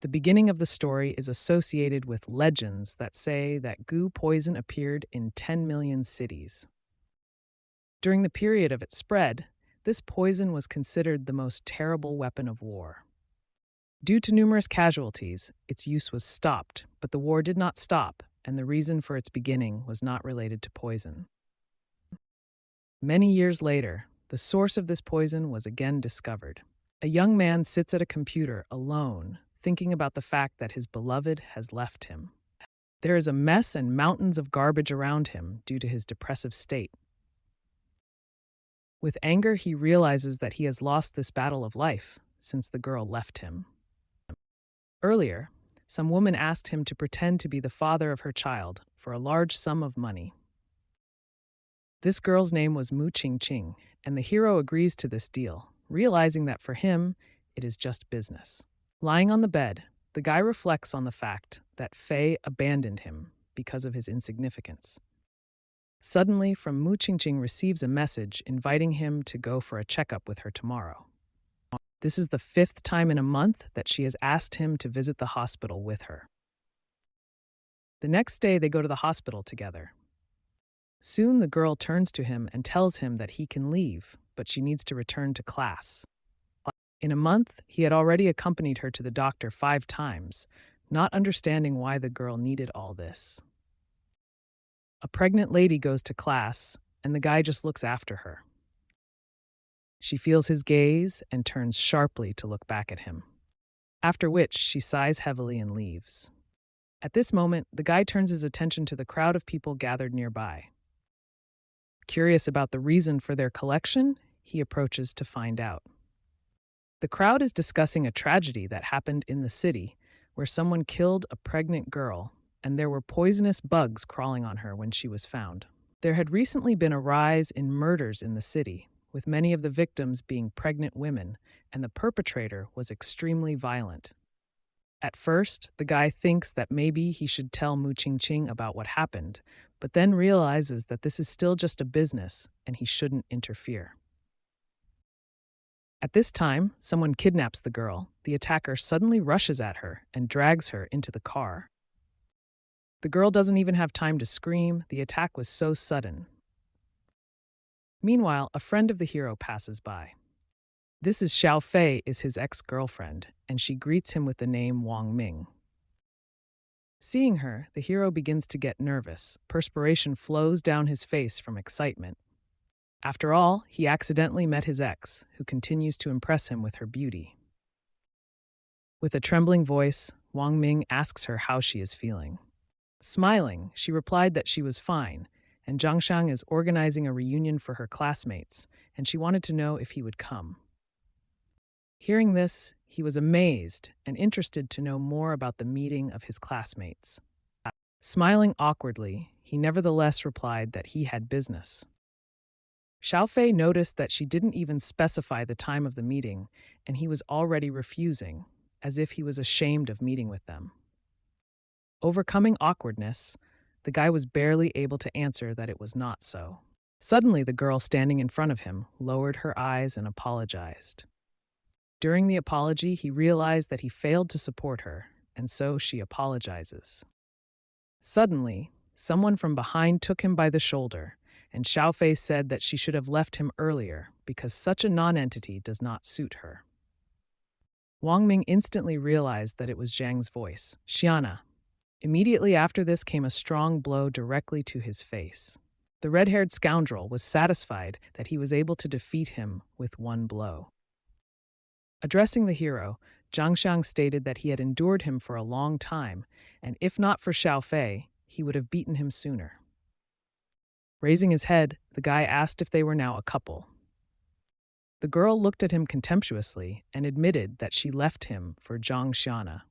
The beginning of the story is associated with legends that say that goo poison appeared in 10 million cities. During the period of its spread, this poison was considered the most terrible weapon of war. Due to numerous casualties, its use was stopped, but the war did not stop, and the reason for its beginning was not related to poison. Many years later, the source of this poison was again discovered. A young man sits at a computer alone, thinking about the fact that his beloved has left him. There is a mess and mountains of garbage around him due to his depressive state. With anger, he realizes that he has lost this battle of life since the girl left him. Earlier, some woman asked him to pretend to be the father of her child for a large sum of money. This girl's name was Mu Ching Ching, and the hero agrees to this deal, realizing that for him, it is just business. Lying on the bed, the guy reflects on the fact that Faye abandoned him because of his insignificance. Suddenly, from Mu Ching Ching receives a message inviting him to go for a checkup with her tomorrow. This is the 5th time in a month that she has asked him to visit the hospital with her. The next day, they go to the hospital together. Soon, the girl turns to him and tells him that he can leave, but she needs to return to class. In a month, he had already accompanied her to the doctor 5 times, not understanding why the girl needed all this. A pregnant lady goes to class, and the guy just looks after her. She feels his gaze and turns sharply to look back at him, after which she sighs heavily and leaves. At this moment, the guy turns his attention to the crowd of people gathered nearby. Curious about the reason for their collection, he approaches to find out. The crowd is discussing a tragedy that happened in the city where someone killed a pregnant girl, and there were poisonous bugs crawling on her when she was found. There had recently been a rise in murders in the city, with many of the victims being pregnant women, and the perpetrator was extremely violent. At first, the guy thinks that maybe he should tell Mu Ching Ching about what happened, but then realizes that this is still just a business and he shouldn't interfere. At this time, someone kidnaps the girl. The attacker suddenly rushes at her and drags her into the car. The girl doesn't even have time to scream. The attack was so sudden. Meanwhile, a friend of the hero passes by. This is Xiao Fei, is his ex-girlfriend, and she greets him with the name Wang Ming. Seeing her, the hero begins to get nervous. Perspiration flows down his face from excitement. After all, he accidentally met his ex, who continues to impress him with her beauty. With a trembling voice, Wang Ming asks her how she is feeling. Smiling, she replied that she was fine, and Zhangshang is organizing a reunion for her classmates, and she wanted to know if he would come. Hearing this, he was amazed and interested to know more about the meeting of his classmates. Smiling awkwardly, he nevertheless replied that he had business. Xiaofei noticed that she didn't even specify the time of the meeting, and he was already refusing, as if he was ashamed of meeting with them. Overcoming awkwardness, the guy was barely able to answer that it was not so. Suddenly, the girl standing in front of him lowered her eyes and apologized. During the apology, he realized that he failed to support her, and so she apologizes. Suddenly, someone from behind took him by the shoulder, and Xiaofei said that she should have left him earlier because such a nonentity does not suit her. Wang Ming instantly realized that it was Zhang's voice, Xiana. Immediately after this came a strong blow directly to his face. The red-haired scoundrel was satisfied that he was able to defeat him with one blow. Addressing the hero, Zhangshang stated that he had endured him for a long time, and if not for Xiaofei, he would have beaten him sooner. Raising his head, the guy asked if they were now a couple. The girl looked at him contemptuously and admitted that she left him for Zhang Xiana.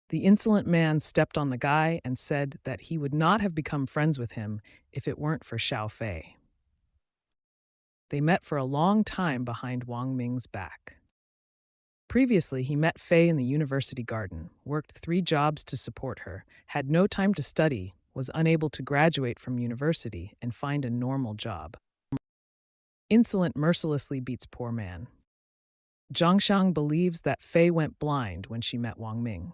The insolent man stepped on the guy and said that he would not have become friends with him if it weren't for Xiaofei. They met for a long time behind Wang Ming's back. Previously, he met Fei in the university garden, worked 3 jobs to support her, had no time to study, was unable to graduate from university and find a normal job. Insolent mercilessly beats poor man. Zhangxiang believes that Fei went blind when she met Wang Ming.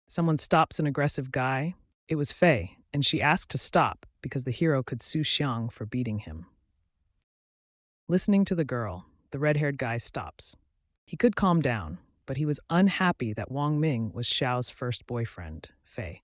Someone stops an aggressive guy. It was Fei, and she asked to stop because the hero could sue Xiang for beating him. Listening to the girl, the red-haired guy stops. He could calm down, but he was unhappy that Wang Ming was Xiao's first boyfriend, Fei.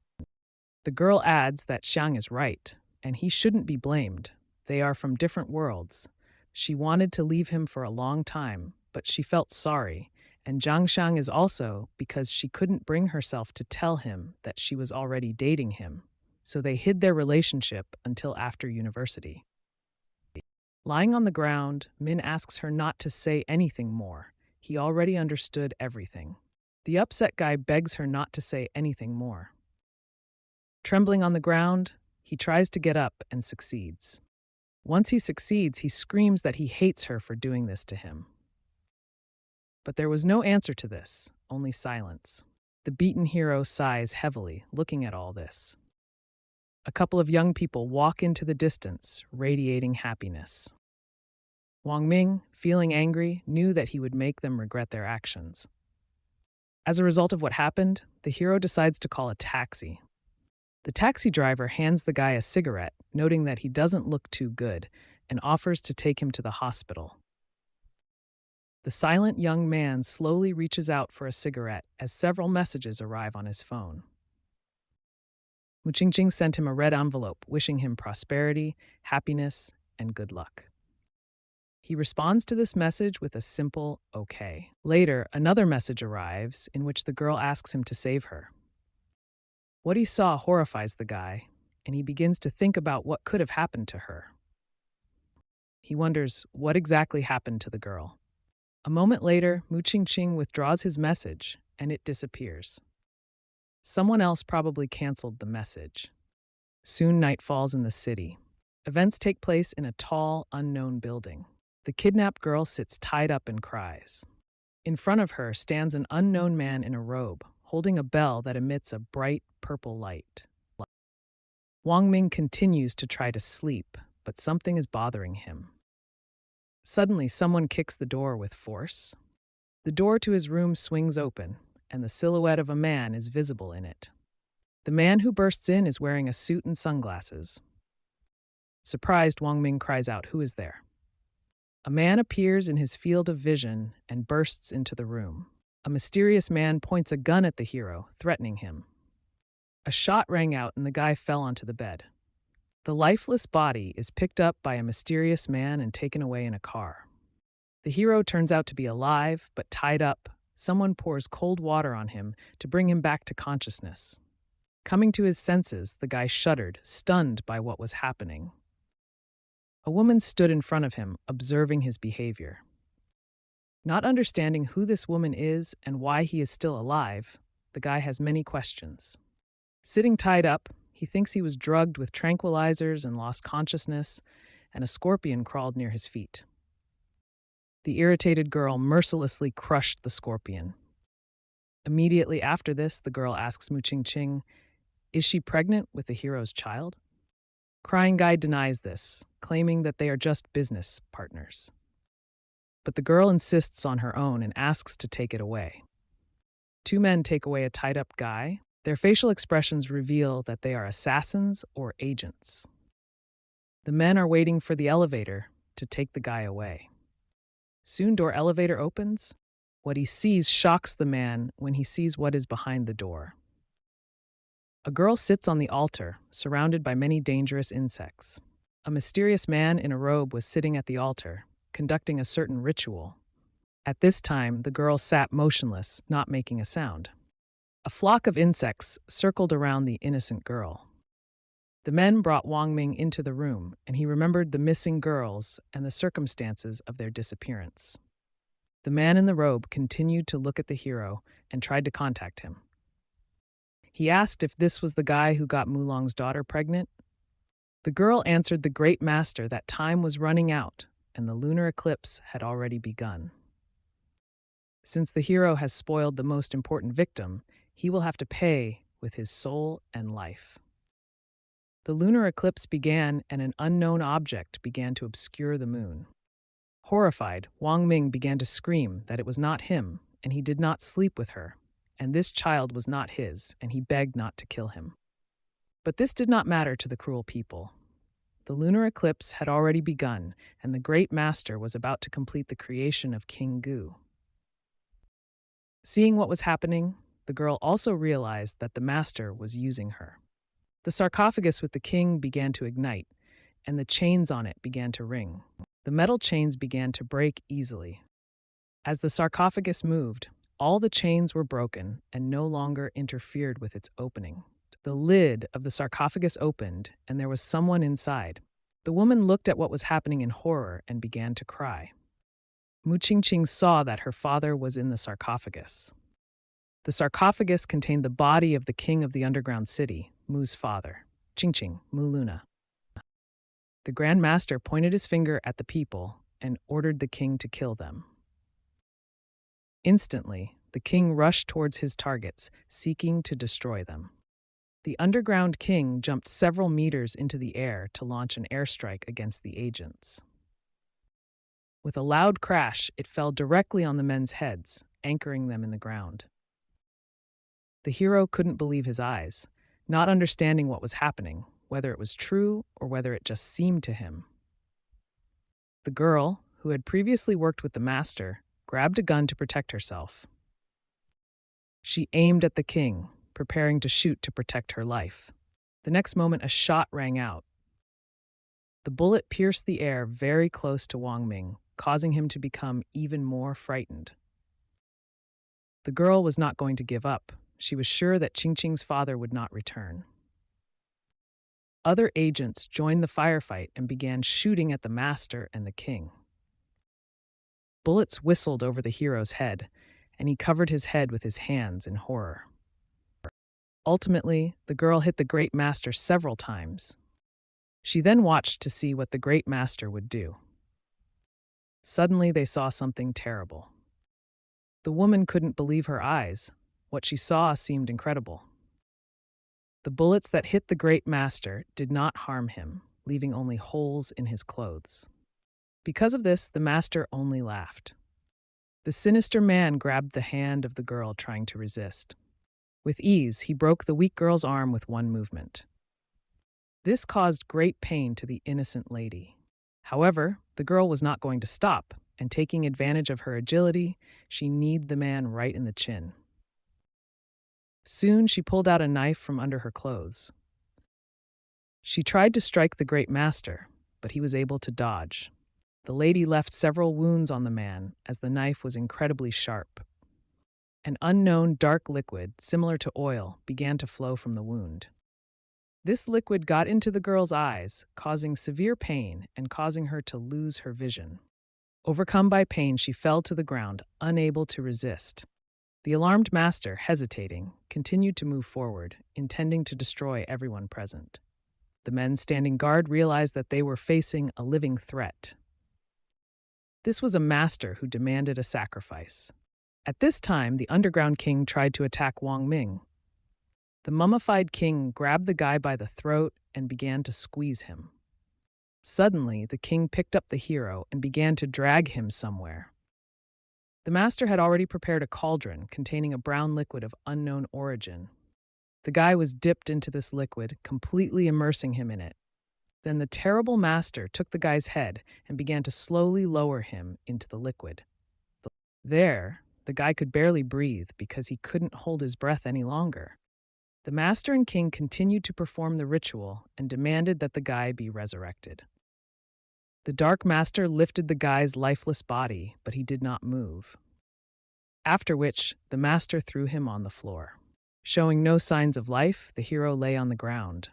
The girl adds that Xiang is right, and he shouldn't be blamed. They are from different worlds. She wanted to leave him for a long time, but she felt sorry, and Zhangxiang is also because she couldn't bring herself to tell him that she was already dating him, so they hid their relationship until after university. Lying on the ground, Min asks her not to say anything more. He already understood everything. The upset guy begs her not to say anything more. Trembling on the ground, he tries to get up and succeeds. Once he succeeds, he screams that he hates her for doing this to him. But there was no answer to this, only silence. The beaten hero sighs heavily, looking at all this. A couple of young people walk into the distance, radiating happiness. Wang Ming, feeling angry, knew that he would make them regret their actions. As a result of what happened, the hero decides to call a taxi. The taxi driver hands the guy a cigarette, noting that he doesn't look too good, and offers to take him to the hospital. The silent young man slowly reaches out for a cigarette as several messages arrive on his phone. Mu Qingqing sent him a red envelope wishing him prosperity, happiness, and good luck. He responds to this message with a simple okay. Later, another message arrives in which the girl asks him to save her. What he saw horrifies the guy, and he begins to think about what could have happened to her. He wonders what exactly happened to the girl. A moment later, Mu Qingqing withdraws his message, and it disappears. Someone else probably canceled the message. Soon night falls in the city. Events take place in a tall, unknown building. The kidnapped girl sits tied up and cries. In front of her stands an unknown man in a robe, holding a bell that emits a bright purple light. Wang Ming continues to try to sleep, but something is bothering him. Suddenly, someone kicks the door with force. The door to his room swings open, and the silhouette of a man is visible in it. The man who bursts in is wearing a suit and sunglasses. Surprised, Wang Ming cries out, "Who is there?" A man appears in his field of vision and bursts into the room. A mysterious man points a gun at the hero, threatening him. A shot rang out and the guy fell onto the bed. The lifeless body is picked up by a mysterious man and taken away in a car. The hero turns out to be alive, but tied up. Someone pours cold water on him to bring him back to consciousness. Coming to his senses, the guy shuddered, stunned by what was happening. A woman stood in front of him, observing his behavior. Not understanding who this woman is and why he is still alive, the guy has many questions. Sitting tied up, he thinks he was drugged with tranquilizers and lost consciousness, and a scorpion crawled near his feet. The irritated girl mercilessly crushed the scorpion. Immediately after this, the girl asks Mu Qingqing, "Is she pregnant with the hero's child?" Crying guy denies this, claiming that they are just business partners. But the girl insists on her own and asks to take it away. Two men take away a tied-up guy. Their facial expressions reveal that they are assassins or agents. The men are waiting for the elevator to take the guy away. Soon door elevator opens. What he sees shocks the man when he sees what is behind the door. A girl sits on the altar, surrounded by many dangerous insects. A mysterious man in a robe was sitting at the altar, conducting a certain ritual. At this time, the girl sat motionless, not making a sound. A flock of insects circled around the innocent girl. The men brought Wang Ming into the room, and he remembered the missing girls and the circumstances of their disappearance. The man in the robe continued to look at the hero and tried to contact him. He asked if this was the guy who got Mulong's daughter pregnant. The girl answered the great master that time was running out and the lunar eclipse had already begun. Since the hero has spoiled the most important victim, he will have to pay with his soul and life. The lunar eclipse began and an unknown object began to obscure the moon. Horrified, Wang Ming began to scream that it was not him, and he did not sleep with her, and this child was not his, and he begged not to kill him. But this did not matter to the cruel people. The lunar eclipse had already begun, and the great master was about to complete the creation of King Gu. Seeing what was happening, the girl also realized that the master was using her. The sarcophagus with the king began to ignite, and the chains on it began to ring. The metal chains began to break easily. As the sarcophagus moved, all the chains were broken and no longer interfered with its opening. The lid of the sarcophagus opened, and there was someone inside. The woman looked at what was happening in horror and began to cry. Mu Qingqing saw that her father was in the sarcophagus. The sarcophagus contained the body of the king of the underground city, Mu's father, Qingqing, Mu Luna. The Grand Master pointed his finger at the people and ordered the king to kill them. Instantly, the king rushed towards his targets, seeking to destroy them. The underground king jumped several meters into the air to launch an airstrike against the agents. With a loud crash, it fell directly on the men's heads, anchoring them in the ground. The hero couldn't believe his eyes, not understanding what was happening, whether it was true or whether it just seemed to him. The girl, who had previously worked with the master, grabbed a gun to protect herself. She aimed at the king, preparing to shoot to protect her life. The next moment, a shot rang out. The bullet pierced the air very close to Wang Ming, causing him to become even more frightened. The girl was not going to give up. She was sure that Qingqing's father would not return. Other agents joined the firefight and began shooting at the master and the king. Bullets whistled over the hero's head, and he covered his head with his hands in horror. Ultimately, the girl hit the great master several times. She then watched to see what the great master would do. Suddenly, they saw something terrible. The woman couldn't believe her eyes. What she saw seemed incredible. The bullets that hit the great master did not harm him, leaving only holes in his clothes. Because of this, the master only laughed. The sinister man grabbed the hand of the girl trying to resist. With ease, he broke the weak girl's arm with one movement. This caused great pain to the innocent lady. However, the girl was not going to stop, and taking advantage of her agility, she kneed the man right in the chin. Soon, she pulled out a knife from under her clothes. She tried to strike the great master, but he was able to dodge. The lady left several wounds on the man, as the knife was incredibly sharp. An unknown dark liquid, similar to oil, began to flow from the wound. This liquid got into the girl's eyes, causing severe pain and causing her to lose her vision. Overcome by pain, she fell to the ground, unable to resist. The alarmed master, hesitating, continued to move forward, intending to destroy everyone present. The men standing guard realized that they were facing a living threat. This was a master who demanded a sacrifice. At this time, the underground king tried to attack Wang Ming. The mummified king grabbed the guy by the throat and began to squeeze him. Suddenly, the king picked up the hero and began to drag him somewhere. The master had already prepared a cauldron containing a brown liquid of unknown origin. The guy was dipped into this liquid, completely immersing him in it. Then the terrible master took the guy's head and began to slowly lower him into the liquid. There, the guy could barely breathe because he couldn't hold his breath any longer. The master and king continued to perform the ritual and demanded that the guy be resurrected. The dark master lifted the guy's lifeless body, but he did not move. After which, the master threw him on the floor. Showing no signs of life, the hero lay on the ground.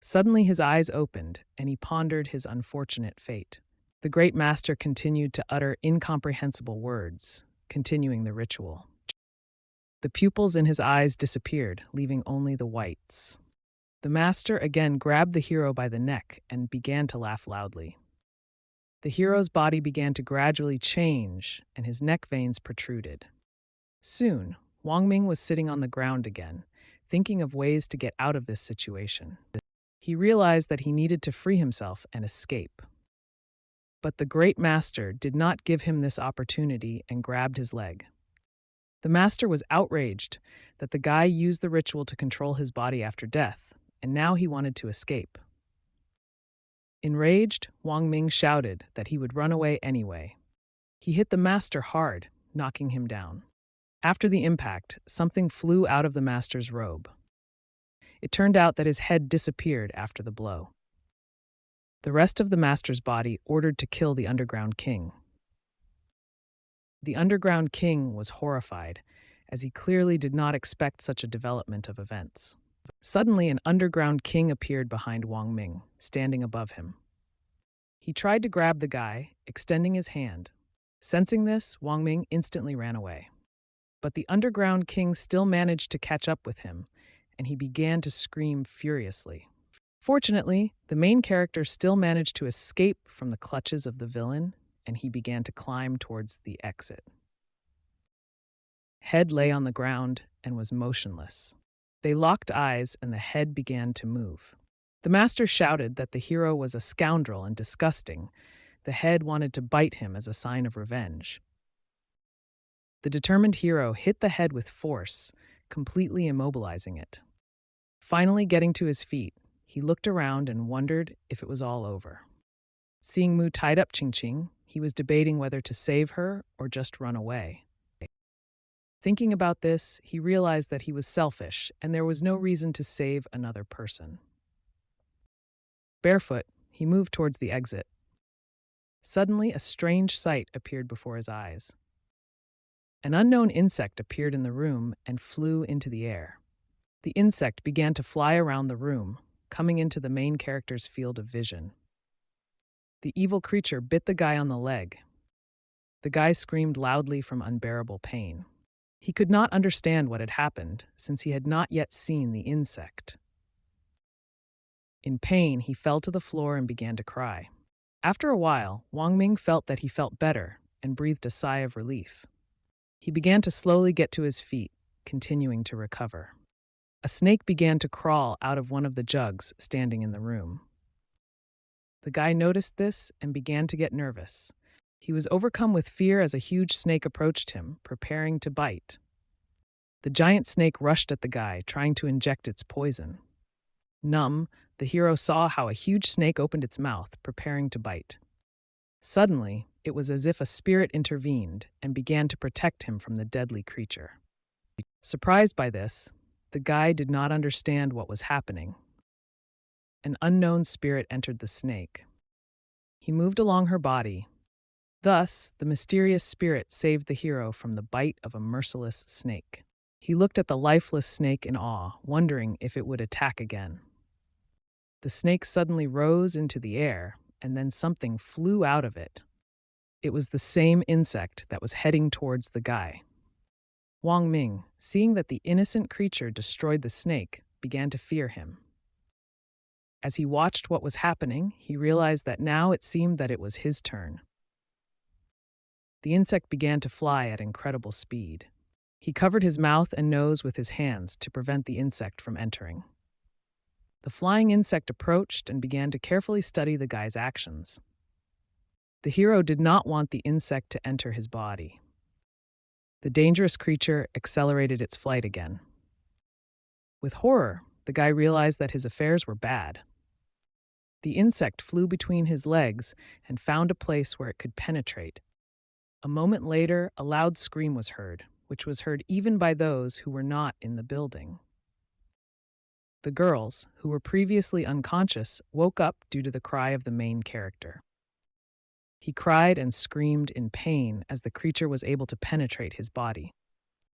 Suddenly his eyes opened, and he pondered his unfortunate fate. The great master continued to utter incomprehensible words, continuing the ritual. The pupils in his eyes disappeared, leaving only the whites. The master again grabbed the hero by the neck and began to laugh loudly. The hero's body began to gradually change, and his neck veins protruded. Soon, Wang Ming was sitting on the ground again, thinking of ways to get out of this situation. He realized that he needed to free himself and escape. But the great master did not give him this opportunity and grabbed his leg. The master was outraged that the guy used the ritual to control his body after death, and now he wanted to escape. Enraged, Wang Ming shouted that he would run away anyway. He hit the master hard, knocking him down. After the impact, something flew out of the master's robe. It turned out that his head disappeared after the blow. The rest of the master's body ordered to kill the underground king. The underground king was horrified, as he clearly did not expect such a development of events. Suddenly, an underground king appeared behind Wang Ming, standing above him. He tried to grab the guy, extending his hand. Sensing this, Wang Ming instantly ran away. But the underground king still managed to catch up with him, and he began to scream furiously. Fortunately, the main character still managed to escape from the clutches of the villain, and he began to climb towards the exit. Head lay on the ground and was motionless. They locked eyes, and the head began to move. The master shouted that the hero was a scoundrel and disgusting. The head wanted to bite him as a sign of revenge. The determined hero hit the head with force, completely immobilizing it. Finally getting to his feet, he looked around and wondered if it was all over. Seeing Mu tied up Ching Ching, he was debating whether to save her or just run away. Thinking about this, he realized that he was selfish and there was no reason to save another person. Barefoot, he moved towards the exit. Suddenly, a strange sight appeared before his eyes. An unknown insect appeared in the room and flew into the air. The insect began to fly around the room, coming into the main character's field of vision. The evil creature bit the guy on the leg. The guy screamed loudly from unbearable pain. He could not understand what had happened, since he had not yet seen the insect. In pain, he fell to the floor and began to cry. After a while, Wang Ming felt that he felt better and breathed a sigh of relief. He began to slowly get to his feet, continuing to recover. A snake began to crawl out of one of the jugs standing in the room. The guy noticed this and began to get nervous. He was overcome with fear as a huge snake approached him, preparing to bite. The giant snake rushed at the guy, trying to inject its poison. Numb, the hero saw how a huge snake opened its mouth, preparing to bite. Suddenly, it was as if a spirit intervened and began to protect him from the deadly creature. Surprised by this, the guy did not understand what was happening. An unknown spirit entered the snake. He moved along her body. Thus, the mysterious spirit saved the hero from the bite of a merciless snake. He looked at the lifeless snake in awe, wondering if it would attack again. The snake suddenly rose into the air, and then something flew out of it. It was the same insect that was heading towards the guy. Wang Ming, seeing that the innocent creature destroyed the snake, began to fear him. As he watched what was happening, he realized that now it seemed that it was his turn. The insect began to fly at incredible speed. He covered his mouth and nose with his hands to prevent the insect from entering. The flying insect approached and began to carefully study the guy's actions. The hero did not want the insect to enter his body. The dangerous creature accelerated its flight again. With horror, the guy realized that his affairs were bad. The insect flew between his legs and found a place where it could penetrate. A moment later, a loud scream was heard, which was heard even by those who were not in the building. The girls, who were previously unconscious, woke up due to the cry of the main character. He cried and screamed in pain as the creature was able to penetrate his body.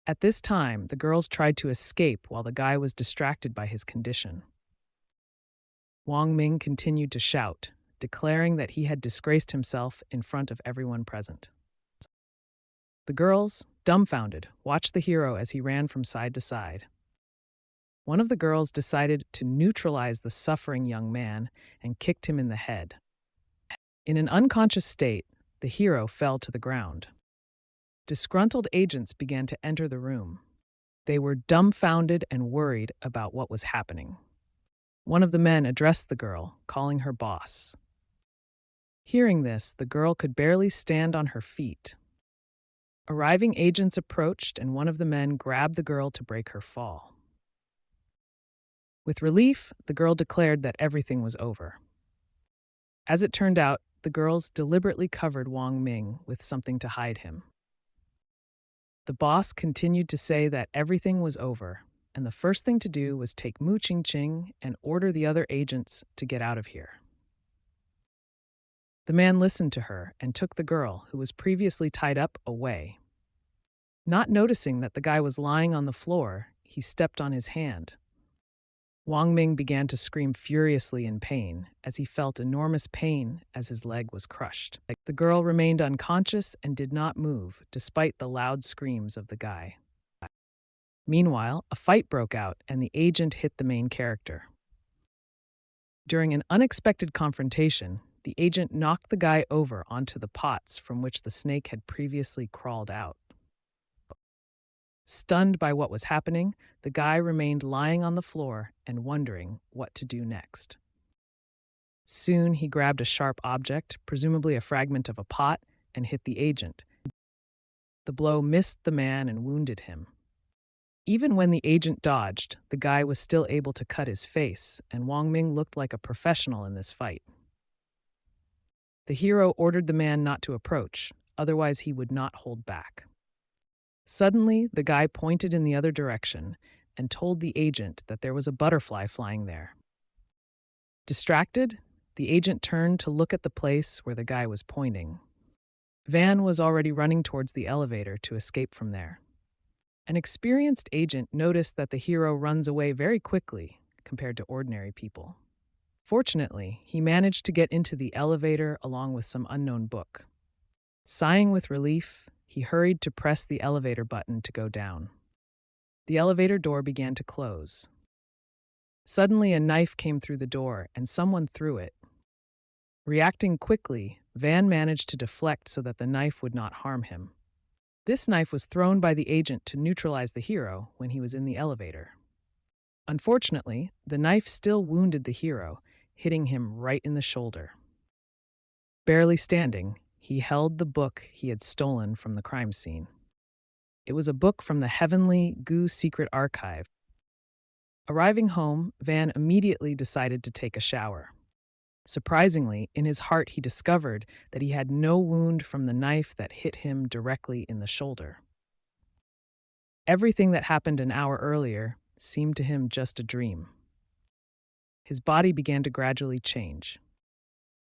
At this time, the girls tried to escape while the guy was distracted by his condition. Wang Ming continued to shout, declaring that he had disgraced himself in front of everyone present. The girls, dumbfounded, watched the hero as he ran from side to side. One of the girls decided to neutralize the suffering young man and kicked him in the head. In an unconscious state, the hero fell to the ground. Disgruntled agents began to enter the room. They were dumbfounded and worried about what was happening. One of the men addressed the girl, calling her boss. Hearing this, the girl could barely stand on her feet. Arriving agents approached, and one of the men grabbed the girl to break her fall. With relief, the girl declared that everything was over. As it turned out, the girls deliberately covered Wang Ming with something to hide him. The boss continued to say that everything was over, and the first thing to do was take Mu Qingqing and order the other agents to get out of here. The man listened to her and took the girl, who was previously tied up, away. Not noticing that the guy was lying on the floor, he stepped on his hand. Wang Ming began to scream furiously in pain as he felt enormous pain as his leg was crushed. The girl remained unconscious and did not move, despite the loud screams of the guy. Meanwhile, a fight broke out and the agent hit the main character. During an unexpected confrontation, the agent knocked the guy over onto the pots from which the snake had previously crawled out. Stunned by what was happening, the guy remained lying on the floor and wondering what to do next. Soon he grabbed a sharp object, presumably a fragment of a pot, and hit the agent. The blow missed the man and wounded him. Even when the agent dodged, the guy was still able to cut his face, and Wang Ming looked like a professional in this fight. The hero ordered the man not to approach, otherwise he would not hold back. Suddenly, the guy pointed in the other direction and told the agent that there was a butterfly flying there. Distracted, the agent turned to look at the place where the guy was pointing. Van was already running towards the elevator to escape from there. An experienced agent noticed that the hero runs away very quickly compared to ordinary people. Fortunately, he managed to get into the elevator along with some unknown book. Sighing with relief, he hurried to press the elevator button to go down. The elevator door began to close. Suddenly, a knife came through the door and someone threw it. Reacting quickly, Van managed to deflect so that the knife would not harm him. This knife was thrown by the agent to neutralize the hero when he was in the elevator. Unfortunately, the knife still wounded the hero, hitting him right in the shoulder. Barely standing, he held the book he had stolen from the crime scene. It was a book from the Heavenly Gu Secret Archive. Arriving home, Van immediately decided to take a shower. Surprisingly, in his heart he discovered that he had no wound from the knife that hit him directly in the shoulder. Everything that happened an hour earlier seemed to him just a dream. His body began to gradually change.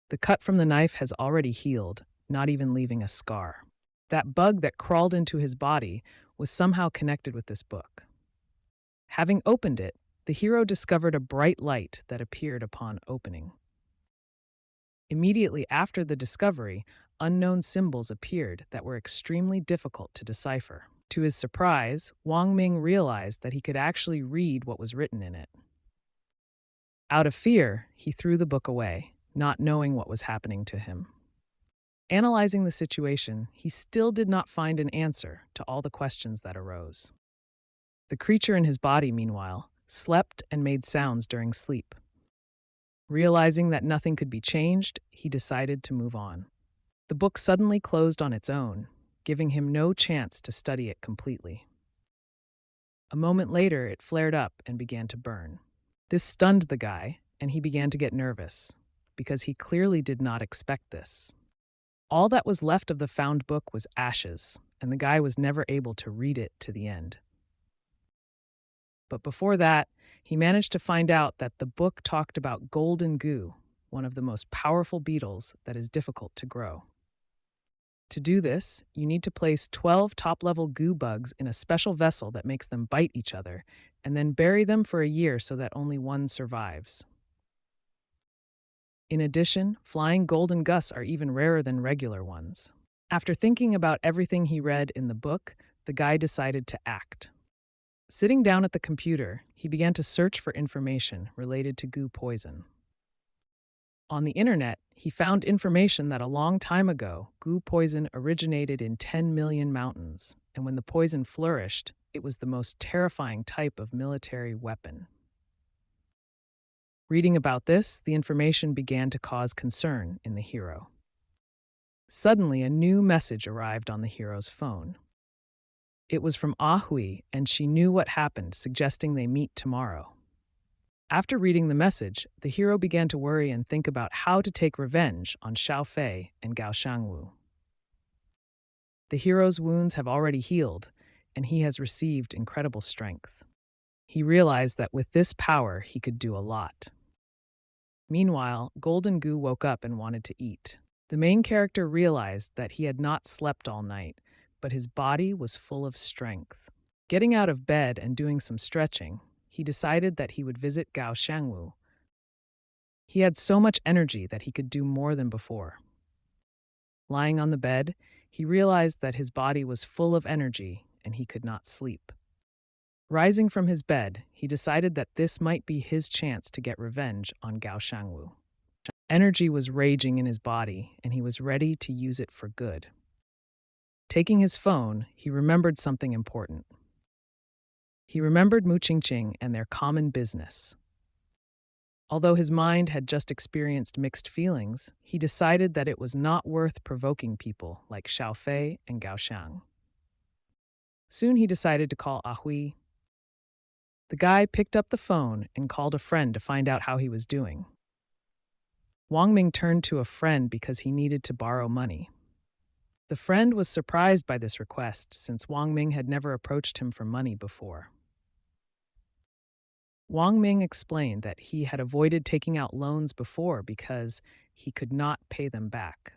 The cut from the knife has already healed, not even leaving a scar. That bug that crawled into his body was somehow connected with this book. Having opened it, the hero discovered a bright light that appeared upon opening. Immediately after the discovery, unknown symbols appeared that were extremely difficult to decipher. To his surprise, Wang Ming realized that he could actually read what was written in it. Out of fear, he threw the book away, not knowing what was happening to him. Analyzing the situation, he still did not find an answer to all the questions that arose. The creature in his body, meanwhile, slept and made sounds during sleep. Realizing that nothing could be changed, he decided to move on. The book suddenly closed on its own, giving him no chance to study it completely. A moment later, it flared up and began to burn. This stunned the guy, and he began to get nervous, because he clearly did not expect this. All that was left of the found book was ashes, and the guy was never able to read it to the end. But before that, he managed to find out that the book talked about golden goo, one of the most powerful beetles that is difficult to grow. To do this, you need to place 12 top-level goo bugs in a special vessel that makes them bite each other, and then bury them for a year so that only one survives. In addition, flying golden gus are even rarer than regular ones. After thinking about everything he read in the book, the guy decided to act. Sitting down at the computer, he began to search for information related to goo poison. On the internet, he found information that a long time ago, goo poison originated in 10 million mountains, and when the poison flourished, it was the most terrifying type of military weapon. Reading about this, the information began to cause concern in the hero. Suddenly, a new message arrived on the hero's phone. It was from Ahui, and she knew what happened, suggesting they meet tomorrow. After reading the message, the hero began to worry and think about how to take revenge on Xiaofei and Gao Shangwu. The hero's wounds have already healed, and he has received incredible strength. He realized that with this power, he could do a lot. Meanwhile, Golden Gu woke up and wanted to eat. The main character realized that he had not slept all night, but his body was full of strength. Getting out of bed and doing some stretching, he decided that he would visit Gao Shangwu. He had so much energy that he could do more than before. Lying on the bed, he realized that his body was full of energy and he could not sleep. Rising from his bed, he decided that this might be his chance to get revenge on Gao Shangwu. Energy was raging in his body, and he was ready to use it for good. Taking his phone, he remembered something important. He remembered Mu Qingqing and their common business. Although his mind had just experienced mixed feelings, he decided that it was not worth provoking people like Xiaofei and Gao Shang. Soon he decided to call Ahui. The guy picked up the phone and called a friend to find out how he was doing. Wang Ming turned to a friend because he needed to borrow money. The friend was surprised by this request since Wang Ming had never approached him for money before. Wang Ming explained that he had avoided taking out loans before because he could not pay them back.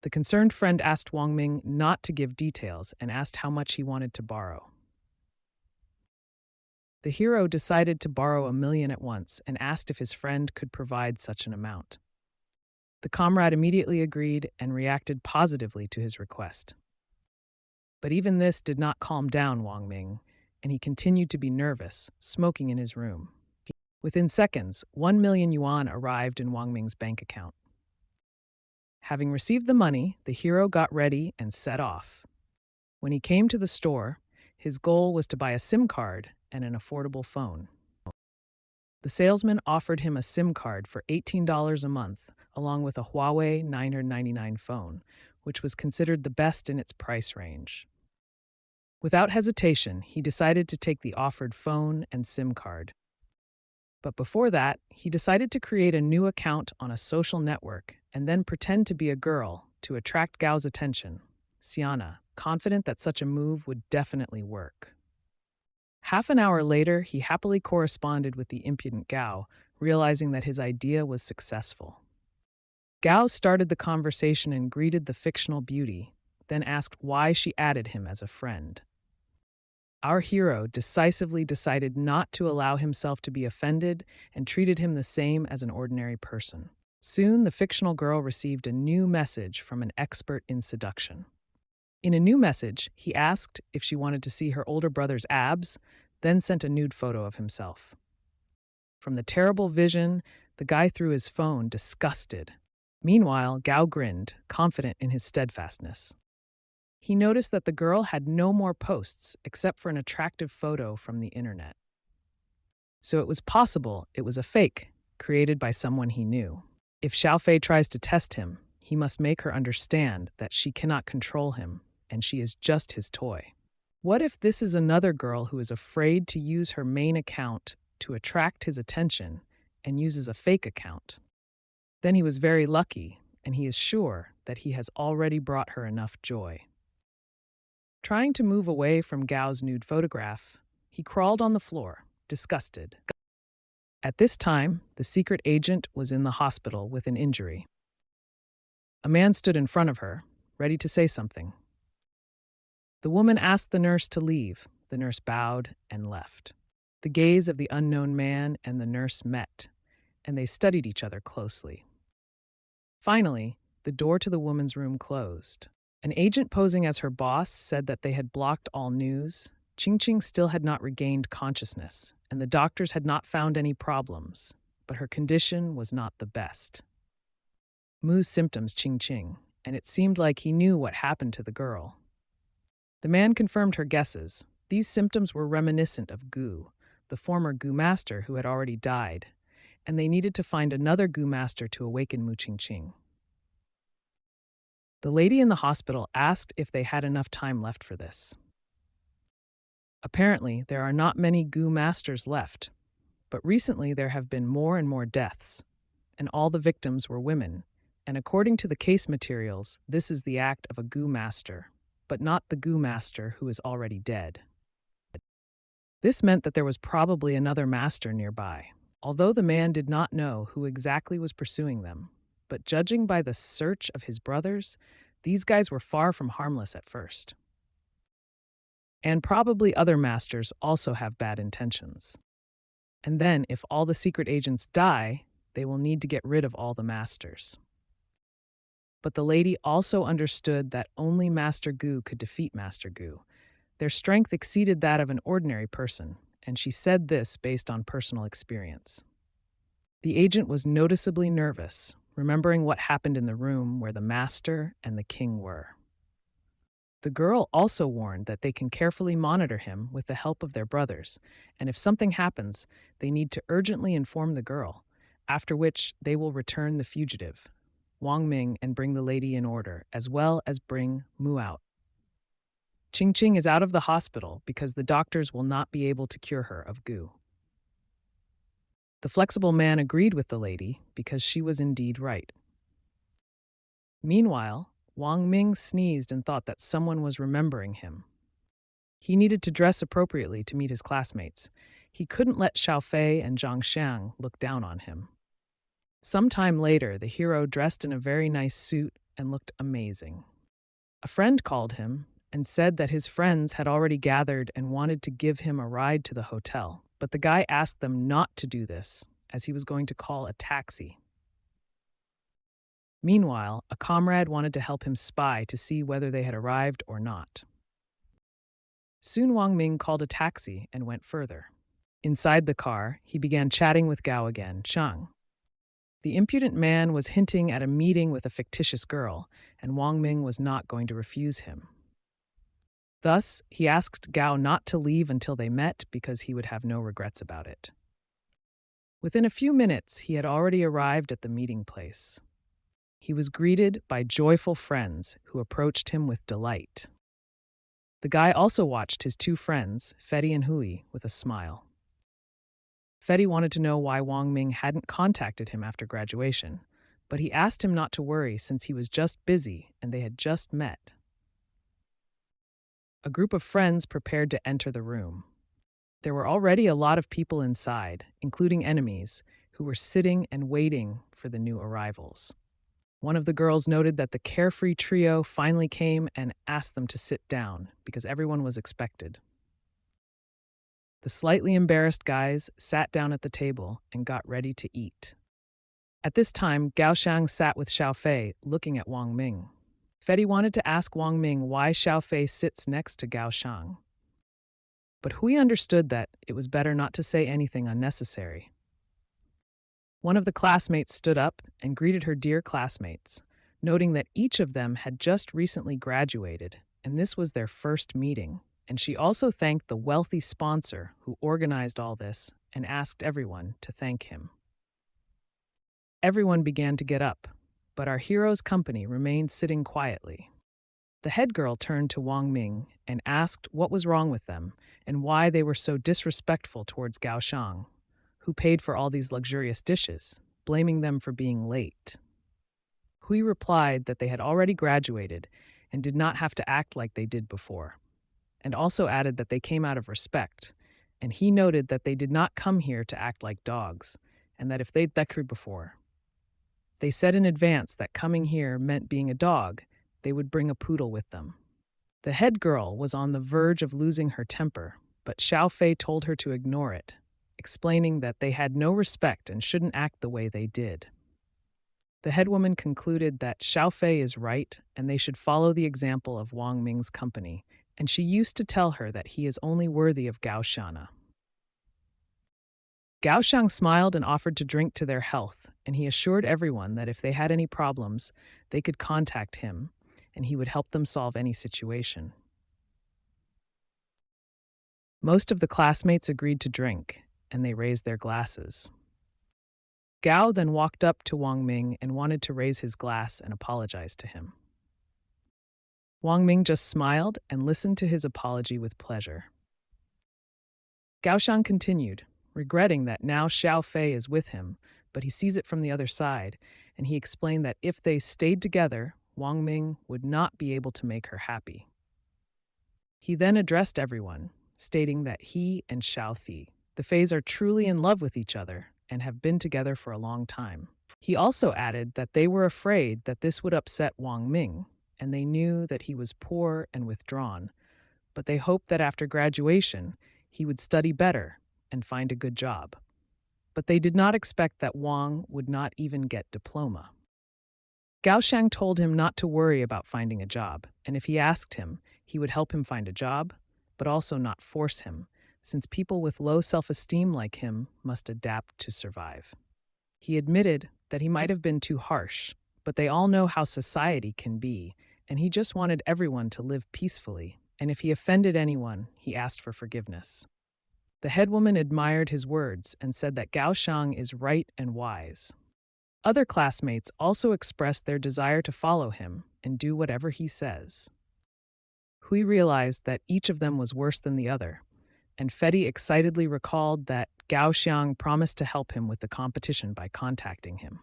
The concerned friend asked Wang Ming not to give details and asked how much he wanted to borrow. The hero decided to borrow $1 million at once and asked if his friend could provide such an amount. The comrade immediately agreed and reacted positively to his request. But even this did not calm down Wang Ming, and he continued to be nervous, smoking in his room. Within seconds, 1 million yuan arrived in Wang Ming's bank account. Having received the money, the hero got ready and set off. When he came to the store, his goal was to buy a SIM card and an affordable phone. The salesman offered him a SIM card for $18 a month, along with a Huawei 999 phone, which was considered the best in its price range. Without hesitation, he decided to take the offered phone and SIM card. But before that, he decided to create a new account on a social network and then pretend to be a girl to attract Gao's attention, Xiana, confident that such a move would definitely work. Half an hour later, he happily corresponded with the impudent Gao, realizing that his idea was successful. Gao started the conversation and greeted the fictional beauty, then asked why she added him as a friend. Our hero decisively decided not to allow himself to be offended and treated him the same as an ordinary person. Soon, the fictional girl received a new message from an expert in seduction. In a new message, he asked if she wanted to see her older brother's abs, then sent a nude photo of himself. From the terrible vision, the guy threw his phone, disgusted. Meanwhile, Gao grinned, confident in his steadfastness. He noticed that the girl had no more posts except for an attractive photo from the internet. So it was possible it was a fake, created by someone he knew. If Xiaofei tries to test him, he must make her understand that she cannot control him, and she is just his toy. What if this is another girl who is afraid to use her main account to attract his attention and uses a fake account? Then he was very lucky, and he is sure that he has already brought her enough joy. Trying to move away from Gao's nude photograph, he crawled on the floor, disgusted. At this time, the secret agent was in the hospital with an injury. A man stood in front of her, ready to say something. The woman asked the nurse to leave. The nurse bowed and left. The gaze of the unknown man and the nurse met, and they studied each other closely. Finally, the door to the woman's room closed. An agent posing as her boss said that they had blocked all news. Qingqing still had not regained consciousness, and the doctors had not found any problems, but her condition was not the best. Mu's symptoms Qingqing, and it seemed like he knew what happened to the girl. The man confirmed her guesses. These symptoms were reminiscent of Gu, the former Gu master who had already died, and they needed to find another Gu master to awaken Mu Qingqing. The lady in the hospital asked if they had enough time left for this. Apparently, there are not many Gu masters left, but recently there have been more and more deaths, and all the victims were women, and according to the case materials, this is the act of a Gu master, but not the Gu master who is already dead. This meant that there was probably another master nearby, although the man did not know who exactly was pursuing them. But judging by the search of his brothers, these guys were far from harmless at first. And probably other masters also have bad intentions. And then, if all the secret agents die, they will need to get rid of all the masters. But the lady also understood that only Master Gu could defeat Master Gu. Their strength exceeded that of an ordinary person, and she said this based on personal experience. The agent was noticeably nervous, remembering what happened in the room where the master and the king were. The girl also warned that they can carefully monitor him with the help of their brothers, and if something happens, they need to urgently inform the girl, after which they will return the fugitive, Wang Ming, and bring the lady in order, as well as bring Mu out. Ching Ching is out of the hospital because the doctors will not be able to cure her of Gu. The flexible man agreed with the lady because she was indeed right. Meanwhile, Wang Ming sneezed and thought that someone was remembering him. He needed to dress appropriately to meet his classmates. He couldn't let Xiao Fei and Zhang Xiang look down on him. Some time later, the hero dressed in a very nice suit and looked amazing. A friend called him and said that his friends had already gathered and wanted to give him a ride to the hotel, but the guy asked them not to do this, as he was going to call a taxi. Meanwhile, a comrade wanted to help him spy to see whether they had arrived or not. Soon Wang Ming called a taxi and went further. Inside the car, he began chatting with Gao again, Chang. The impudent man was hinting at a meeting with a fictitious girl, and Wang Ming was not going to refuse him. Thus, he asked Gao not to leave until they met because he would have no regrets about it. Within a few minutes, he had already arrived at the meeting place. He was greeted by joyful friends who approached him with delight. The guy also watched his two friends, Fetty and Hui, with a smile. Fetty wanted to know why Wang Ming hadn't contacted him after graduation, but he asked him not to worry since he was just busy and they had just met. A group of friends prepared to enter the room. There were already a lot of people inside, including enemies, who were sitting and waiting for the new arrivals. One of the girls noted that the carefree trio finally came and asked them to sit down because everyone was expected. The slightly embarrassed guys sat down at the table and got ready to eat. At this time, Gao Shang sat with Xiao Fei, looking at Wang Ming. Fetty wanted to ask Wang Ming why Xiao Fei sits next to Gao Shang. But Hui understood that it was better not to say anything unnecessary. One of the classmates stood up and greeted her dear classmates, noting that each of them had just recently graduated, and this was their first meeting. And she also thanked the wealthy sponsor who organized all this and asked everyone to thank him. Everyone began to get up, but our hero's company remained sitting quietly. The head girl turned to Wang Ming and asked what was wrong with them and why they were so disrespectful towards Gao Shang, who paid for all these luxurious dishes, blaming them for being late. Hui replied that they had already graduated and did not have to act like they did before, and also added that they came out of respect, and he noted that they did not come here to act like dogs, and that if they'd decreed before. They said in advance that coming here meant being a dog, they would bring a poodle with them. The head girl was on the verge of losing her temper, but Xiao Fei told her to ignore it, explaining that they had no respect and shouldn't act the way they did. The head woman concluded that Xiao Fei is right and they should follow the example of Wang Ming's company, and she used to tell her that he is only worthy of Gao Shana. Gao Shang smiled and offered to drink to their health, and he assured everyone that if they had any problems, they could contact him, and he would help them solve any situation. Most of the classmates agreed to drink, and they raised their glasses. Gao then walked up to Wang Ming and wanted to raise his glass and apologize to him. Wang Ming just smiled and listened to his apology with pleasure. Gao Xiang continued, regretting that now Xiao Fei is with him, but he sees it from the other side, and he explained that if they stayed together, Wang Ming would not be able to make her happy. He then addressed everyone, stating that he and Xiao Thi, the Feis, are truly in love with each other and have been together for a long time. He also added that they were afraid that this would upset Wang Ming, and they knew that he was poor and withdrawn, but they hoped that after graduation, he would study better and find a good job. But they did not expect that Wang would not even get diploma. Gao Xiang told him not to worry about finding a job, and if he asked him, he would help him find a job, but also not force him, since people with low self-esteem like him must adapt to survive. He admitted that he might have been too harsh, but they all know how society can be, and he just wanted everyone to live peacefully, and if he offended anyone, he asked for forgiveness. The headwoman admired his words and said that Gao Xiang is right and wise. Other classmates also expressed their desire to follow him and do whatever he says. Hui realized that each of them was worse than the other, and Fedi excitedly recalled that Gao Xiang promised to help him with the competition by contacting him.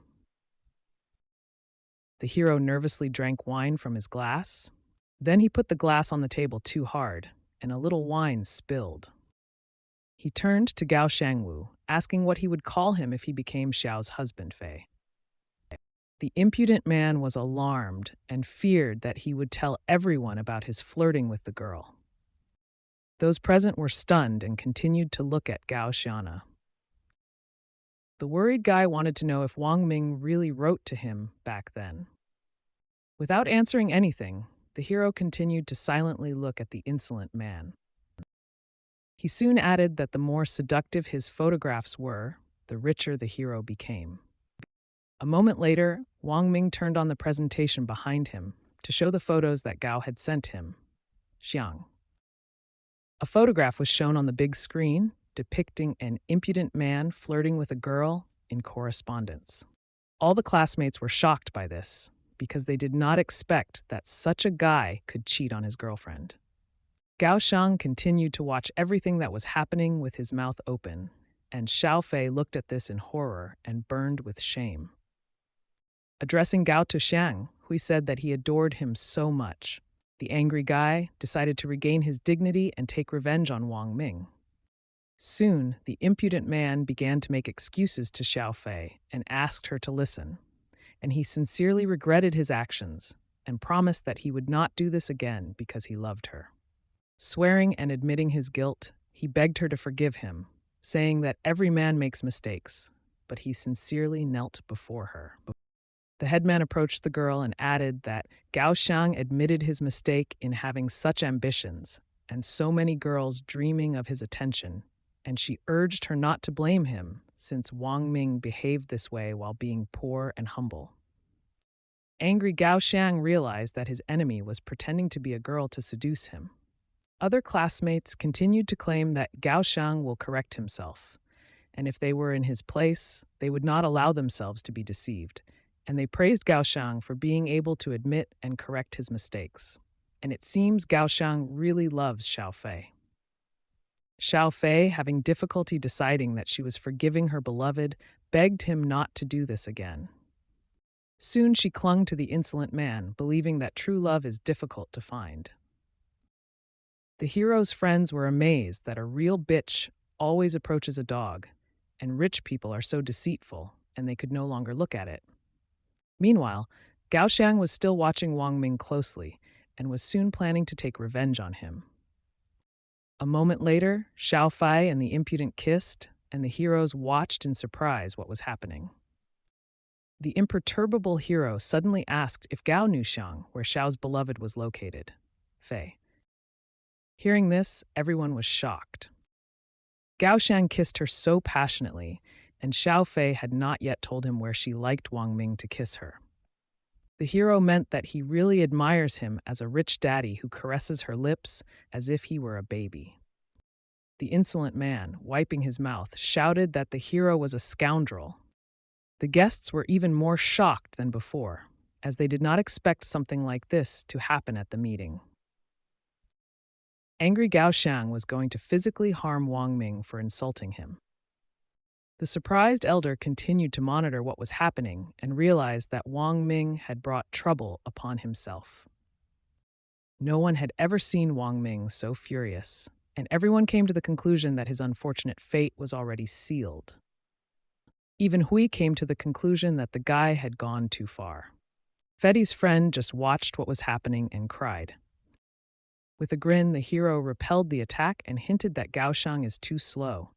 The hero nervously drank wine from his glass. Then he put the glass on the table too hard, and a little wine spilled. He turned to Gao Shangwu, asking what he would call him if he became Xiao's husband, Fei. The impudent man was alarmed and feared that he would tell everyone about his flirting with the girl. Those present were stunned and continued to look at Gao Xiana. The worried guy wanted to know if Wang Ming really wrote to him back then. Without answering anything, the hero continued to silently look at the insolent man. He soon added that the more seductive his photographs were, the richer the hero became. A moment later, Wang Ming turned on the presentation behind him to show the photos that Gao had sent him. Xiang. A photograph was shown on the big screen, depicting an impudent man flirting with a girl in correspondence. All the classmates were shocked by this, because they did not expect that such a guy could cheat on his girlfriend. Gao Xiang continued to watch everything that was happening with his mouth open, and Xiao Fei looked at this in horror and burned with shame. Addressing Gao to Xiang, Hui said that he adored him so much. The angry guy decided to regain his dignity and take revenge on Wang Ming. Soon, the impudent man began to make excuses to Xiao Fei and asked her to listen, and he sincerely regretted his actions and promised that he would not do this again because he loved her. Swearing and admitting his guilt, he begged her to forgive him, saying that every man makes mistakes, but he sincerely knelt before her. The headman approached the girl and added that Gao Xiang admitted his mistake in having such ambitions and so many girls dreaming of his attention, and she urged her not to blame him since Wang Ming behaved this way while being poor and humble. Angry Gao Xiang realized that his enemy was pretending to be a girl to seduce him. Other classmates continued to claim that Gao Xiang will correct himself, and if they were in his place, they would not allow themselves to be deceived, and they praised Gao Xiang for being able to admit and correct his mistakes. And it seems Gao Xiang really loves Xiao Fei. Xiao Fei, having difficulty deciding that she was forgiving her beloved, begged him not to do this again. Soon she clung to the insolent man, believing that true love is difficult to find. The hero's friends were amazed that a real bitch always approaches a dog, and rich people are so deceitful, and they could no longer look at it. Meanwhile, Gao Xiang was still watching Wang Ming closely and was soon planning to take revenge on him. A moment later, Xiao Fei and the impudent kissed, and the heroes watched in surprise what was happening. The imperturbable hero suddenly asked if Gao knew Xiang, where Xiao's beloved was located. Fei. Hearing this, everyone was shocked. Gao Xiang kissed her so passionately, and Xiao Fei had not yet told him where she liked Wang Ming to kiss her. The hero meant that he really admires him as a rich daddy who caresses her lips as if he were a baby. The insolent man, wiping his mouth, shouted that the hero was a scoundrel. The guests were even more shocked than before. as they did not expect something like this to happen at the meeting. Angry Gao Xiang was going to physically harm Wang Ming for insulting him. The surprised elder continued to monitor what was happening and realized that Wang Ming had brought trouble upon himself. No one had ever seen Wang Ming so furious, and everyone came to the conclusion that his unfortunate fate was already sealed. Even Hui came to the conclusion that the guy had gone too far. Fetty's friend just watched what was happening and cried. With a grin, the hero repelled the attack and hinted that Gao Xiang is too slow.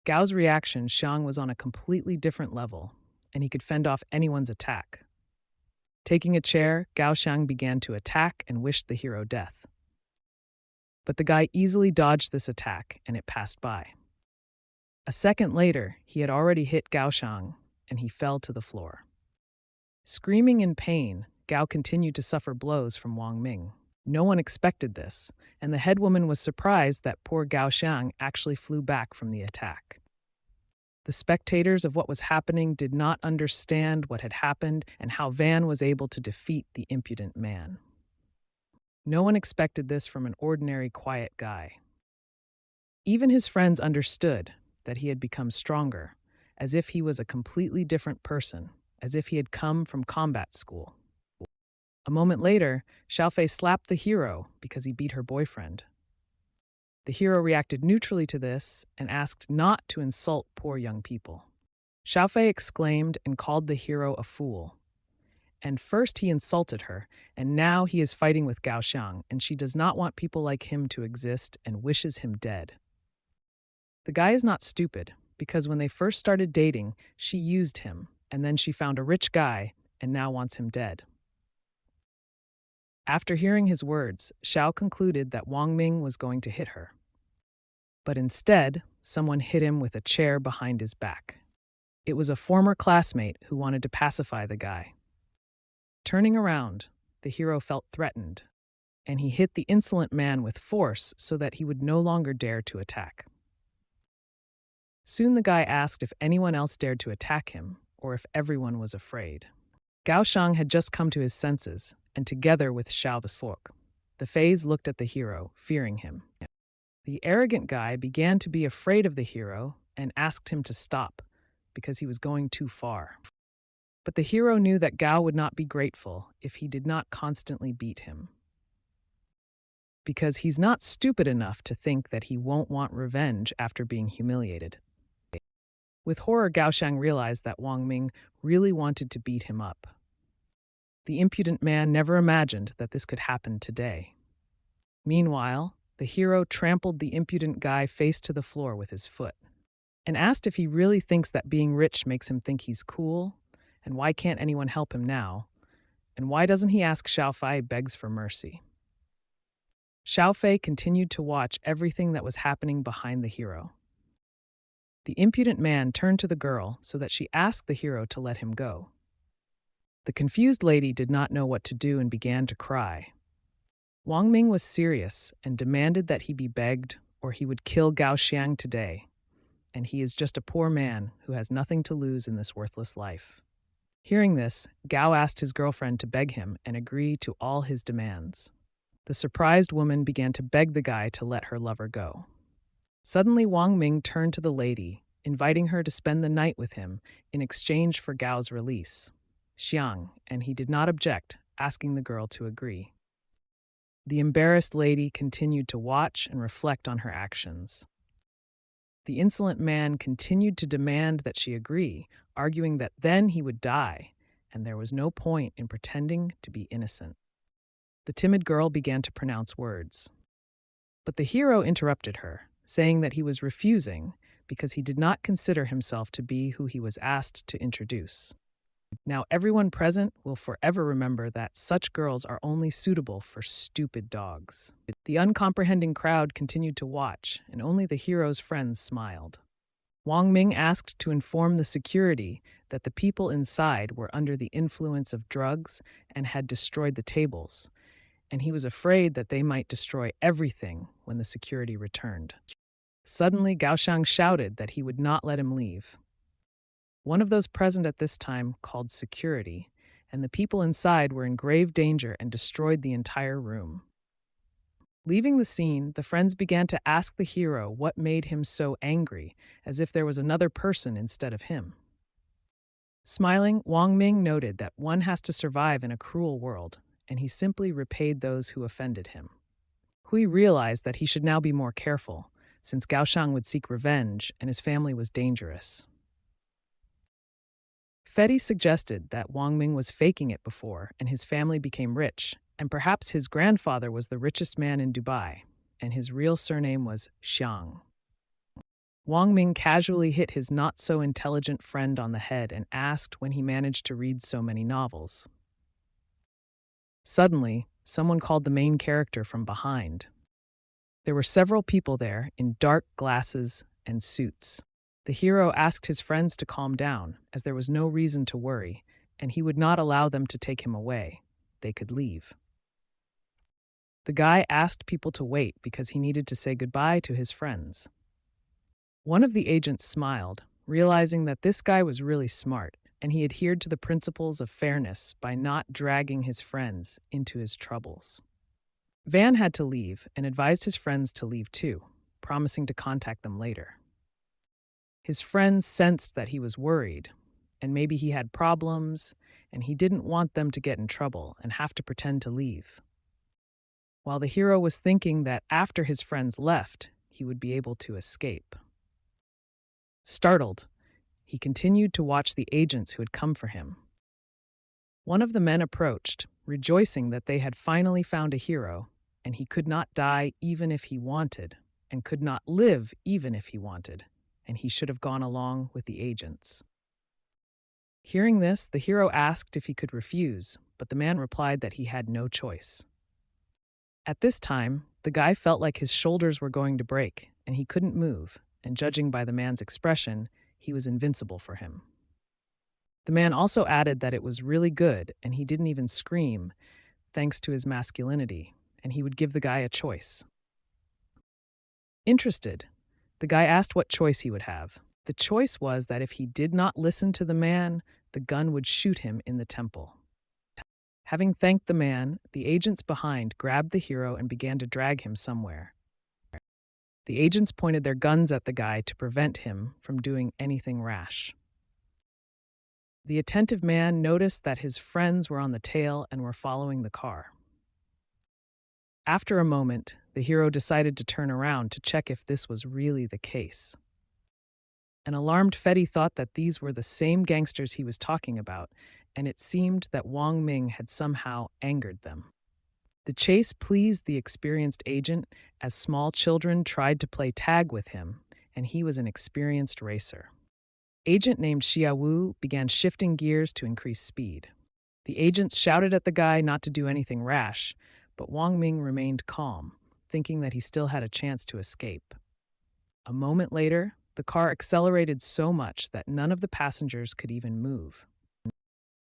Gao's reaction, Xiang was on a completely different level, and he could fend off anyone's attack. Taking a chair, Gao Xiang began to attack and wished the hero death. But the guy easily dodged this attack, and it passed by. A second later, he had already hit Gao Xiang, and he fell to the floor. Screaming in pain, Gao continued to suffer blows from Wang Ming. No one expected this, and the head woman was surprised that poor Gao Xiang actually flew back from the attack. The spectators of what was happening did not understand what had happened and how Van was able to defeat the impudent man. No one expected this from an ordinary, quiet guy. Even his friends understood that he had become stronger, as if he was a completely different person, as if he had come from combat school. A moment later, Xiaofei slapped the hero because he beat her boyfriend. The hero reacted neutrally to this and asked not to insult poor young people. Xiaofei exclaimed and called the hero a fool. And first he insulted her, and now he is fighting with Gao Xiang, and she does not want people like him to exist and wishes him dead. The guy is not stupid, because when they first started dating, she used him, and then she found a rich guy and now wants him dead. After hearing his words, Xiao concluded that Wang Ming was going to hit her. But instead, someone hit him with a chair behind his back. It was a former classmate who wanted to pacify the guy. Turning around, the hero felt threatened, and he hit the insolent man with force so that he would no longer dare to attack. Soon the guy asked if anyone else dared to attack him, or if everyone was afraid. Gao Xiang had just come to his senses, and together with Xiao Visfok, the Fays looked at the hero, fearing him. The arrogant guy began to be afraid of the hero and asked him to stop, because he was going too far. But the hero knew that Gao would not be grateful if he did not constantly beat him. Because he's not stupid enough to think that he won't want revenge after being humiliated. With horror, Gao Xiang realized that Wang Ming really wanted to beat him up. The impudent man never imagined that this could happen today. Meanwhile, the hero trampled the impudent guy face to the floor with his foot and asked if he really thinks that being rich makes him think he's cool, and why can't anyone help him now, and why doesn't he ask Xiaofei begs for mercy. Xiaofei continued to watch everything that was happening behind the hero. The impudent man turned to the girl so that she asked the hero to let him go. The confused lady did not know what to do and began to cry. Wang Ming was serious and demanded that he be begged or he would kill Gao Xiang today, and he is just a poor man who has nothing to lose in this worthless life. Hearing this, Gao asked his girlfriend to beg him and agree to all his demands. The surprised woman began to beg the guy to let her lover go. Suddenly, Wang Ming turned to the lady, inviting her to spend the night with him in exchange for Gao's release. Xiang, and he did not object, asking the girl to agree. The embarrassed lady continued to watch and reflect on her actions. The insolent man continued to demand that she agree, arguing that then he would die, and there was no point in pretending to be innocent. The timid girl began to pronounce words. But the hero interrupted her, saying that he was refusing because he did not consider himself to be who he was asked to introduce. Now everyone present will forever remember that such girls are only suitable for stupid dogs. The uncomprehending crowd continued to watch, and only the hero's friends smiled. Wang Ming asked to inform the security that the people inside were under the influence of drugs and had destroyed the tables, and he was afraid that they might destroy everything when the security returned. Suddenly, Gao Xiang shouted that he would not let him leave. One of those present at this time called security, and the people inside were in grave danger and destroyed the entire room. Leaving the scene, the friends began to ask the hero what made him so angry, as if there was another person instead of him. Smiling, Wang Ming noted that one has to survive in a cruel world, and he simply repaid those who offended him. Hui realized that he should now be more careful, since Gaoshang would seek revenge and his family was dangerous. Fedi suggested that Wang Ming was faking it before and his family became rich, and perhaps his grandfather was the richest man in Dubai, and his real surname was Xiang. Wang Ming casually hit his not-so-intelligent friend on the head and asked when he managed to read so many novels. Suddenly, someone called the main character from behind. There were several people there in dark glasses and suits. The hero asked his friends to calm down, as there was no reason to worry, and he would not allow them to take him away. They could leave. The guy asked people to wait because he needed to say goodbye to his friends. One of the agents smiled, realizing that this guy was really smart, and he adhered to the principles of fairness by not dragging his friends into his troubles. Van had to leave and advised his friends to leave too, promising to contact them later. His friends sensed that he was worried, and maybe he had problems, and he didn't want them to get in trouble and have to pretend to leave. While the hero was thinking that after his friends left, he would be able to escape. Startled, he continued to watch the agents who had come for him. One of the men approached, rejoicing that they had finally found a hero, and he could not die even if he wanted, and could not live even if he wanted, and he should have gone along with the agents. Hearing this, the hero asked if he could refuse, but the man replied that he had no choice. At this time, the guy felt like his shoulders were going to break, and he couldn't move, and judging by the man's expression, he was invincible for him. The man also added that it was really good, and he didn't even scream, thanks to his masculinity, and he would give the guy a choice. Interested, the guy asked what choice he would have. The choice was that if he did not listen to the man, the gun would shoot him in the temple. Having thanked the man, the agents behind grabbed the hero and began to drag him somewhere. The agents pointed their guns at the guy to prevent him from doing anything rash. The attentive man noticed that his friends were on the tail and were following the car. After a moment, the hero decided to turn around to check if this was really the case. An alarmed Fedi thought that these were the same gangsters he was talking about, and it seemed that Wang Ming had somehow angered them. The chase pleased the experienced agent as small children tried to play tag with him, and he was an experienced racer. Agent named Xia Wu began shifting gears to increase speed. The agents shouted at the guy not to do anything rash, but Wang Ming remained calm, thinking that he still had a chance to escape. A moment later, the car accelerated so much that none of the passengers could even move.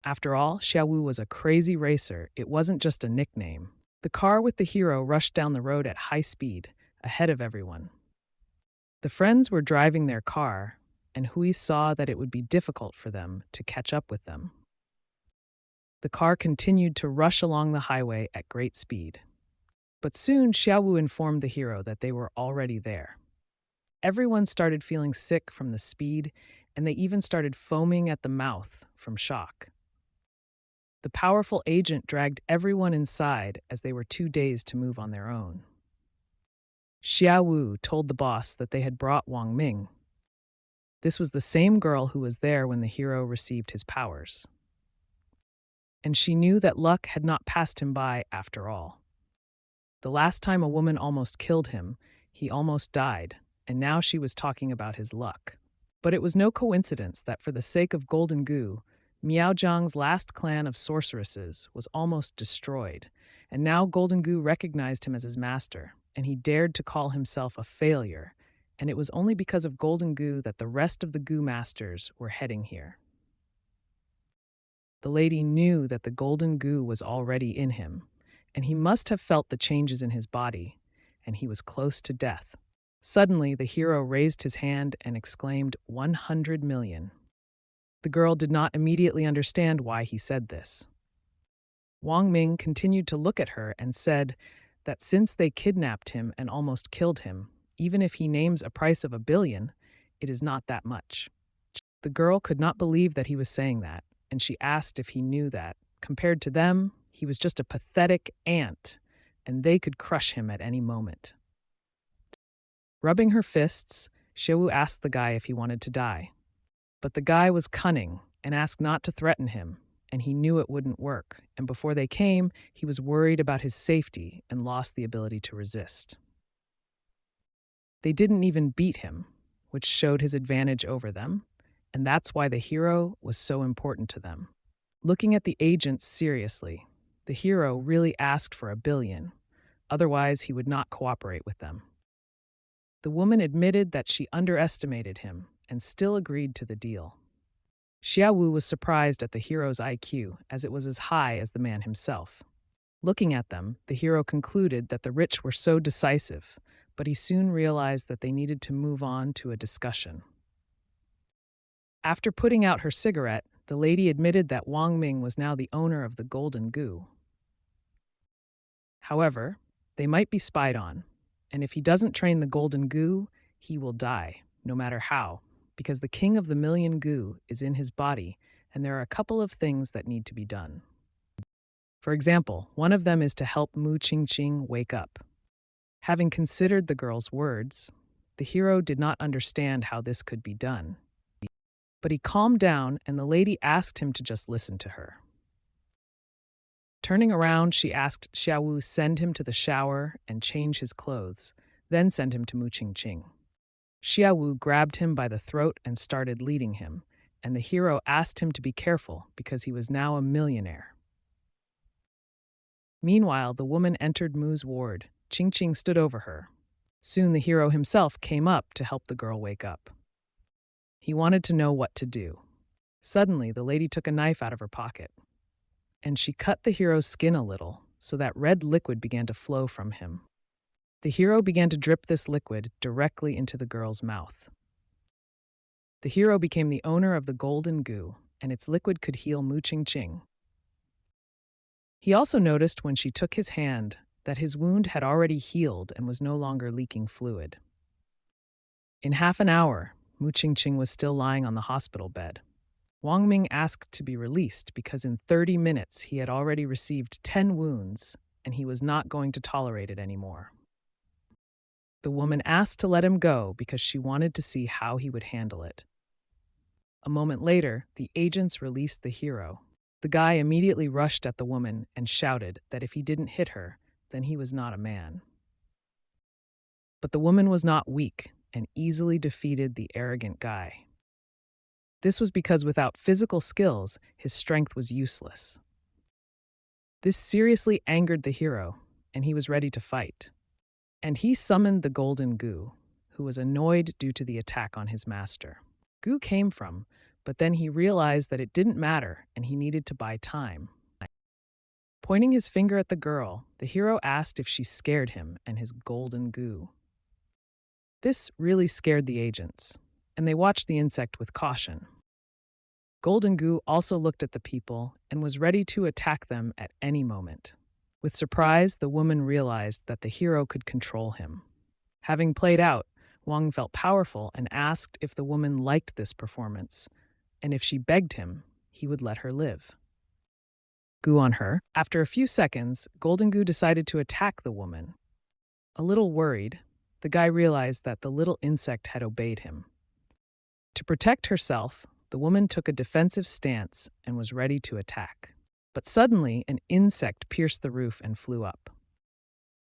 After all, Xia Wu was a crazy racer. It wasn't just a nickname. The car with the hero rushed down the road at high speed, ahead of everyone. The friends were driving their car, and Hui saw that it would be difficult for them to catch up with them. The car continued to rush along the highway at great speed. But soon Xia Wu informed the hero that they were already there. Everyone started feeling sick from the speed, and they even started foaming at the mouth from shock. The powerful agent dragged everyone inside as they were too dazed to move on their own. Xia Wu told the boss that they had brought Wang Ming. This was the same girl who was there when the hero received his powers. And she knew that luck had not passed him by after all. The last time a woman almost killed him, he almost died, and now she was talking about his luck. But it was no coincidence that for the sake of Golden Gu, Miao Zhang's last clan of sorceresses was almost destroyed, and now Golden Gu recognized him as his master, and he dared to call himself a failure, and it was only because of Golden Gu that the rest of the Gu masters were heading here. The lady knew that the Golden Gu was already in him, and he must have felt the changes in his body, and he was close to death. Suddenly, the hero raised his hand and exclaimed, 100 million. The girl did not immediately understand why he said this. Wang Ming continued to look at her and said that since they kidnapped him and almost killed him, even if he names a price of 1 billion, it is not that much. The girl could not believe that he was saying that, and she asked if he knew that, compared to them, he was just a pathetic ant, and they could crush him at any moment. Rubbing her fists, Xiaowu asked the guy if he wanted to die. But the guy was cunning and asked not to threaten him, and he knew it wouldn't work, and before they came, he was worried about his safety and lost the ability to resist. They didn't even beat him, which showed his advantage over them, and that's why the hero was so important to them. Looking at the agents seriously, the hero really asked for 1 billion, otherwise he would not cooperate with them. The woman admitted that she underestimated him and still agreed to the deal. Xiaowu was surprised at the hero's IQ, as it was as high as the man himself. Looking at them, the hero concluded that the rich were so decisive, but he soon realized that they needed to move on to a discussion. After putting out her cigarette, the lady admitted that Wang Ming was now the owner of the golden goo. However, they might be spied on, and if he doesn't train the golden goo, he will die, no matter how, because the king of the million goo is in his body, and there are a couple of things that need to be done. For example, one of them is to help Mu Qingqing wake up. Having considered the girl's words, the hero did not understand how this could be done. But he calmed down, and the lady asked him to just listen to her. Turning around, she asked Xiaowu send him to the shower and change his clothes, then send him to Mu Qingqing. Xiaowu grabbed him by the throat and started leading him, and the hero asked him to be careful because he was now a millionaire. Meanwhile, the woman entered Mu's ward. Qingqing stood over her. Soon the hero himself came up to help the girl wake up. He wanted to know what to do. Suddenly, the lady took a knife out of her pocket, and she cut the hero's skin a little so that red liquid began to flow from him. The hero began to drip this liquid directly into the girl's mouth. The hero became the owner of the golden goo, and its liquid could heal Mu Qingqing. He also noticed when she took his hand that his wound had already healed and was no longer leaking fluid. In half an hour, Mu Qingqing was still lying on the hospital bed. Wang Ming asked to be released because in 30 minutes he had already received 10 wounds and he was not going to tolerate it anymore. The woman asked to let him go because she wanted to see how he would handle it. A moment later, the agents released the hero. The guy immediately rushed at the woman and shouted that if he didn't hit her, then he was not a man. But the woman was not weak and easily defeated the arrogant guy. This was because without physical skills, his strength was useless. This seriously angered the hero, and he was ready to fight. And he summoned the golden goo, who was annoyed due to the attack on his master. Goo came from, but then he realized that it didn't matter and he needed to buy time. Pointing his finger at the girl, the hero asked if she scared him and his golden goo. This really scared the agents, and they watched the insect with caution. Golden goo also looked at the people and was ready to attack them at any moment. With surprise, the woman realized that the hero could control him. Having played out, Wang felt powerful and asked if the woman liked this performance, and if she begged him, he would let her live. Goo on her. After a few seconds, Golden Goo decided to attack the woman. A little worried, the guy realized that the little insect had obeyed him. To protect herself, the woman took a defensive stance and was ready to attack. But suddenly, an insect pierced the roof and flew up.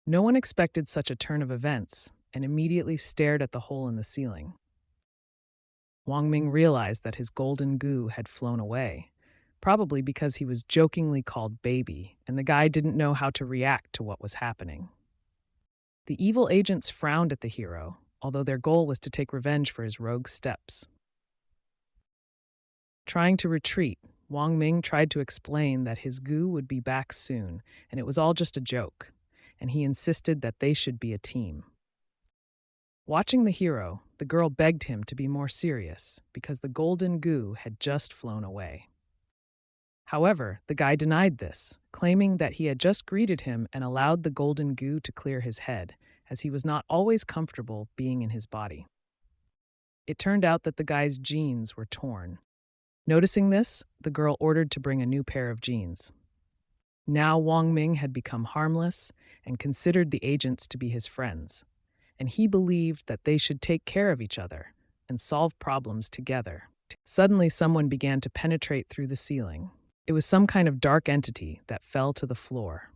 No one expected such a turn of events and immediately stared at the hole in the ceiling. Wang Ming realized that his golden goo had flown away, probably because he was jokingly called baby, and the guy didn't know how to react to what was happening. The evil agents frowned at the hero, although their goal was to take revenge for his rogue steps. Trying to retreat, Wang Ming tried to explain that his goo would be back soon, and it was all just a joke, and he insisted that they should be a team. Watching the hero, the girl begged him to be more serious because the golden goo had just flown away. However, the guy denied this, claiming that he had just greeted him and allowed the golden goo to clear his head, as he was not always comfortable being in his body. It turned out that the guy's jeans were torn. Noticing this, the girl ordered to bring a new pair of jeans. Now Wang Ming had become harmless and considered the agents to be his friends, and he believed that they should take care of each other and solve problems together. Suddenly, someone began to penetrate through the ceiling. It was some kind of dark entity that fell to the floor.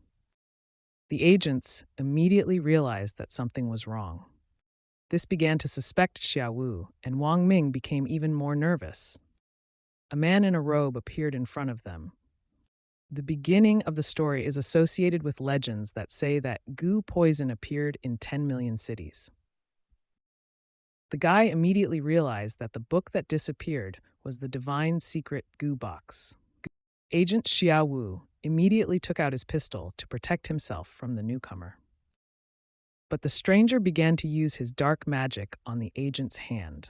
The agents immediately realized that something was wrong. This began to suspect Xiaowu, and Wang Ming became even more nervous. A man in a robe appeared in front of them. The beginning of the story is associated with legends that say that goo poison appeared in 10 million cities. The guy immediately realized that the book that disappeared was the divine secret goo box. Agent Xiaowu immediately took out his pistol to protect himself from the newcomer. But the stranger began to use his dark magic on the agent's hand.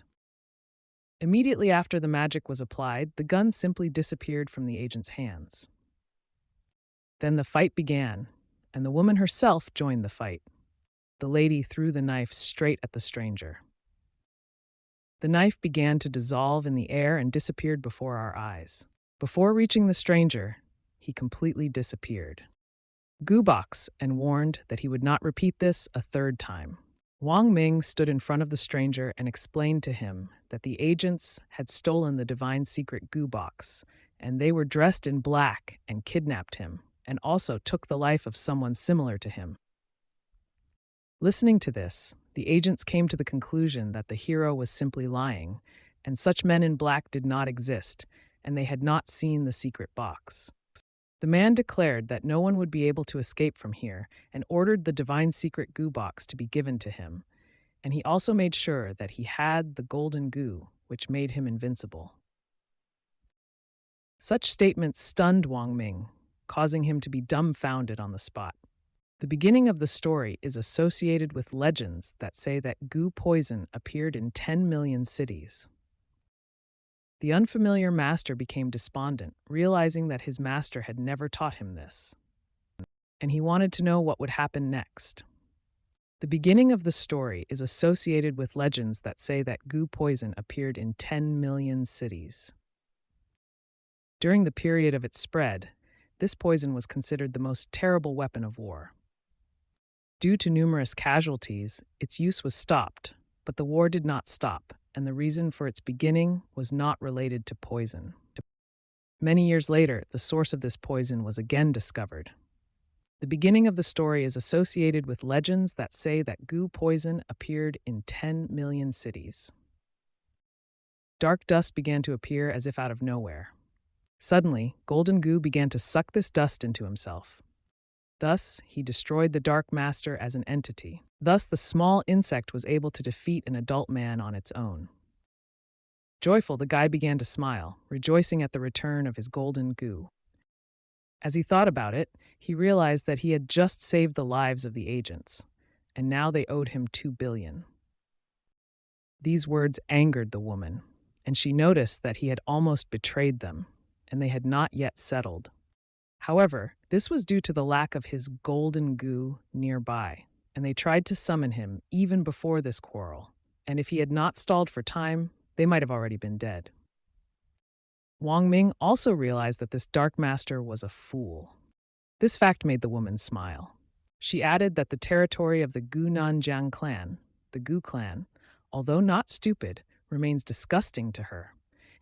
Immediately after the magic was applied, the gun simply disappeared from the agent's hands. Then the fight began, and the woman herself joined the fight. The lady threw the knife straight at the stranger. The knife began to dissolve in the air and disappeared before our eyes. Before reaching the stranger, he completely disappeared. Goobox and warned that he would not repeat this a third time. Wang Ming stood in front of the stranger and explained to him that the agents had stolen the divine secret goo box, and they were dressed in black and kidnapped him, and also took the life of someone similar to him. Listening to this, the agents came to the conclusion that the hero was simply lying, and such men in black did not exist, and they had not seen the secret box. The man declared that no one would be able to escape from here and ordered the divine secret goo box to be given to him, and he also made sure that he had the golden goo, which made him invincible. Such statements stunned Wang Ming, causing him to be dumbfounded on the spot. The beginning of the story is associated with legends that say that goo poison appeared in 10 million cities. The unfamiliar master became despondent, realizing that his master had never taught him this, and he wanted to know what would happen next. The beginning of the story is associated with legends that say that goo poison appeared in 10 million cities. During the period of its spread, this poison was considered the most terrible weapon of war. Due to numerous casualties, its use was stopped, but the war did not stop, and the reason for its beginning was not related to poison. Many years later, the source of this poison was again discovered. The beginning of the story is associated with legends that say that goo poison appeared in 10 million cities. Dark dust began to appear as if out of nowhere. Suddenly, golden goo began to suck this dust into himself. Thus, he destroyed the Dark Master as an entity. Thus, the small insect was able to defeat an adult man on its own. Joyful, the guy began to smile, rejoicing at the return of his golden goo. As he thought about it, he realized that he had just saved the lives of the agents, and now they owed him 2 billion. These words angered the woman, and she noticed that he had almost betrayed them, and they had not yet settled. However, this was due to the lack of his golden goo nearby, and they tried to summon him even before this quarrel, and if he had not stalled for time, they might have already been dead. Wang Ming also realized that this Dark Master was a fool. This fact made the woman smile. She added that the territory of the Gunanjiang clan, the Gu clan, although not stupid, remains disgusting to her,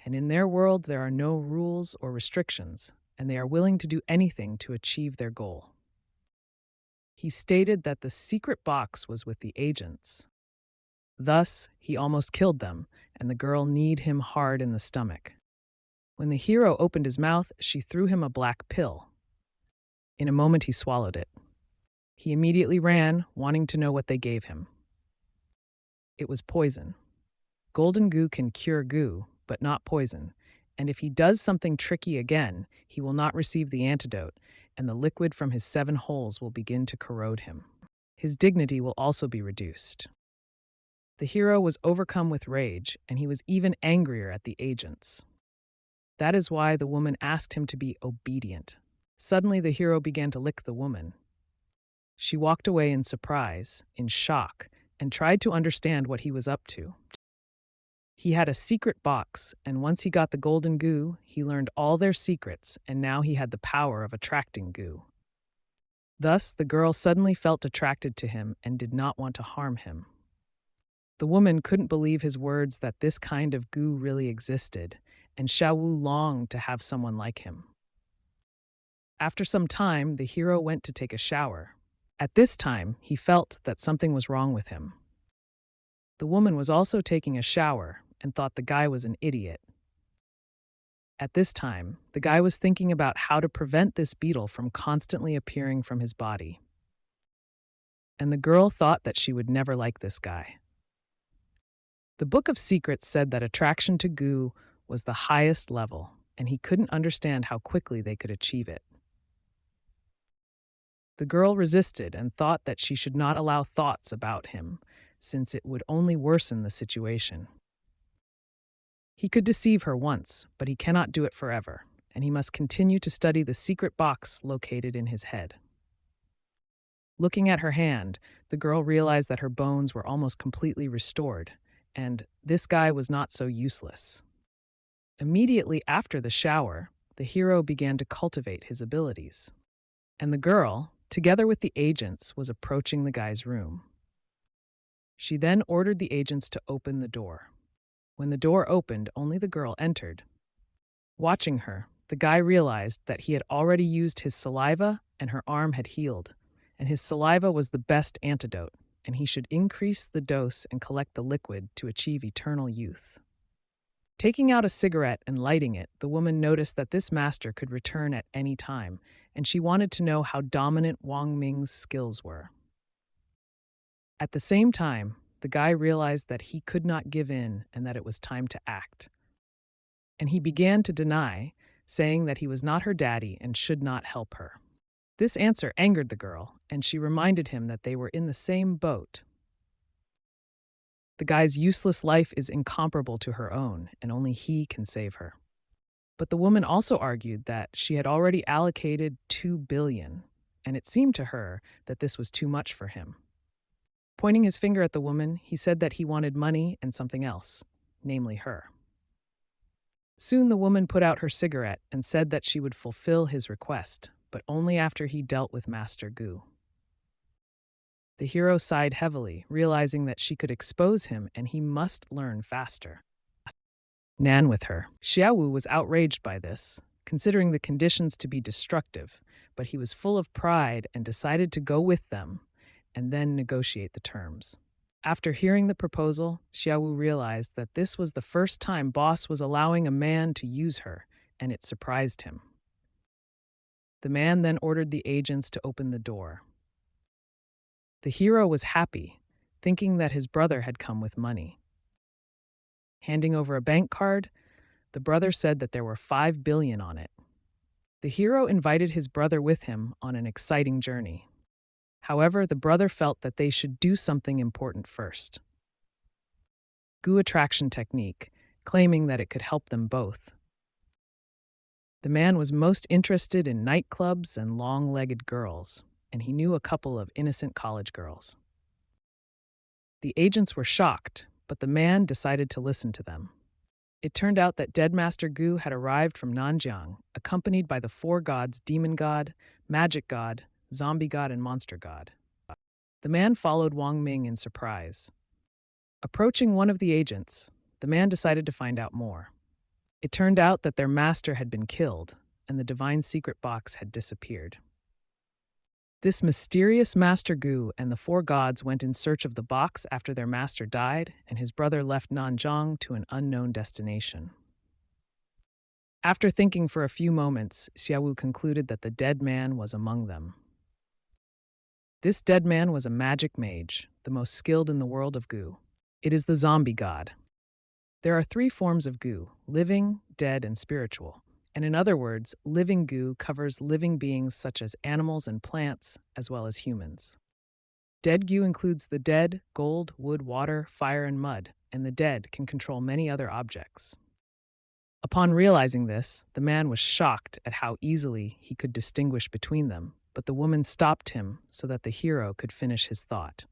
and in their world there are no rules or restrictions, and they are willing to do anything to achieve their goal. He stated that the secret box was with the agents. Thus, he almost killed them, and the girl kneed him hard in the stomach. When the hero opened his mouth, she threw him a black pill. In a moment, he swallowed it. He immediately ran, wanting to know what they gave him. It was poison. Golden goo can cure goo, but not poison, and if he does something tricky again, he will not receive the antidote, and the liquid from his 7 holes will begin to corrode him. His dignity will also be reduced. The hero was overcome with rage, and he was even angrier at the agents. That is why the woman asked him to be obedient. Suddenly, the hero began to lick the woman. She walked away in surprise, in shock, and tried to understand what he was up to. He had a secret box, and once he got the golden goo, he learned all their secrets, and now he had the power of attracting goo. Thus, the girl suddenly felt attracted to him and did not want to harm him. The woman couldn't believe his words that this kind of goo really existed, and Xiaowu longed to have someone like him. After some time, the hero went to take a shower. At this time, he felt that something was wrong with him. The woman was also taking a shower and thought the guy was an idiot. At this time, the guy was thinking about how to prevent this beetle from constantly appearing from his body. And the girl thought that she would never like this guy. The Book of Secrets said that attraction to goo was the highest level, and he couldn't understand how quickly they could achieve it. The girl resisted and thought that she should not allow thoughts about him, since it would only worsen the situation. He could deceive her once, but he cannot do it forever, and he must continue to study the secret box located in his head. Looking at her hand, the girl realized that her bones were almost completely restored, and this guy was not so useless. Immediately after the shower, the hero began to cultivate his abilities. And the girl, together with the agents, was approaching the guy's room. She then ordered the agents to open the door. When the door opened, only the girl entered. Watching her, the guy realized that he had already used his saliva and her arm had healed, and his saliva was the best antidote, and he should increase the dose and collect the liquid to achieve eternal youth. Taking out a cigarette and lighting it, the woman noticed that this master could return at any time, and she wanted to know how dominant Wang Ming's skills were. At the same time, the guy realized that he could not give in and that it was time to act. And he began to deny, saying that he was not her daddy and should not help her. This answer angered the girl, and she reminded him that they were in the same boat. The guy's useless life is incomparable to her own, and only he can save her. But the woman also argued that she had already allocated 2 billion, and it seemed to her that this was too much for him. Pointing his finger at the woman, he said that he wanted money and something else, namely her. Soon the woman put out her cigarette and said that she would fulfill his request, but only after he dealt with Master Gu. The hero sighed heavily, realizing that she could expose him and he must learn faster. Nan with her. Xiaowu was outraged by this, considering the conditions to be destructive, but he was full of pride and decided to go with them and then negotiate the terms. After hearing the proposal, Xiaowu realized that this was the first time boss was allowing a man to use her, and it surprised him. The man then ordered the agents to open the door. The hero was happy, thinking that his brother had come with money. Handing over a bank card, the brother said that there were 5 billion on it. The hero invited his brother with him on an exciting journey. However, the brother felt that they should do something important first. Gu attraction technique, claiming that it could help them both. The man was most interested in nightclubs and long-legged girls, and he knew a couple of innocent college girls. The agents were shocked, but the man decided to listen to them. It turned out that Dead Master Gu had arrived from Nanjiang, accompanied by the 4 gods: Demon God, Magic God, Zombie God, and Monster God. The man followed Wang Ming in surprise. Approaching one of the agents, the man decided to find out more. It turned out that their master had been killed, and the divine secret box had disappeared. This mysterious Master Gu and the 4 gods went in search of the box after their master died, and his brother left Nanjiang to an unknown destination. After thinking for a few moments, Xiaowu concluded that the dead man was among them. This dead man was a magic mage, the most skilled in the world of Gu. It is the zombie god. There are 3 forms of Gu: living, dead, and spiritual. And in other words, living Gu covers living beings such as animals and plants, as well as humans. Dead Gu includes the dead, gold, wood, water, fire, and mud, and the dead can control many other objects. Upon realizing this, the man was shocked at how easily he could distinguish between them, but the woman stopped him so that the hero could finish his thought.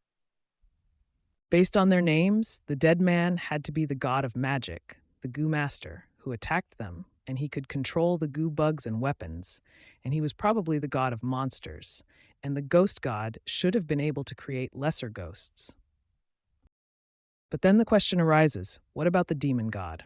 Based on their names, the dead man had to be the god of magic, the goo master, who attacked them, and he could control the goo bugs and weapons, and he was probably the god of monsters, and the ghost god should have been able to create lesser ghosts. But then the question arises, what about the demon god?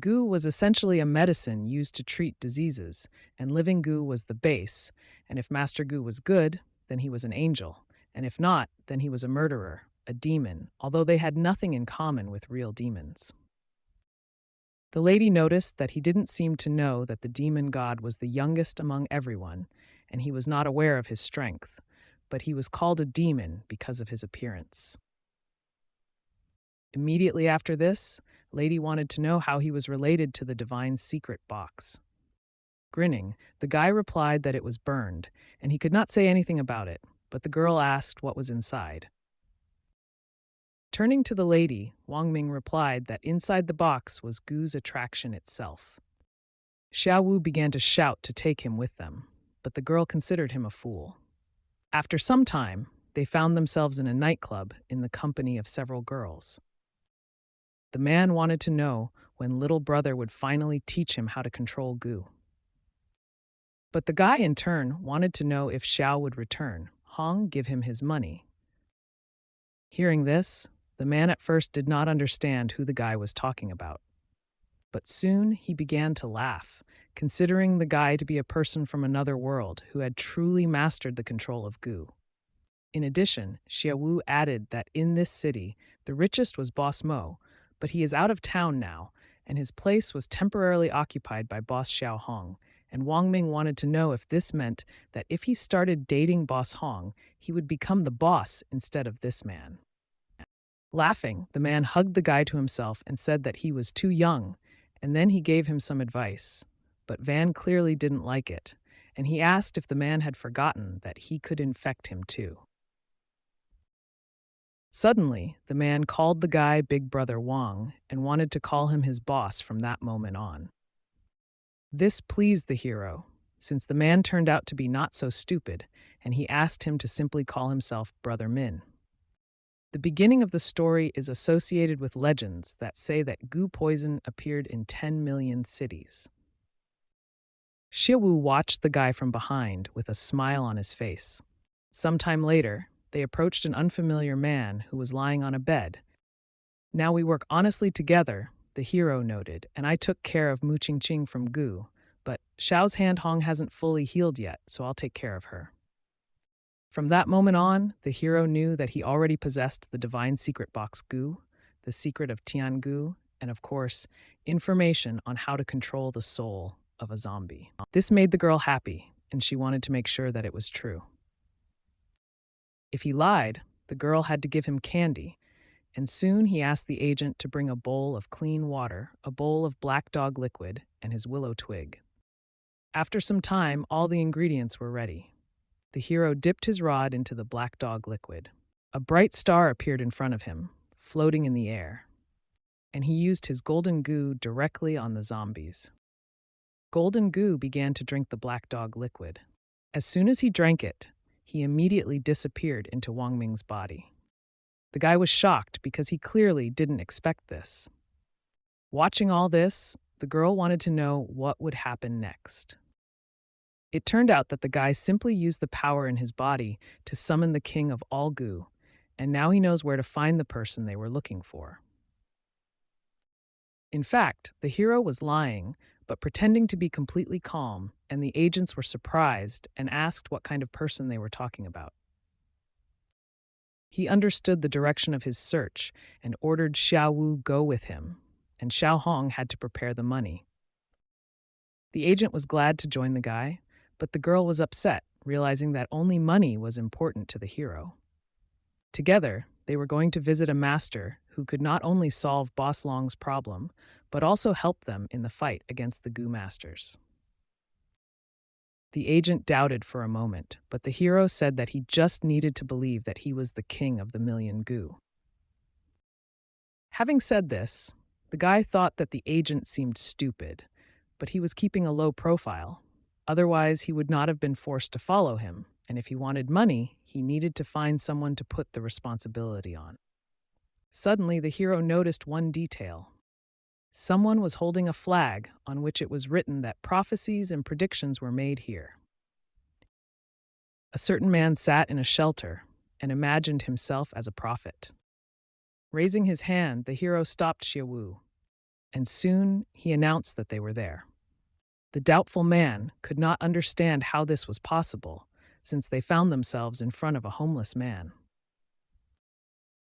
Goo was essentially a medicine used to treat diseases, and living goo was the base, and if Master Goo was good, then he was an angel, and if not, then he was a murderer, a demon, although they had nothing in common with real demons. The lady noticed that he didn't seem to know that the demon god was the youngest among everyone, and he was not aware of his strength, but he was called a demon because of his appearance. Immediately after this, Lady wanted to know how he was related to the divine secret box. Grinning, the guy replied that it was burned, and he could not say anything about it, but the girl asked what was inside. Turning to the lady, Wang Ming replied that inside the box was Goo's attraction itself. Xiao Wu began to shout to take him with them, but the girl considered him a fool. After some time, they found themselves in a nightclub in the company of several girls. The man wanted to know when little brother would finally teach him how to control Goo. But the guy in turn wanted to know if Xiao would return, Hong give him his money. Hearing this, the man at first did not understand who the guy was talking about. But soon he began to laugh, considering the guy to be a person from another world who had truly mastered the control of Goo. In addition, Xiao Wu added that in this city, the richest was Boss Mo, but he is out of town now, and his place was temporarily occupied by Boss Xiao Hong, and Wang Ming wanted to know if this meant that if he started dating Boss Hong, he would become the boss instead of this man. Laughing, the man hugged the guy to himself and said that he was too young, and then he gave him some advice. But Van clearly didn't like it, and he asked if the man had forgotten that he could infect him too. Suddenly, the man called the guy Big Brother Wang and wanted to call him his boss from that moment on. This pleased the hero, since the man turned out to be not so stupid, and he asked him to simply call himself Brother Min. The beginning of the story is associated with legends that say that goo poison appeared in 10 million cities. Xiaowu watched the guy from behind with a smile on his face. Sometime later, they approached an unfamiliar man who was lying on a bed. Now we work honestly together, the hero noted, and I took care of Mu Qingqing from Goo, but Xiao's hand Hong hasn't fully healed yet, so I'll take care of her. From that moment on, the hero knew that he already possessed the divine secret box Goo, the secret of Tian Goo, and of course, information on how to control the soul of a zombie. This made the girl happy, and she wanted to make sure that it was true. If he lied, the girl had to give him candy, and soon he asked the agent to bring a bowl of clean water, a bowl of black dog liquid, and his willow twig. After some time, all the ingredients were ready. The hero dipped his rod into the black dog liquid. A bright star appeared in front of him, floating in the air, and he used his golden goo directly on the zombies. Golden goo began to drink the black dog liquid. As soon as he drank it, he immediately disappeared into Wang Ming's body. The guy was shocked because he clearly didn't expect this. Watching all this, the girl wanted to know what would happen next. It turned out that the guy simply used the power in his body to summon the king of all goo, and now he knows where to find the person they were looking for. In fact, the hero was lying, but pretending to be completely calm, and the agents were surprised and asked what kind of person they were talking about. He understood the direction of his search and ordered Xiao Wu go with him, and Xiao Hong had to prepare the money. The agent was glad to join the guy, but the girl was upset, realizing that only money was important to the hero. Together, they were going to visit a master who could not only solve Boss Long's problem, but also help them in the fight against the Goo Masters. The agent doubted for a moment, but the hero said that he just needed to believe that he was the king of the million Goo. Having said this, The guy thought that the agent seemed stupid, but he was keeping a low profile. Otherwise, he would not have been forced to follow him, and if he wanted money, he needed to find someone to put the responsibility on. Suddenly, the hero noticed one detail. Someone was holding a flag on which it was written that prophecies and predictions were made here. A certain man sat in a shelter and imagined himself as a prophet. Raising his hand, the hero stopped Xiaowu, and soon he announced that they were there. The doubtful man could not understand how this was possible, since they found themselves in front of a homeless man.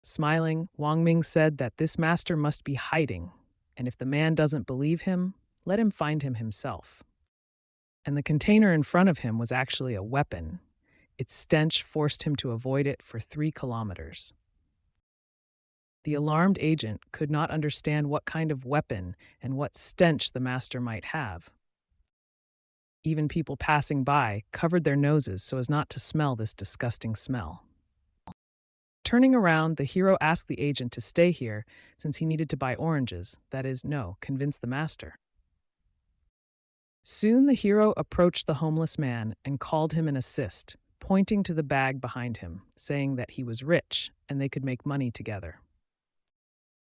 Smiling, Wang Ming said that this master must be hiding, and if the man doesn't believe him, let him find him himself. And the container in front of him was actually a weapon. Its stench forced him to avoid it for 3 kilometers. The alarmed agent could not understand what kind of weapon and what stench the master might have. Even people passing by covered their noses so as not to smell this disgusting smell. Turning around, the hero asked the agent to stay here since he needed to buy oranges, that is, convince the master. Soon the hero approached the homeless man and called him an assist, pointing to the bag behind him, saying that he was rich and they could make money together.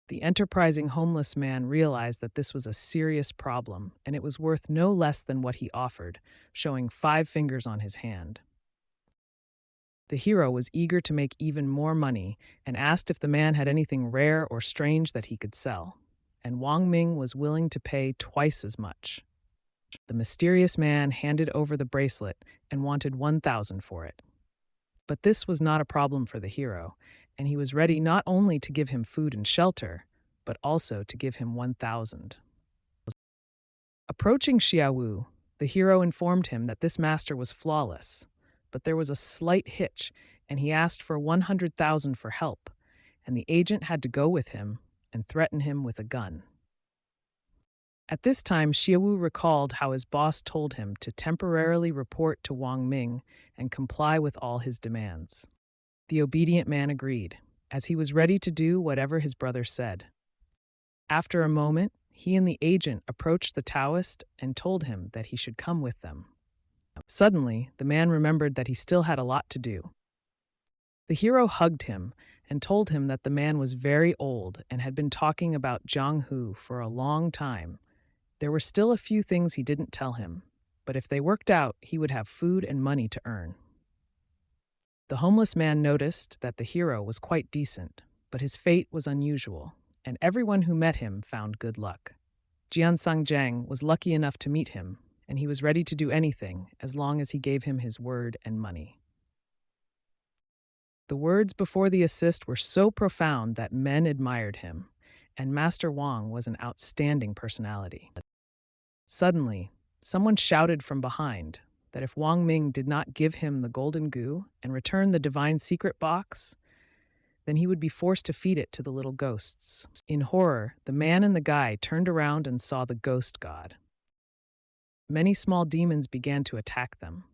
The enterprising homeless man realized that this was a serious problem and it was worth no less than what he offered, showing 5 fingers on his hand. The hero was eager to make even more money and asked if the man had anything rare or strange that he could sell, and Wang Ming was willing to pay twice as much. The mysterious man handed over the bracelet and wanted 1,000 for it. But this was not a problem for the hero, and he was ready not only to give him food and shelter, but also to give him 1,000. Approaching Xiaowu, the hero informed him that this master was flawless, but there was a slight hitch, and he asked for 100,000 for help, and the agent had to go with him and threaten him with a gun. At this time, Xiaowu recalled how his boss told him to temporarily report to Wang Ming and comply with all his demands. The obedient man agreed, as he was ready to do whatever his brother said. After a moment, he and the agent approached the Taoist and told him that he should come with them. Suddenly, the man remembered that he still had a lot to do. The hero hugged him and told him that the man was very old and had been talking about Zhang Hu for a long time. There were still a few things he didn't tell him, but if they worked out, he would have food and money to earn. The homeless man noticed that the hero was quite decent, but his fate was unusual, and everyone who met him found good luck. Jiansang Jiang was lucky enough to meet him, and he was ready to do anything as long as he gave him his word and money. The words before the assist were so profound that men admired him, and Master Wang was an outstanding personality. Suddenly, someone shouted from behind that if Wang Ming did not give him the golden goo and return the divine secret box, then he would be forced to feed it to the little ghosts. In horror, the man and the guy turned around and saw the ghost god. Many small demons began to attack them.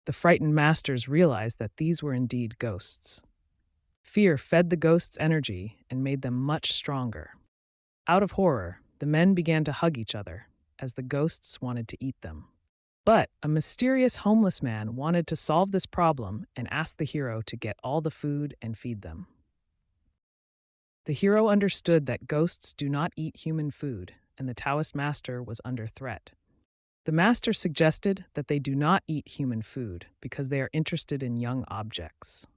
The frightened masters realized that these were indeed ghosts. Fear fed the ghosts' energy and made them much stronger. Out of horror, the men began to hug each other, as the ghosts wanted to eat them. But a mysterious homeless man wanted to solve this problem and asked the hero to get all the food and feed them. The hero understood that ghosts do not eat human food, and the Taoist master was under threat. The master suggested that they do not eat human food because they are interested in young objects.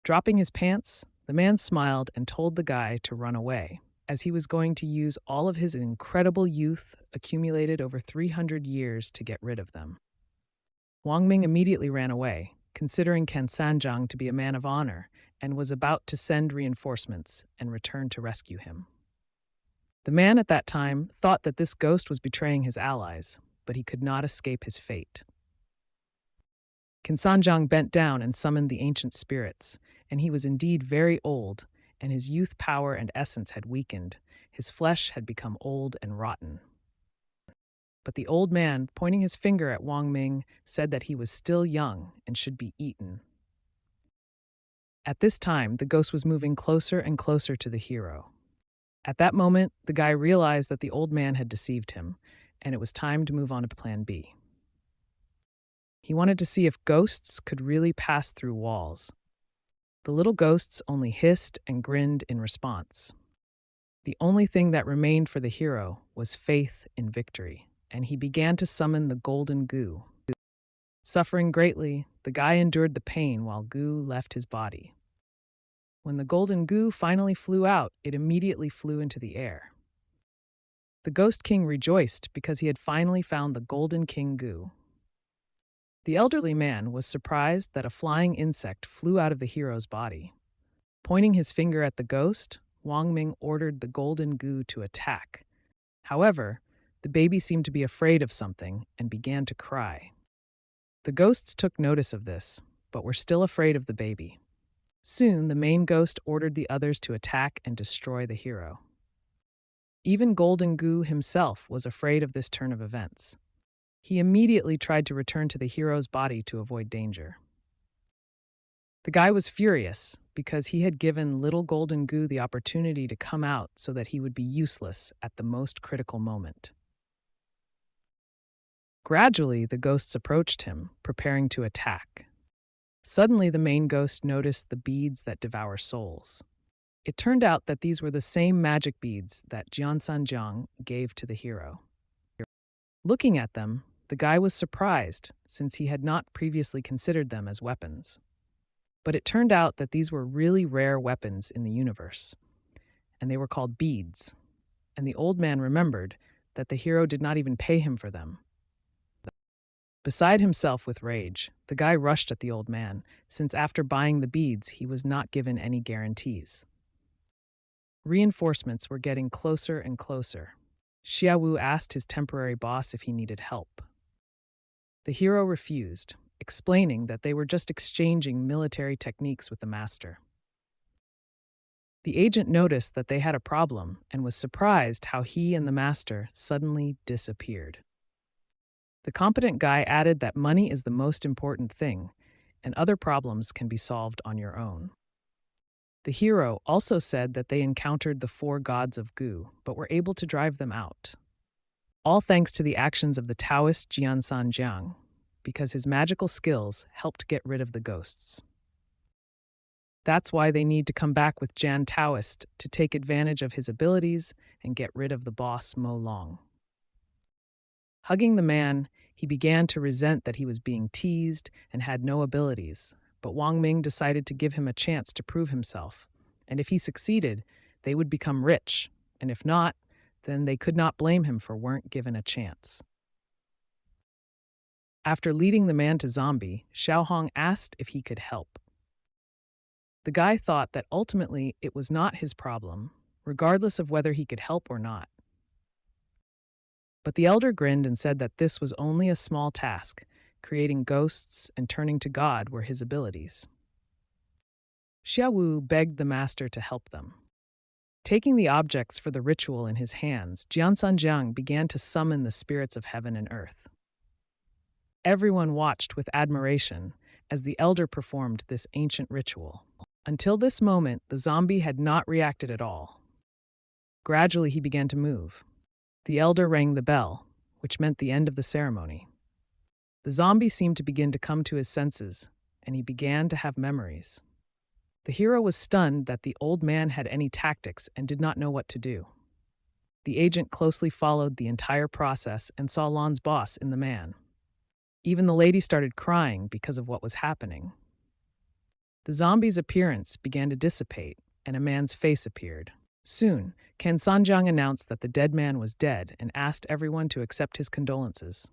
Dropping his pants, the man smiled and told the guy to run away, as he was going to use all of his incredible youth accumulated over 300 years to get rid of them. Wang Ming immediately ran away, considering Kan Sanjiang to be a man of honor, and was about to send reinforcements and return to rescue him. The man at that time thought that this ghost was betraying his allies, but he could not escape his fate. Kan Sanjiang bent down and summoned the ancient spirits, and he was indeed very old, and his youth power and essence had weakened. His flesh had become old and rotten. But the old man, pointing his finger at Wang Ming, said that he was still young and should be eaten. At this time, the ghost was moving closer and closer to the hero. At that moment, the guy realized that the old man had deceived him, and it was time to move on to plan B. He wanted to see if ghosts could really pass through walls. The little ghosts only hissed and grinned in response. The only thing that remained for the hero was faith in victory, and he began to summon the golden goo. Suffering greatly, the guy endured the pain while goo left his body. When the golden goo finally flew out, it immediately flew into the air. The Ghost King rejoiced because he had finally found the Golden King goo. The elderly man was surprised that a flying insect flew out of the hero's body. Pointing his finger at the ghost, Wang Ming ordered the golden goo to attack. However, the baby seemed to be afraid of something and began to cry. The ghosts took notice of this, but were still afraid of the baby. Soon, the main ghost ordered the others to attack and destroy the hero. Even Golden Goo himself was afraid of this turn of events. He immediately tried to return to the hero's body to avoid danger. The guy was furious because he had given little Golden Goo the opportunity to come out so that he would be useless at the most critical moment. Gradually, the ghosts approached him, preparing to attack. Suddenly, the main ghost noticed the beads that devour souls. It turned out that these were the same magic beads that Jiansanjiang gave to the hero. Looking at them, the guy was surprised since he had not previously considered them as weapons. But it turned out that these were really rare weapons in the universe, and they were called beads. And the old man remembered that the hero did not even pay him for them. Beside himself with rage, the guy rushed at the old man, since after buying the beads, he was not given any guarantees. Reinforcements were getting closer and closer. Xiaowu asked his temporary boss if he needed help. The hero refused, explaining that they were just exchanging military techniques with the master. The agent noticed that they had a problem and was surprised how he and the master suddenly disappeared. The competent guy added that money is the most important thing, and other problems can be solved on your own. The hero also said that they encountered the 4 gods of Gu, but were able to drive them out. All thanks to the actions of the Taoist Jiansanjiang, because his magical skills helped get rid of the ghosts. That's why they need to come back with Jan Taoist to take advantage of his abilities and get rid of the boss Mo Long. Hugging the man, he began to resent that he was being teased and had no abilities, but Wang Ming decided to give him a chance to prove himself, and if he succeeded, they would become rich, and if not, then they could not blame him for weren't given a chance. After leading the man to zombie, Xiao Hong asked if he could help. The guy thought that ultimately it was not his problem, regardless of whether he could help or not. But the elder grinned and said that this was only a small task. Creating ghosts and turning to God were his abilities. Xiaowu begged the master to help them. Taking the objects for the ritual in his hands, Jiansanjiang began to summon the spirits of heaven and earth. Everyone watched with admiration as the elder performed this ancient ritual. Until this moment, the zombie had not reacted at all. Gradually, he began to move. The elder rang the bell, which meant the end of the ceremony. The zombie seemed to begin to come to his senses, and he began to have memories. The hero was stunned that the old man had any tactics and did not know what to do. The agent closely followed the entire process and saw Lan's boss in the man. Even the lady started crying because of what was happening. The zombie's appearance began to dissipate, and a man's face appeared. Soon, Ken Sanjiang announced that the dead man was dead and asked everyone to accept his condolences.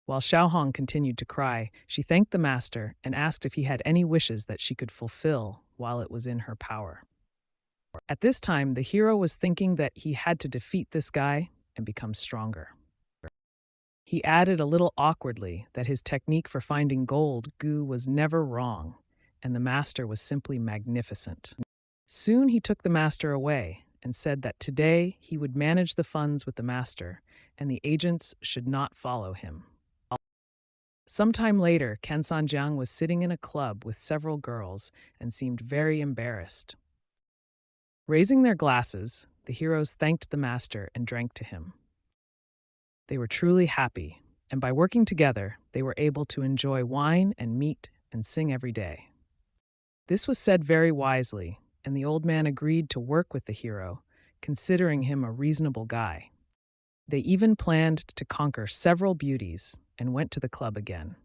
While Xiao Hong continued to cry, she thanked the master and asked if he had any wishes that she could fulfill while it was in her power. At this time, the hero was thinking that he had to defeat this guy and become stronger. He added a little awkwardly that his technique for finding gold Gu was never wrong, and the master was simply magnificent. Soon he took the master away and said that today he would manage the funds with the master, and the agents should not follow him. Sometime later, Ken Sanjiang was sitting in a club with several girls and seemed very embarrassed. Raising their glasses, the heroes thanked the master and drank to him. They were truly happy, and by working together, they were able to enjoy wine and meat and sing every day. This was said very wisely, and the old man agreed to work with the hero, considering him a reasonable guy. They even planned to conquer several beauties and went to the club again.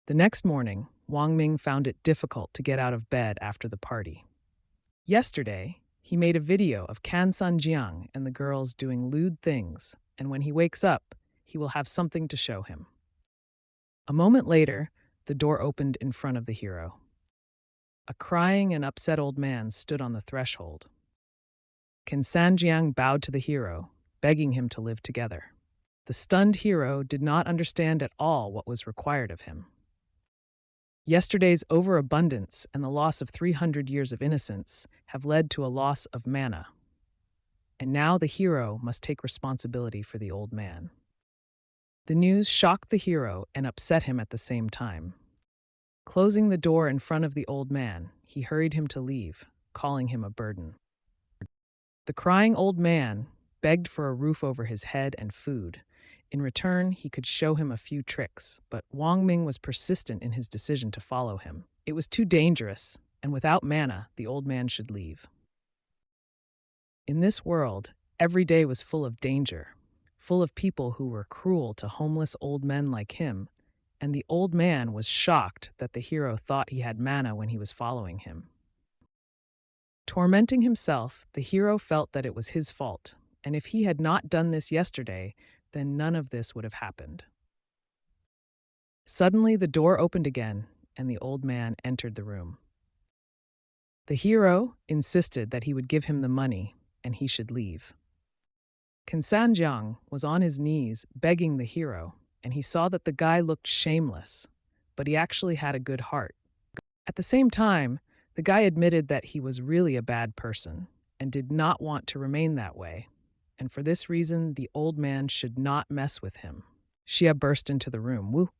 The next morning, Wang Ming found it difficult to get out of bed after the party. Yesterday, he made a video of Kan Sanjiang and the girls doing lewd things, and when he wakes up, he will have something to show him. A moment later, the door opened in front of the hero. A crying and upset old man stood on the threshold. Kan Sanjiang bowed to the hero, begging him to live together. The stunned hero did not understand at all what was required of him. Yesterday's overabundance and the loss of 300 years of innocence have led to a loss of mana. And now the hero must take responsibility for the old man. The news shocked the hero and upset him at the same time. Closing the door in front of the old man, he hurried him to leave, calling him a burden. The crying old man begged for a roof over his head and food. In return, he could show him a few tricks, but Wang Ming was persistent in his decision to follow him. It was too dangerous, and without mana, the old man should leave. In this world, every day was full of danger, full of people who were cruel to homeless old men like him, and the old man was shocked that the hero thought he had mana when he was following him. Tormenting himself, the hero felt that it was his fault, and if he had not done this yesterday, then none of this would have happened. Suddenly, the door opened again, and the old man entered the room. The hero insisted that he would give him the money, and he should leave. Kan Sanjiang was on his knees begging the hero, and he saw that the guy looked shameless, but he actually had a good heart. At the same time, the guy admitted that he was really a bad person and did not want to remain that way, and for this reason, the old man should not mess with him. Xia burst into the room. Woo!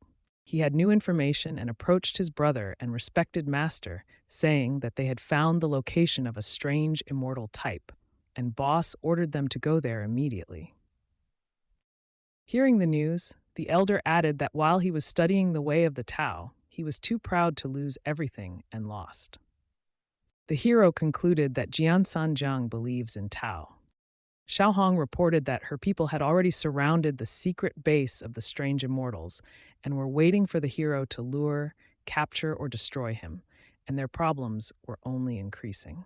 He had new information and approached his brother and respected master, saying that they had found the location of a strange immortal type, and boss ordered them to go there immediately. Hearing the news, the elder added that while he was studying the way of the Tao, he was too proud to lose everything and lost. The hero concluded that Jian Sanjiang believes in Tao. Xiao Hong reported that her people had already surrounded the secret base of the strange immortals and were waiting for the hero to lure, capture, or destroy him, and their problems were only increasing.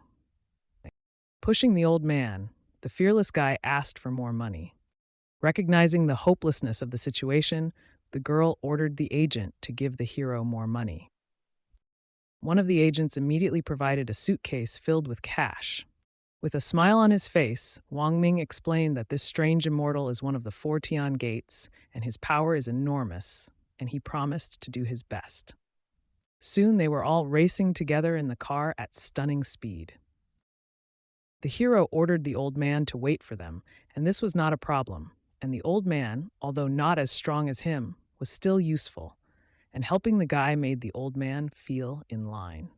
Pushing the old man, the fearless guy asked for more money. Recognizing the hopelessness of the situation, the girl ordered the agent to give the hero more money. One of the agents immediately provided a suitcase filled with cash. With a smile on his face, Wang Ming explained that this strange immortal is one of the 4 Tian gates, and his power is enormous, and he promised to do his best. Soon they were all racing together in the car at stunning speed. The hero ordered the old man to wait for them, and this was not a problem, and the old man, although not as strong as him, was still useful, and helping the guy made the old man feel in line.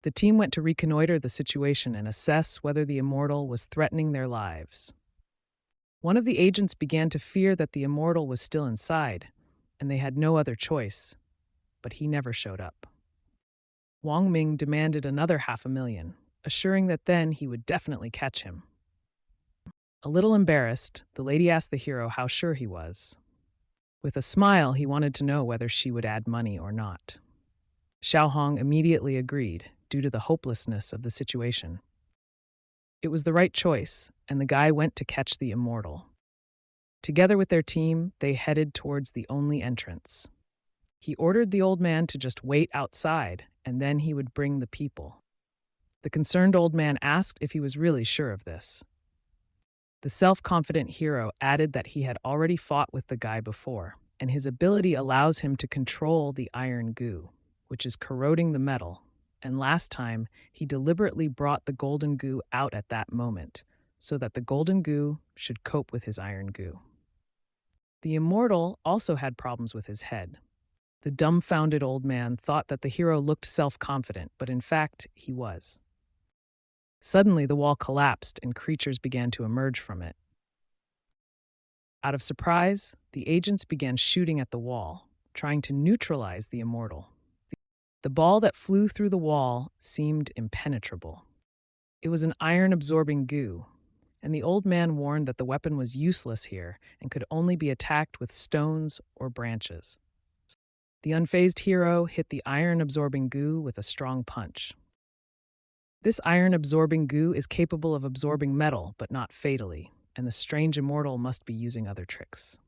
The team went to reconnoiter the situation and assess whether the immortal was threatening their lives. One of the agents began to fear that the immortal was still inside, and they had no other choice, but he never showed up. Wang Ming demanded another $500,000, assuring that then he would definitely catch him. A little embarrassed, the lady asked the hero how sure he was. With a smile, he wanted to know whether she would add money or not. Xiao Hong immediately agreed, due to the hopelessness of the situation. It was the right choice, and the guy went to catch the immortal. Together with their team, they headed towards the only entrance. He ordered the old man to just wait outside, and then he would bring the people. The concerned old man asked if he was really sure of this. The self-confident hero added that he had already fought with the guy before, and his ability allows him to control the iron goo, which is corroding the metal, and last time he deliberately brought the golden goo out at that moment, so that the golden goo should cope with his iron goo. The immortal also had problems with his head. The dumbfounded old man thought that the hero looked self-confident, but in fact, he was. Suddenly, the wall collapsed and creatures began to emerge from it. Out of surprise, the agents began shooting at the wall, trying to neutralize the immortal. The ball that flew through the wall seemed impenetrable. It was an iron-absorbing goo, and the old man warned that the weapon was useless here and could only be attacked with stones or branches. The unfazed hero hit the iron-absorbing goo with a strong punch. This iron-absorbing goo is capable of absorbing metal, but not fatally, and the strange immortal must be using other tricks.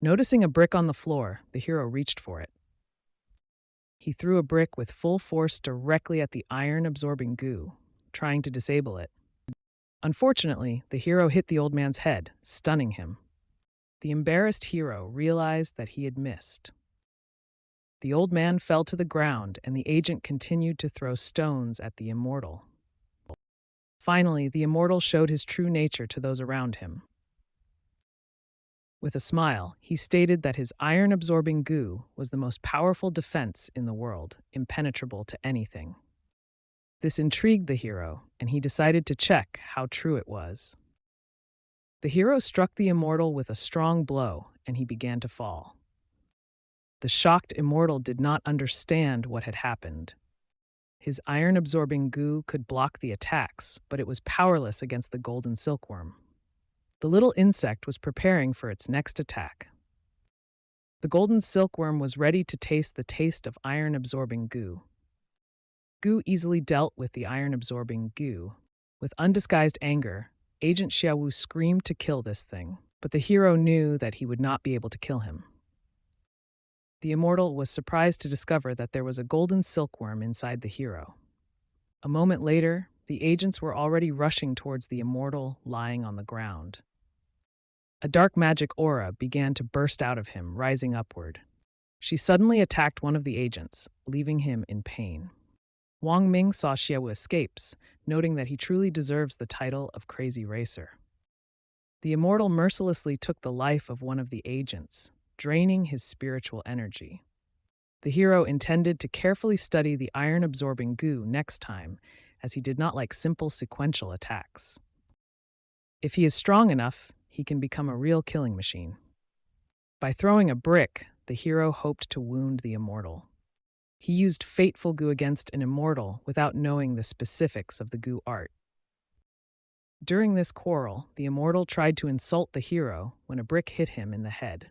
Noticing a brick on the floor, the hero reached for it. He threw a brick with full force directly at the iron-absorbing goo, trying to disable it. Unfortunately, the hero hit the old man's head, stunning him. The embarrassed hero realized that he had missed. The old man fell to the ground, and the agent continued to throw stones at the immortal. Finally, the immortal showed his true nature to those around him. With a smile, he stated that his iron-absorbing goo was the most powerful defense in the world, impenetrable to anything. This intrigued the hero, and he decided to check how true it was. The hero struck the immortal with a strong blow, and he began to fall. The shocked immortal did not understand what had happened. His iron-absorbing goo could block the attacks, but it was powerless against the golden silkworm. The little insect was preparing for its next attack. The golden silkworm was ready to taste the taste of iron-absorbing goo. Goo easily dealt with the iron-absorbing goo. With undisguised anger, Agent Xiaowu screamed to kill this thing, but the hero knew that he would not be able to kill him. The immortal was surprised to discover that there was a golden silkworm inside the hero. A moment later, the agents were already rushing towards the immortal lying on the ground. A dark magic aura began to burst out of him, rising upward. She suddenly attacked one of the agents, leaving him in pain. Wang Ming saw Xiaowu escapes, noting that he truly deserves the title of Crazy Racer. The immortal mercilessly took the life of one of the agents, draining his spiritual energy. The hero intended to carefully study the iron-absorbing goo next time, as he did not like simple sequential attacks. If he is strong enough, he can become a real killing machine. By throwing a brick, the hero hoped to wound the immortal. He used fateful goo against an immortal without knowing the specifics of the goo art. During this quarrel, the immortal tried to insult the hero when a brick hit him in the head.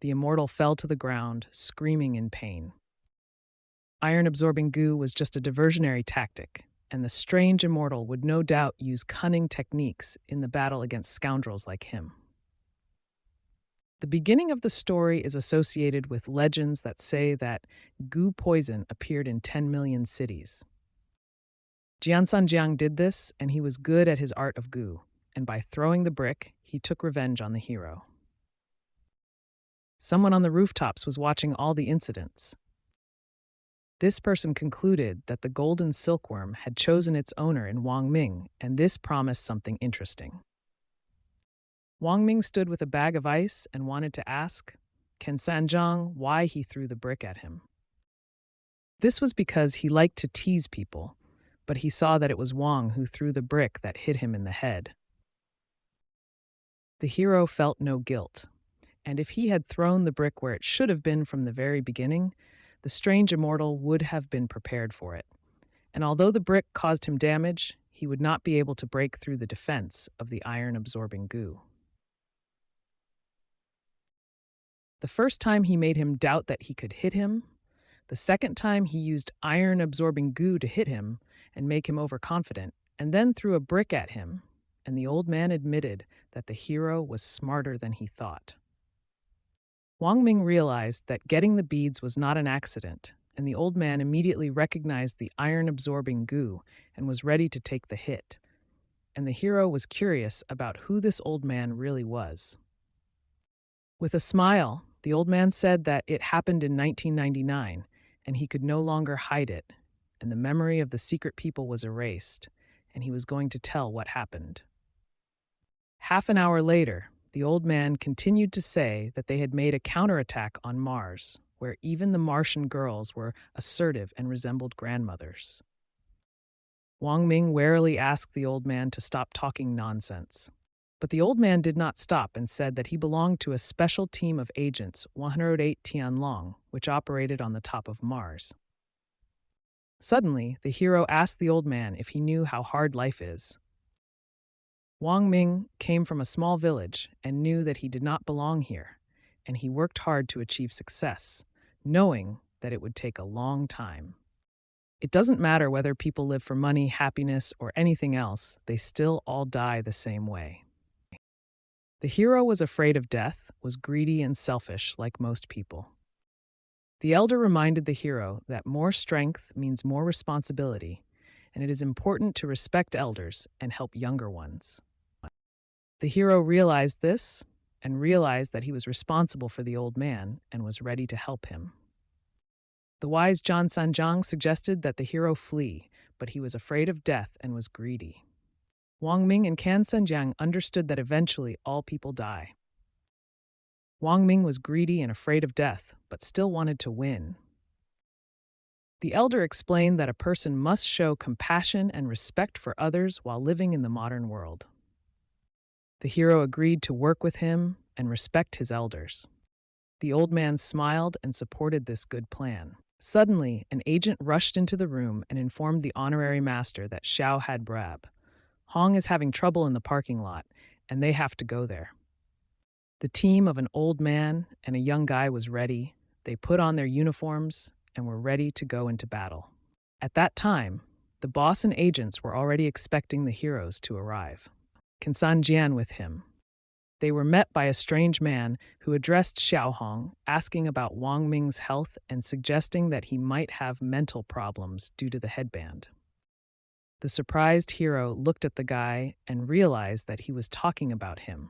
The immortal fell to the ground, screaming in pain. Iron-absorbing goo was just a diversionary tactic, and the strange immortal would no doubt use cunning techniques in the battle against scoundrels like him. The beginning of the story is associated with legends that say that goo poison appeared in 10 million cities. Jiang did this, and he was good at his art of goo, and by throwing the brick, he took revenge on the hero. Someone on the rooftops was watching all the incidents. This person concluded that the golden silkworm had chosen its owner in Wang Ming, and this promised something interesting. Wang Ming stood with a bag of ice and wanted to ask Ken Sanjiang why he threw the brick at him. This was because he liked to tease people, but he saw that it was Wang who threw the brick that hit him in the head. The hero felt no guilt, and if he had thrown the brick where it should have been from the very beginning, the strange immortal would have been prepared for it. And although the brick caused him damage, he would not be able to break through the defense of the iron-absorbing goo. The first time he made him doubt that he could hit him. The second time he used iron-absorbing goo to hit him and make him overconfident, and then threw a brick at him, and the old man admitted that the hero was smarter than he thought. Wang Ming realized that getting the beads was not an accident, and the old man immediately recognized the iron-absorbing goo and was ready to take the hit. And the hero was curious about who this old man really was. With a smile, the old man said that it happened in 1999, and he could no longer hide it, and the memory of the secret people was erased, and he was going to tell what happened. Half an hour later, the old man continued to say that they had made a counterattack on Mars, where even the Martian girls were assertive and resembled grandmothers. Wang Ming warily asked the old man to stop talking nonsense. But the old man did not stop and said that he belonged to a special team of agents 108 Tianlong, which operated on the top of Mars. Suddenly, the hero asked the old man if he knew how hard life is. Wang Ming came from a small village and knew that he did not belong here, and he worked hard to achieve success, knowing that it would take a long time. It doesn't matter whether people live for money, happiness, or anything else, they still all die the same way. The hero was afraid of death, was greedy and selfish like most people. The elder reminded the hero that more strength means more responsibility, and it is important to respect elders and help younger ones. The hero realized this and realized that he was responsible for the old man and was ready to help him. The wise Zhan Sanjiang suggested that the hero flee, but he was afraid of death and was greedy. Wang Ming and Can Sanjiang understood that eventually all people die. Wang Ming was greedy and afraid of death, but still wanted to win. The elder explained that a person must show compassion and respect for others while living in the modern world. The hero agreed to work with him and respect his elders. The old man smiled and supported this good plan. Suddenly, an agent rushed into the room and informed the honorary master that Xiao had Brab. Hong is having trouble in the parking lot, and they have to go there. The team of an old man and a young guy was ready. They put on their uniforms and were ready to go into battle. At that time, the boss and agents were already expecting the heroes to arrive. Kinsan Jian with him. They were met by a strange man who addressed Xiao Hong, asking about Wang Ming's health and suggesting that he might have mental problems due to the headband. The surprised hero looked at the guy and realized that he was talking about him.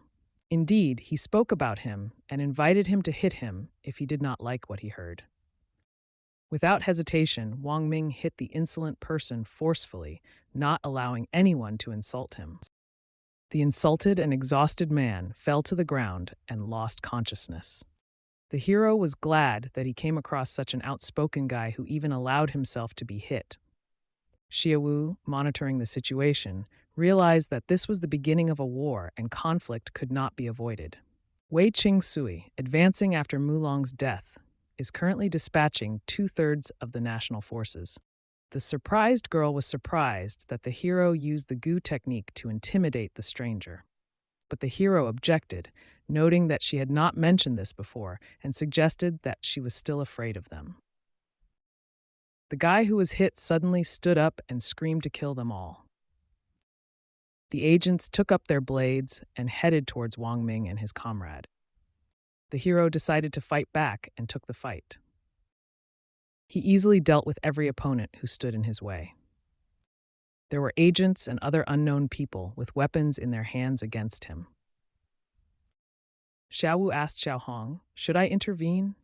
Indeed, he spoke about him and invited him to hit him if he did not like what he heard. Without hesitation, Wang Ming hit the insolent person forcefully, not allowing anyone to insult him. The insulted and exhausted man fell to the ground and lost consciousness. The hero was glad that he came across such an outspoken guy who even allowed himself to be hit. Xie Wu, monitoring the situation, realized that this was the beginning of a war and conflict could not be avoided. Wei Qing-sui, advancing after Mulong's death, is currently dispatching 2/3 of the national forces. The surprised girl was surprised that the hero used the Gu technique to intimidate the stranger. But the hero objected, noting that she had not mentioned this before and suggested that she was still afraid of them. The guy who was hit suddenly stood up and screamed to kill them all. The agents took up their blades and headed towards Wang Ming and his comrade. The hero decided to fight back and took the fight. He easily dealt with every opponent who stood in his way. There were agents and other unknown people with weapons in their hands against him. Xiao Wu asked Xiao Hong, "Should I intervene?"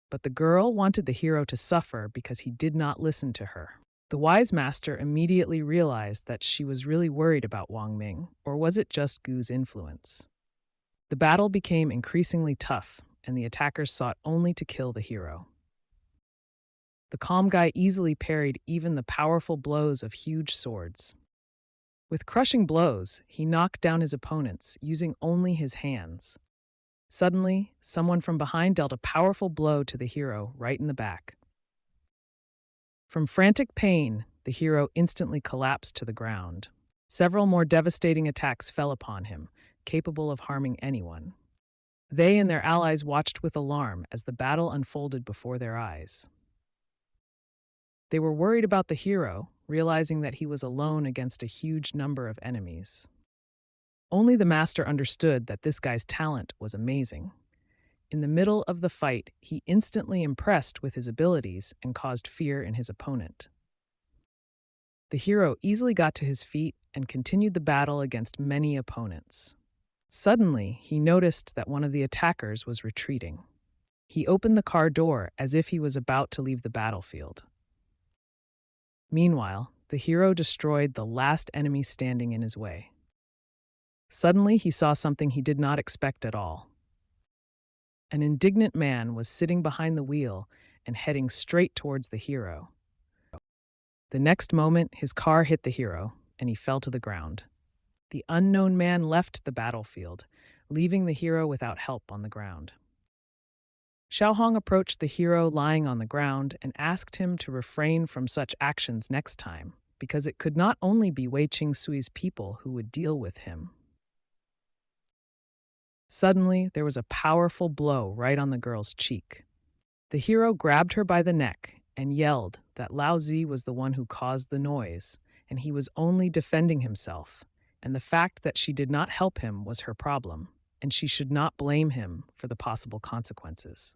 But the girl wanted the hero to suffer because he did not listen to her. The wise master immediately realized that she was really worried about Wang Ming, or was it just Gu's influence? The battle became increasingly tough, and the attackers sought only to kill the hero. The calm guy easily parried even the powerful blows of huge swords. With crushing blows, he knocked down his opponents, using only his hands. Suddenly, someone from behind dealt a powerful blow to the hero right in the back. From frantic pain, the hero instantly collapsed to the ground. Several more devastating attacks fell upon him, capable of harming anyone. They and their allies watched with alarm as the battle unfolded before their eyes. They were worried about the hero, realizing that he was alone against a huge number of enemies. Only the master understood that this guy's talent was amazing. In the middle of the fight, he instantly impressed with his abilities and caused fear in his opponent. The hero easily got to his feet and continued the battle against many opponents. Suddenly, he noticed that one of the attackers was retreating. He opened the car door as if he was about to leave the battlefield. Meanwhile, the hero destroyed the last enemy standing in his way. Suddenly, he saw something he did not expect at all. An indignant man was sitting behind the wheel and heading straight towards the hero. The next moment, his car hit the hero, and he fell to the ground. The unknown man left the battlefield, leaving the hero without help on the ground. Xiaohong approached the hero lying on the ground and asked him to refrain from such actions next time, because it could not only be Wei Qingsui's people who would deal with him. Suddenly, there was a powerful blow right on the girl's cheek. The hero grabbed her by the neck and yelled that Lao Zi was the one who caused the noise, and he was only defending himself, and the fact that she did not help him was her problem, and she should not blame him for the possible consequences.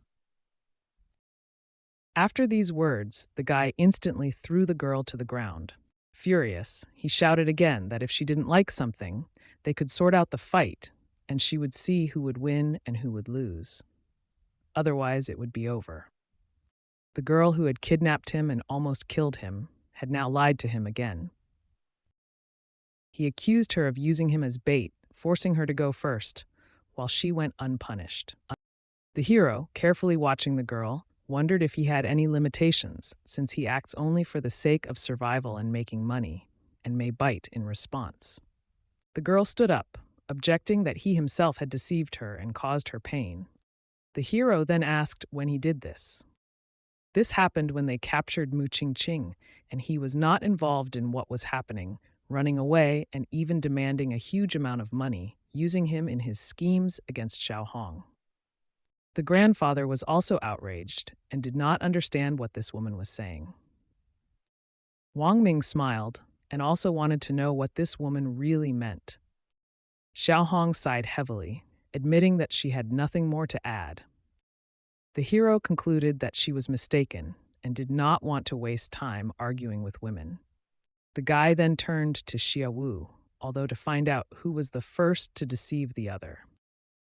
After these words, the guy instantly threw the girl to the ground. Furious, he shouted again that if she didn't like something, they could sort out the fight, and she would see who would win and who would lose. Otherwise, it would be over. The girl who had kidnapped him and almost killed him had now lied to him again. He accused her of using him as bait, forcing her to go first, while she went unpunished. The hero, carefully watching the girl, wondered if he had any limitations, since he acts only for the sake of survival and making money, and may bite in response. The girl stood up, objecting that he himself had deceived her and caused her pain. The hero then asked when he did this. This happened when they captured Mu Qingqing, and he was not involved in what was happening, running away and even demanding a huge amount of money, using him in his schemes against Xiaohong. The grandfather was also outraged and did not understand what this woman was saying. Wang Ming smiled and also wanted to know what this woman really meant. Xiaohong sighed heavily, admitting that she had nothing more to add. The hero concluded that she was mistaken and did not want to waste time arguing with women. The guy then turned to Xia Wu, although to find out who was the first to deceive the other.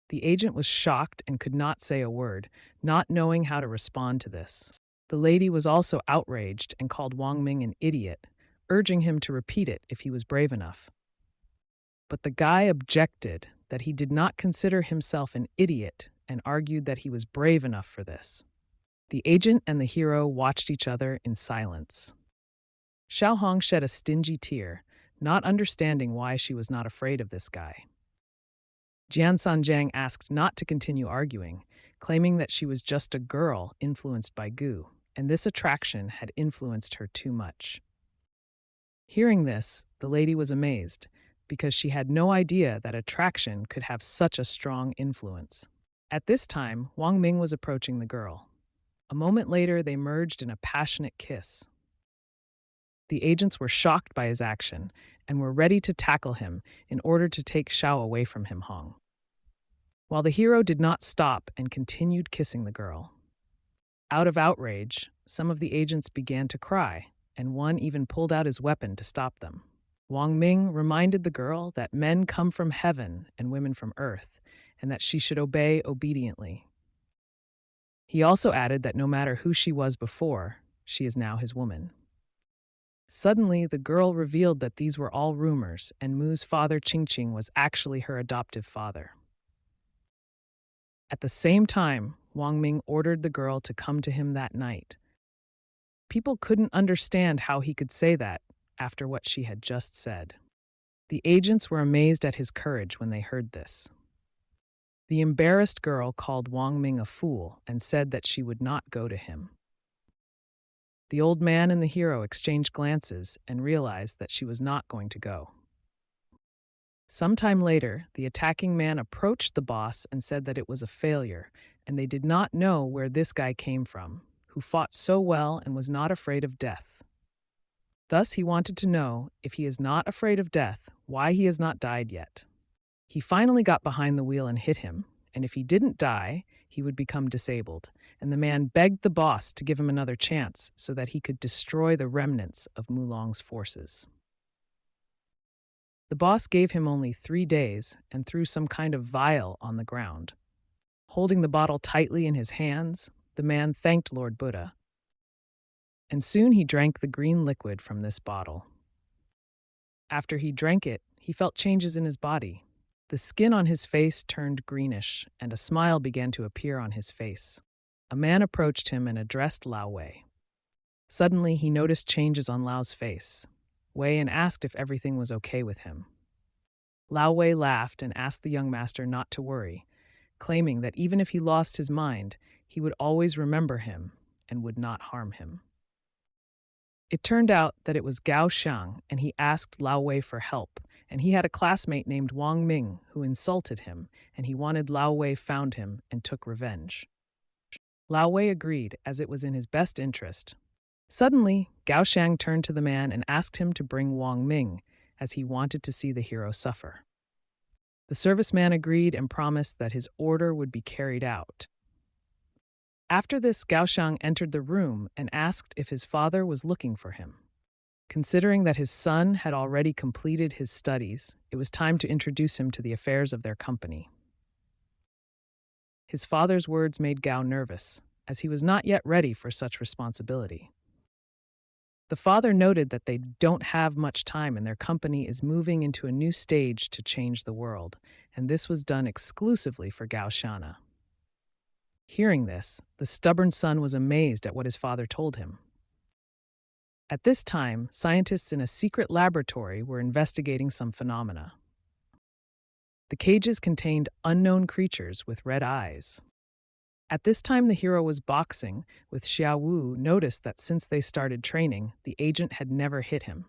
The agent was shocked and could not say a word, not knowing how to respond to this. The lady was also outraged and called Wang Ming an idiot, urging him to repeat it if he was brave enough. But the guy objected that he did not consider himself an idiot and argued that he was brave enough for this. The agent and the hero watched each other in silence. Xiaohong shed a stingy tear, not understanding why she was not afraid of this guy. Jian Sanjiang asked not to continue arguing, claiming that she was just a girl influenced by Gu, and this attraction had influenced her too much. Hearing this, the lady was amazed, because she had no idea that attraction could have such a strong influence. At this time, Wang Ming was approaching the girl. A moment later, they merged in a passionate kiss. The agents were shocked by his action and were ready to tackle him in order to take Xiao away from him Hong. While the hero did not stop and continued kissing the girl. Out of outrage, some of the agents began to cry, and one even pulled out his weapon to stop them. Wang Ming reminded the girl that men come from heaven and women from earth, and that she should obey obediently. He also added that no matter who she was before, she is now his woman. Suddenly, the girl revealed that these were all rumors, and Mu's father Qingqing was actually her adoptive father. At the same time, Wang Ming ordered the girl to come to him that night. People couldn't understand how he could say that after what she had just said. The agents were amazed at his courage when they heard this. The embarrassed girl called Wang Ming a fool and said that she would not go to him. The old man and the hero exchanged glances and realized that she was not going to go. Sometime later, the attacking man approached the boss and said that it was a failure, and they did not know where this guy came from, who fought so well and was not afraid of death. Thus, he wanted to know, if he is not afraid of death, why he has not died yet. He finally got behind the wheel and hit him, and if he didn't die, he would become disabled, and the man begged the boss to give him another chance so that he could destroy the remnants of Mulong's forces. The boss gave him only 3 days and threw some kind of vial on the ground. Holding the bottle tightly in his hands, the man thanked Lord Buddha, and soon he drank the green liquid from this bottle. After he drank it, he felt changes in his body. The skin on his face turned greenish, and a smile began to appear on his face. A man approached him and addressed Lao Wei. Suddenly, he noticed changes on Lao's face. Wei and asked if everything was okay with him. Lao Wei laughed and asked the young master not to worry, claiming that even if he lost his mind, he would always remember him and would not harm him. It turned out that it was Gao Xiang, and he asked Lao Wei for help, and he had a classmate named Wang Ming who insulted him, and he wanted Lao Wei found him and took revenge. Lao Wei agreed, as it was in his best interest. Suddenly, Gao Xiang turned to the man and asked him to bring Wang Ming, as he wanted to see the hero suffer. The serviceman agreed and promised that his order would be carried out. After this, Gao Xiang entered the room and asked if his father was looking for him. Considering that his son had already completed his studies, it was time to introduce him to the affairs of their company. His father's words made Gao nervous, as he was not yet ready for such responsibility. The father noted that they don't have much time and their company is moving into a new stage to change the world, and this was done exclusively for Gao Xiang. Hearing this, the stubborn son was amazed at what his father told him. At this time, scientists in a secret laboratory were investigating some phenomena. The cages contained unknown creatures with red eyes. At this time, the hero was boxing with Xiao Wu noticed that since they started training, the agent had never hit him.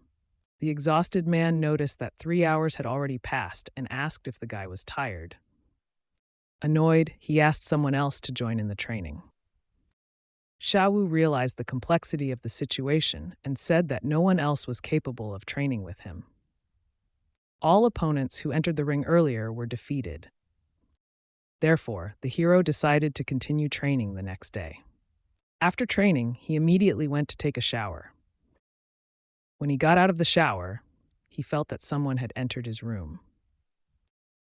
The exhausted man noticed that 3 hours had already passed and asked if the guy was tired. Annoyed, he asked someone else to join in the training. Xiao Wu realized the complexity of the situation and said that no one else was capable of training with him. All opponents who entered the ring earlier were defeated. Therefore, the hero decided to continue training the next day. After training, he immediately went to take a shower. When he got out of the shower, he felt that someone had entered his room.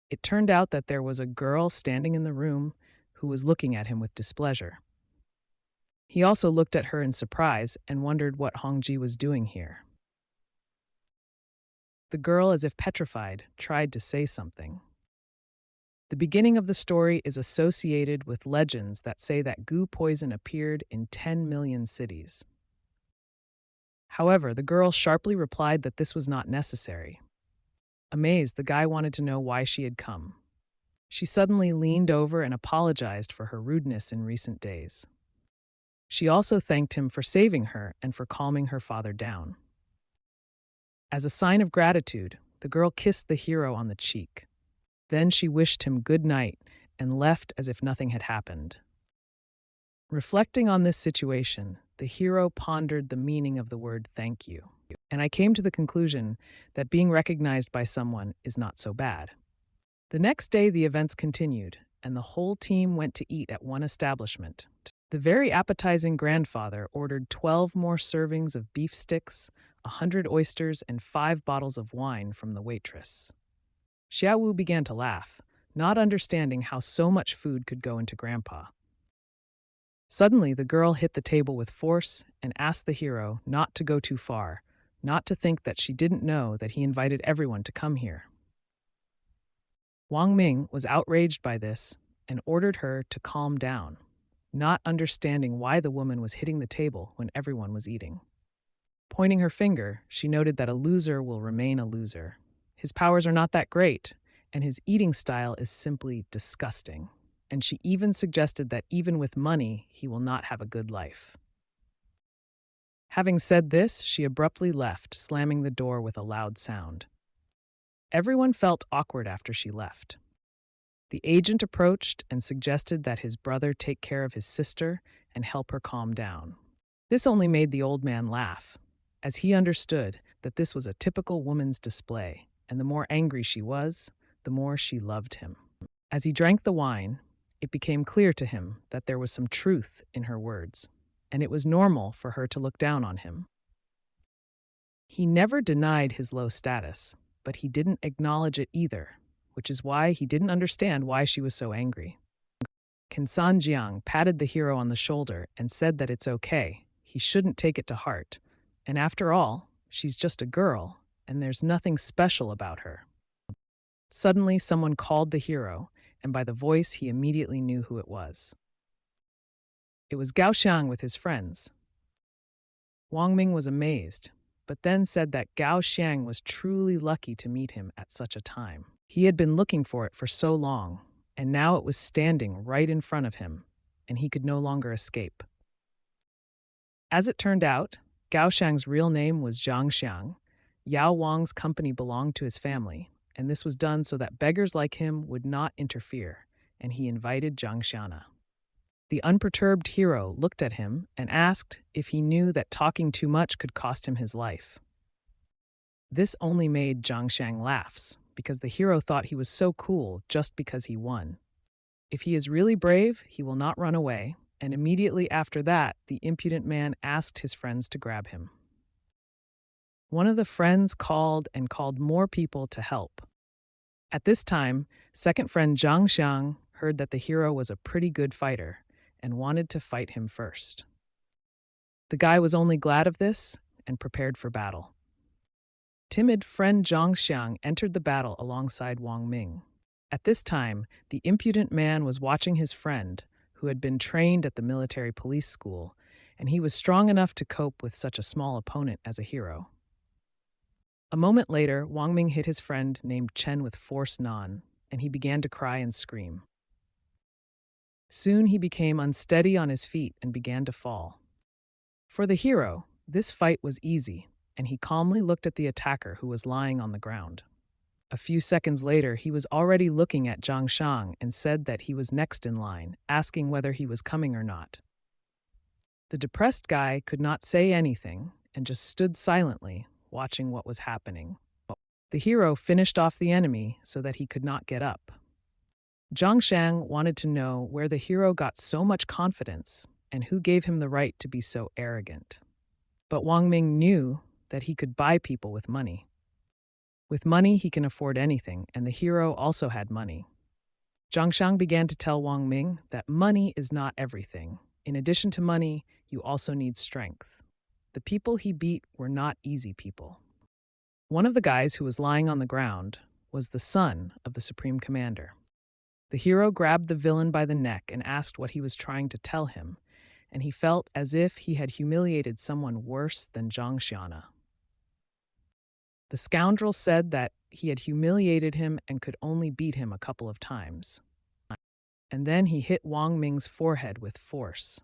It turned out that there was a girl standing in the room who was looking at him with displeasure. He also looked at her in surprise and wondered what Hongji was doing here. The girl, as if petrified, tried to say something. The beginning of the story is associated with legends that say that goo poison appeared in 10 million cities. However, the girl sharply replied that this was not necessary. Amazed, the guy wanted to know why she had come. She suddenly leaned over and apologized for her rudeness in recent days. She also thanked him for saving her and for calming her father down. As a sign of gratitude, the girl kissed the hero on the cheek. Then she wished him good night and left as if nothing had happened. Reflecting on this situation, the hero pondered the meaning of the word thank you. And I came to the conclusion that being recognized by someone is not so bad. The next day, the events continued, and the whole team went to eat at one establishment. The very appetizing grandfather ordered 12 more servings of beef sticks, 100 oysters, and 5 bottles of wine from the waitress. Xiao Wu began to laugh, not understanding how so much food could go into Grandpa. Suddenly, the girl hit the table with force and asked the hero not to go too far, not to think that she didn't know that he invited everyone to come here. Wang Ming was outraged by this and ordered her to calm down, not understanding why the woman was hitting the table when everyone was eating. Pointing her finger, she noted that a loser will remain a loser. His powers are not that great, and his eating style is simply disgusting. And she even suggested that even with money, he will not have a good life. Having said this, she abruptly left, slamming the door with a loud sound. Everyone felt awkward after she left. The agent approached and suggested that his brother take care of his sister and help her calm down. This only made the old man laugh, as he understood that this was a typical woman's display, and the more angry she was, the more she loved him. As he drank the wine, it became clear to him that there was some truth in her words, and it was normal for her to look down on him. He never denied his low status, but he didn't acknowledge it either, which is why he didn't understand why she was so angry. Kinsan Jiang patted the hero on the shoulder and said that it's okay, he shouldn't take it to heart, and after all, she's just a girl, and there's nothing special about her. Suddenly, someone called the hero, and by the voice, he immediately knew who it was. It was Gao Xiang with his friends. Wang Ming was amazed, but then said that Gao Xiang was truly lucky to meet him at such a time. He had been looking for it for so long, and now it was standing right in front of him, and he could no longer escape. As it turned out, Gao Xiang's real name was Zhang Xiang. Yao Wang's company belonged to his family, and this was done so that beggars like him would not interfere, and he invited Zhang Xiana. The unperturbed hero looked at him and asked if he knew that talking too much could cost him his life. This only made Zhang Xiang laughs, because the hero thought he was so cool just because he won. If he is really brave, he will not run away, and immediately after that, the impudent man asked his friends to grab him. One of the friends called and called more people to help. At this time, second friend Zhang Xiang heard that the hero was a pretty good fighter and wanted to fight him first. The guy was only glad of this and prepared for battle. Timid friend Zhang Xiang entered the battle alongside Wang Ming. At this time, the impudent man was watching his friend, who had been trained at the military police school, and he was strong enough to cope with such a small opponent as a hero. A moment later, Wang Ming hit his friend named Chen with force non, and he began to cry and scream. Soon he became unsteady on his feet and began to fall. For the hero, this fight was easy, and he calmly looked at the attacker who was lying on the ground. A few seconds later, he was already looking at Zhang Xiang and said that he was next in line, asking whether he was coming or not. The depressed guy could not say anything and just stood silently, watching what was happening. The hero finished off the enemy so that he could not get up. Zhang Xiang wanted to know where the hero got so much confidence and who gave him the right to be so arrogant. But Wang Ming knew that he could buy people with money. With money, he can afford anything, and the hero also had money. Zhang Xiang began to tell Wang Ming that money is not everything. In addition to money, you also need strength. The people he beat were not easy people. One of the guys who was lying on the ground was the son of the Supreme Commander. The hero grabbed the villain by the neck and asked what he was trying to tell him, and he felt as if he had humiliated someone worse than Zhang Xiana. The scoundrel said that he had humiliated him and could only beat him a couple of times. And then he hit Wang Ming's forehead with force.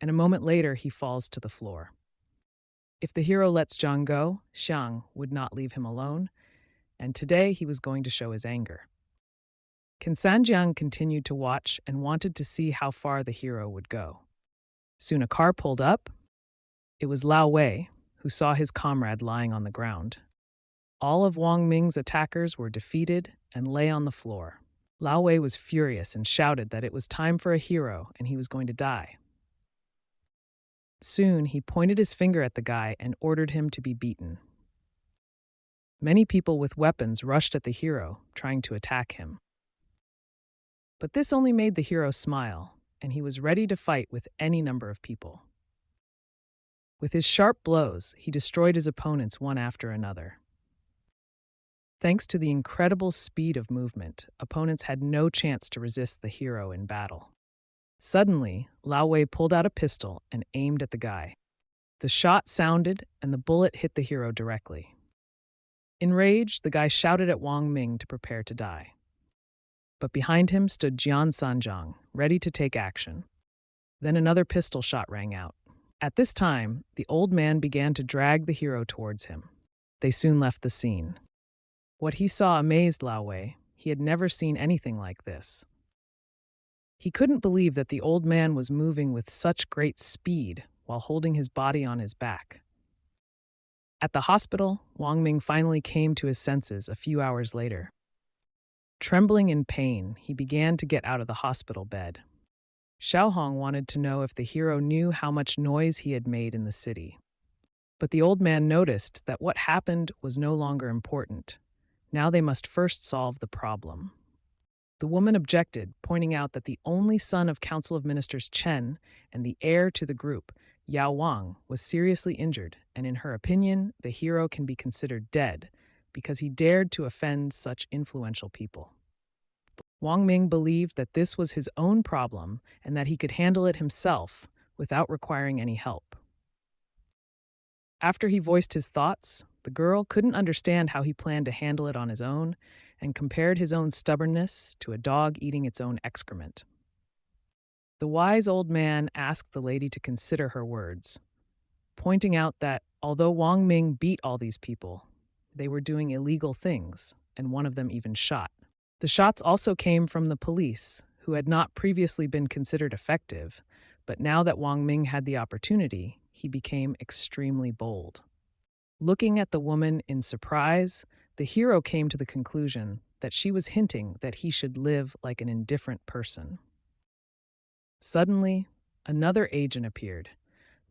And a moment later, he falls to the floor. If the hero lets Zhang go, Xiang would not leave him alone, and today he was going to show his anger. Can Sanjiang continued to watch and wanted to see how far the hero would go. Soon a car pulled up. It was Lao Wei, who saw his comrade lying on the ground. All of Wang Ming's attackers were defeated and lay on the floor. Lao Wei was furious and shouted that it was time for a hero and he was going to die. Soon he pointed his finger at the guy and ordered him to be beaten. Many people with weapons rushed at the hero, trying to attack him. But this only made the hero smile, and he was ready to fight with any number of people. With his sharp blows, he destroyed his opponents one after another. Thanks to the incredible speed of movement, opponents had no chance to resist the hero in battle. Suddenly, Lao Wei pulled out a pistol and aimed at the guy. The shot sounded, and the bullet hit the hero directly. Enraged, the guy shouted at Wang Ming to prepare to die. But behind him stood Jian Sanjiang, ready to take action. Then another pistol shot rang out. At this time, the old man began to drag the hero towards him. They soon left the scene. What he saw amazed Lao Wei. He had never seen anything like this. He couldn't believe that the old man was moving with such great speed while holding his body on his back. At the hospital, Wang Ming finally came to his senses a few hours later. Trembling in pain, he began to get out of the hospital bed. Xiaohong wanted to know if the hero knew how much noise he had made in the city. But the old man noticed that what happened was no longer important. Now they must first solve the problem. The woman objected, pointing out that the only son of Council of Ministers Chen and the heir to the group, Yao Wang, was seriously injured, and in her opinion, the hero can be considered dead because he dared to offend such influential people. Wang Ming believed that this was his own problem and that he could handle it himself without requiring any help. After he voiced his thoughts, the girl couldn't understand how he planned to handle it on his own and compared his own stubbornness to a dog eating its own excrement. The wise old man asked the lady to consider her words, pointing out that although Wang Ming beat all these people, they were doing illegal things, and one of them even shot. The shots also came from the police, who had not previously been considered effective, but now that Wang Ming had the opportunity, he became extremely bold. Looking at the woman in surprise, the hero came to the conclusion that she was hinting that he should live like an indifferent person. Suddenly, another agent appeared,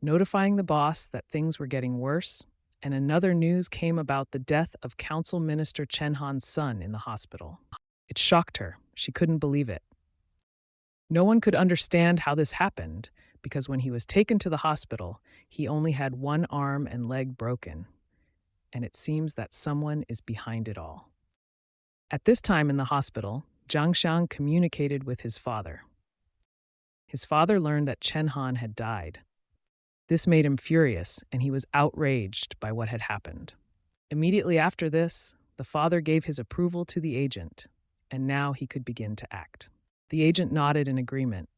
notifying the boss that things were getting worse, and another news came about the death of Council Minister Chen Han's son in the hospital. It shocked her. She couldn't believe it. No one could understand how this happened, because when he was taken to the hospital, he only had one arm and leg broken, and it seems that someone is behind it all. At this time in the hospital, Zhang Xiang communicated with his father. His father learned that Chen Han had died. This made him furious, and he was outraged by what had happened. Immediately after this, the father gave his approval to the agent, and now he could begin to act. The agent nodded in agreement.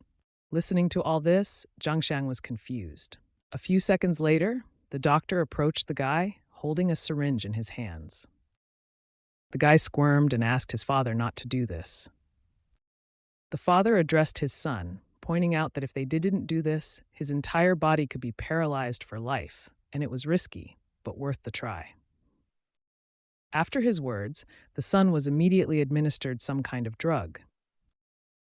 Listening to all this, Zhang Xiang was confused. A few seconds later, the doctor approached the guy, holding a syringe in his hands. The guy squirmed and asked his father not to do this. The father addressed his son, pointing out that if they didn't do this, his entire body could be paralyzed for life, and it was risky, but worth the try. After his words, the son was immediately administered some kind of drug.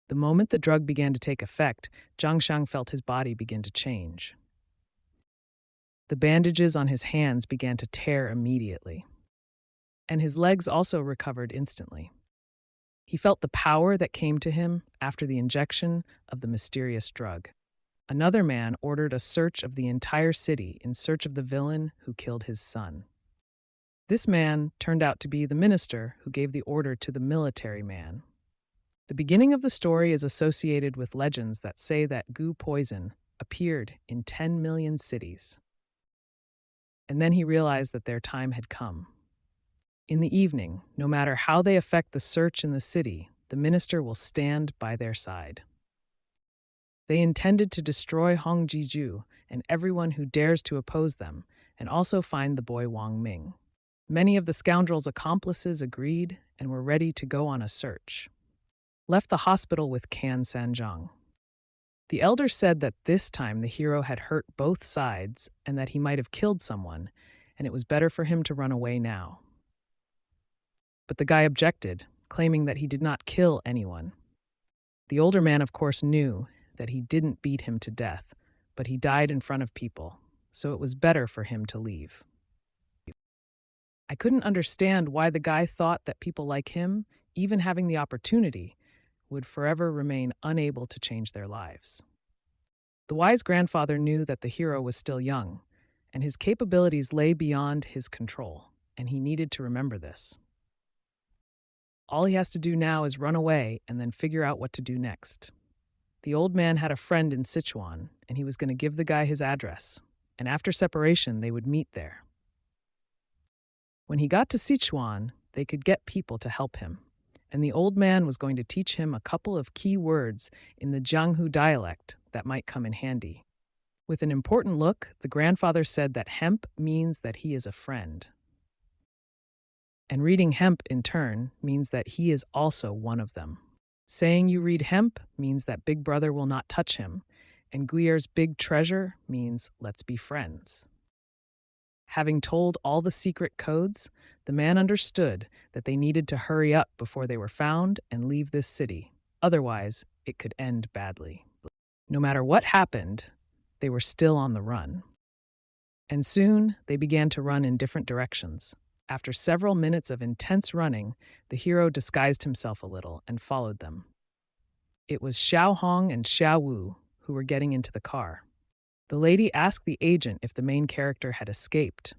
The moment the drug began to take effect, Zhang Xiang felt his body begin to change. The bandages on his hands began to tear immediately, and his legs also recovered instantly. He felt the power that came to him after the injection of the mysterious drug. Another man ordered a search of the entire city in search of the villain who killed his son. This man turned out to be the minister who gave the order to the military man. The beginning of the story is associated with legends that say that goo poison appeared in 10 million cities. And then he realized that their time had come. In the evening, no matter how they affect the search in the city, the minister will stand by their side. They intended to destroy Hong Jiju and everyone who dares to oppose them, and also find the boy Wang Ming. Many of the scoundrel's accomplices agreed and were ready to go on a search. Left the hospital with Can Sanjiang. The elder said that this time the hero had hurt both sides and that he might have killed someone, and it was better for him to run away now. But the guy objected, claiming that he did not kill anyone. The older man, of course, knew that he didn't beat him to death, but he died in front of people, so it was better for him to leave. I couldn't understand why the guy thought that people like him, even having the opportunity, would forever remain unable to change their lives. The wise grandfather knew that the hero was still young, and his capabilities lay beyond his control, and he needed to remember this. All he has to do now is run away and then figure out what to do next. The old man had a friend in Sichuan, and he was going to give the guy his address, and after separation, they would meet there. When he got to Sichuan, they could get people to help him, and the old man was going to teach him a couple of key words in the Jianghu dialect that might come in handy. With an important look, the grandfather said that hemp means that he is a friend. And reading hemp, in turn, means that he is also one of them. Saying you read hemp means that Big Brother will not touch him, and Guyer's big treasure means let's be friends. Having told all the secret codes, the man understood that they needed to hurry up before they were found and leave this city. Otherwise, it could end badly. No matter what happened, they were still on the run. And soon, they began to run in different directions. After several minutes of intense running, the hero disguised himself a little and followed them. It was Xiao Hong and Xiao Wu who were getting into the car. The lady asked the agent if the main character had escaped.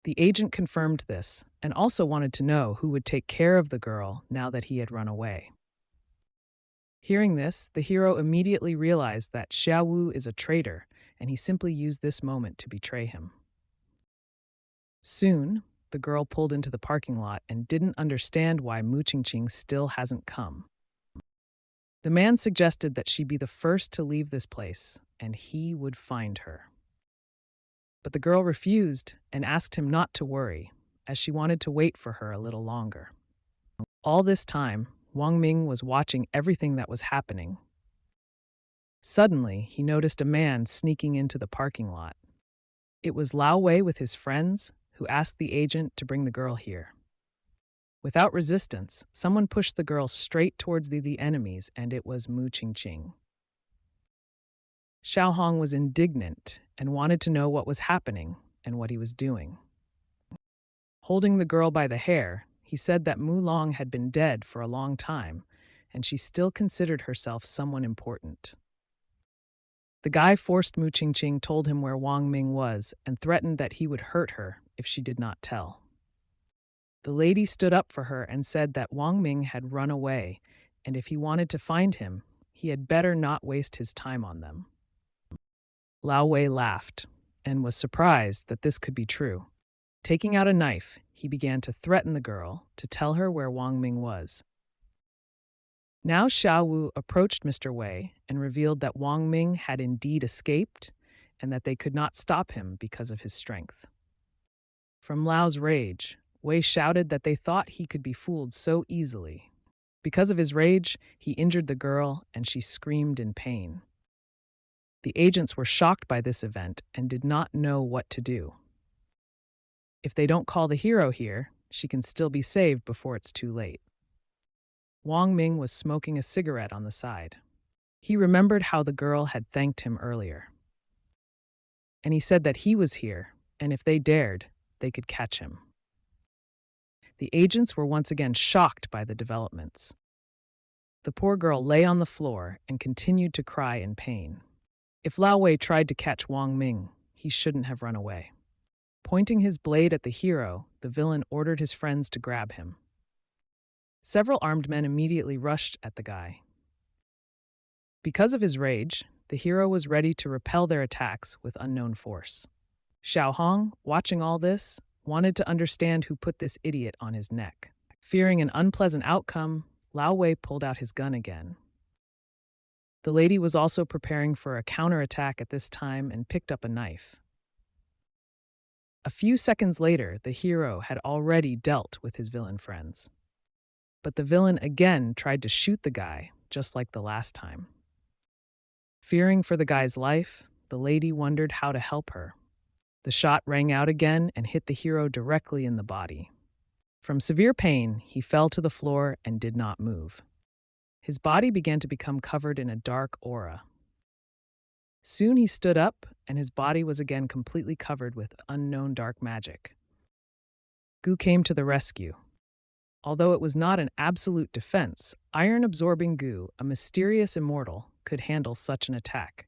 The agent confirmed this and also wanted to know who would take care of the girl now that he had run away. Hearing this, the hero immediately realized that Xiao Wu is a traitor, and he simply used this moment to betray him. Soon, the girl pulled into the parking lot and didn't understand why Mu Qingqing still hasn't come. The man suggested that she be the first to leave this place, and he would find her. But the girl refused and asked him not to worry, as she wanted to wait for her a little longer. All this time, Wang Ming was watching everything that was happening. Suddenly, he noticed a man sneaking into the parking lot. It was Lao Wei with his friends, who asked the agent to bring the girl here. Without resistance, someone pushed the girl straight towards the enemies, and it was Mu Qingqing. Xiao Hong was indignant and wanted to know what was happening and what he was doing. Holding the girl by the hair, he said that Mu Long had been dead for a long time, and she still considered herself someone important. The guy forced Mu Qingqing told him where Wang Ming was and threatened that he would hurt her if she did not tell. The lady stood up for her and said that Wang Ming had run away, and if he wanted to find him, he had better not waste his time on them. Lao Wei laughed and was surprised that this could be true. Taking out a knife, he began to threaten the girl to tell her where Wang Ming was. Now Xiao Wu approached Mr. Wei and revealed that Wang Ming had indeed escaped and that they could not stop him because of his strength. From Lao's rage, Wei shouted that they thought he could be fooled so easily. Because of his rage, he injured the girl and she screamed in pain. The agents were shocked by this event and did not know what to do. If they don't call the hero here, she can still be saved before it's too late. Wang Ming was smoking a cigarette on the side. He remembered how the girl had thanked him earlier. And he said that he was here, and if they dared, they could catch him. The agents were once again shocked by the developments. The poor girl lay on the floor and continued to cry in pain. If Lao Wei tried to catch Wang Ming, he shouldn't have run away. Pointing his blade at the hero, the villain ordered his friends to grab him. Several armed men immediately rushed at the guy. Because of his rage, the hero was ready to repel their attacks with unknown force. Xiao Hong, watching all this, wanted to understand who put this idiot on his neck. Fearing an unpleasant outcome, Lao Wei pulled out his gun again. The lady was also preparing for a counterattack at this time and picked up a knife. A few seconds later, the hero had already dealt with his villain friends. But the villain again tried to shoot the guy, just like the last time. Fearing for the guy's life, the lady wondered how to help her. The shot rang out again and hit the hero directly in the body. From severe pain, he fell to the floor and did not move. His body began to become covered in a dark aura. Soon he stood up, and his body was again completely covered with unknown dark magic. Gu came to the rescue. Although it was not an absolute defense, iron-absorbing Gu, a mysterious immortal, could handle such an attack.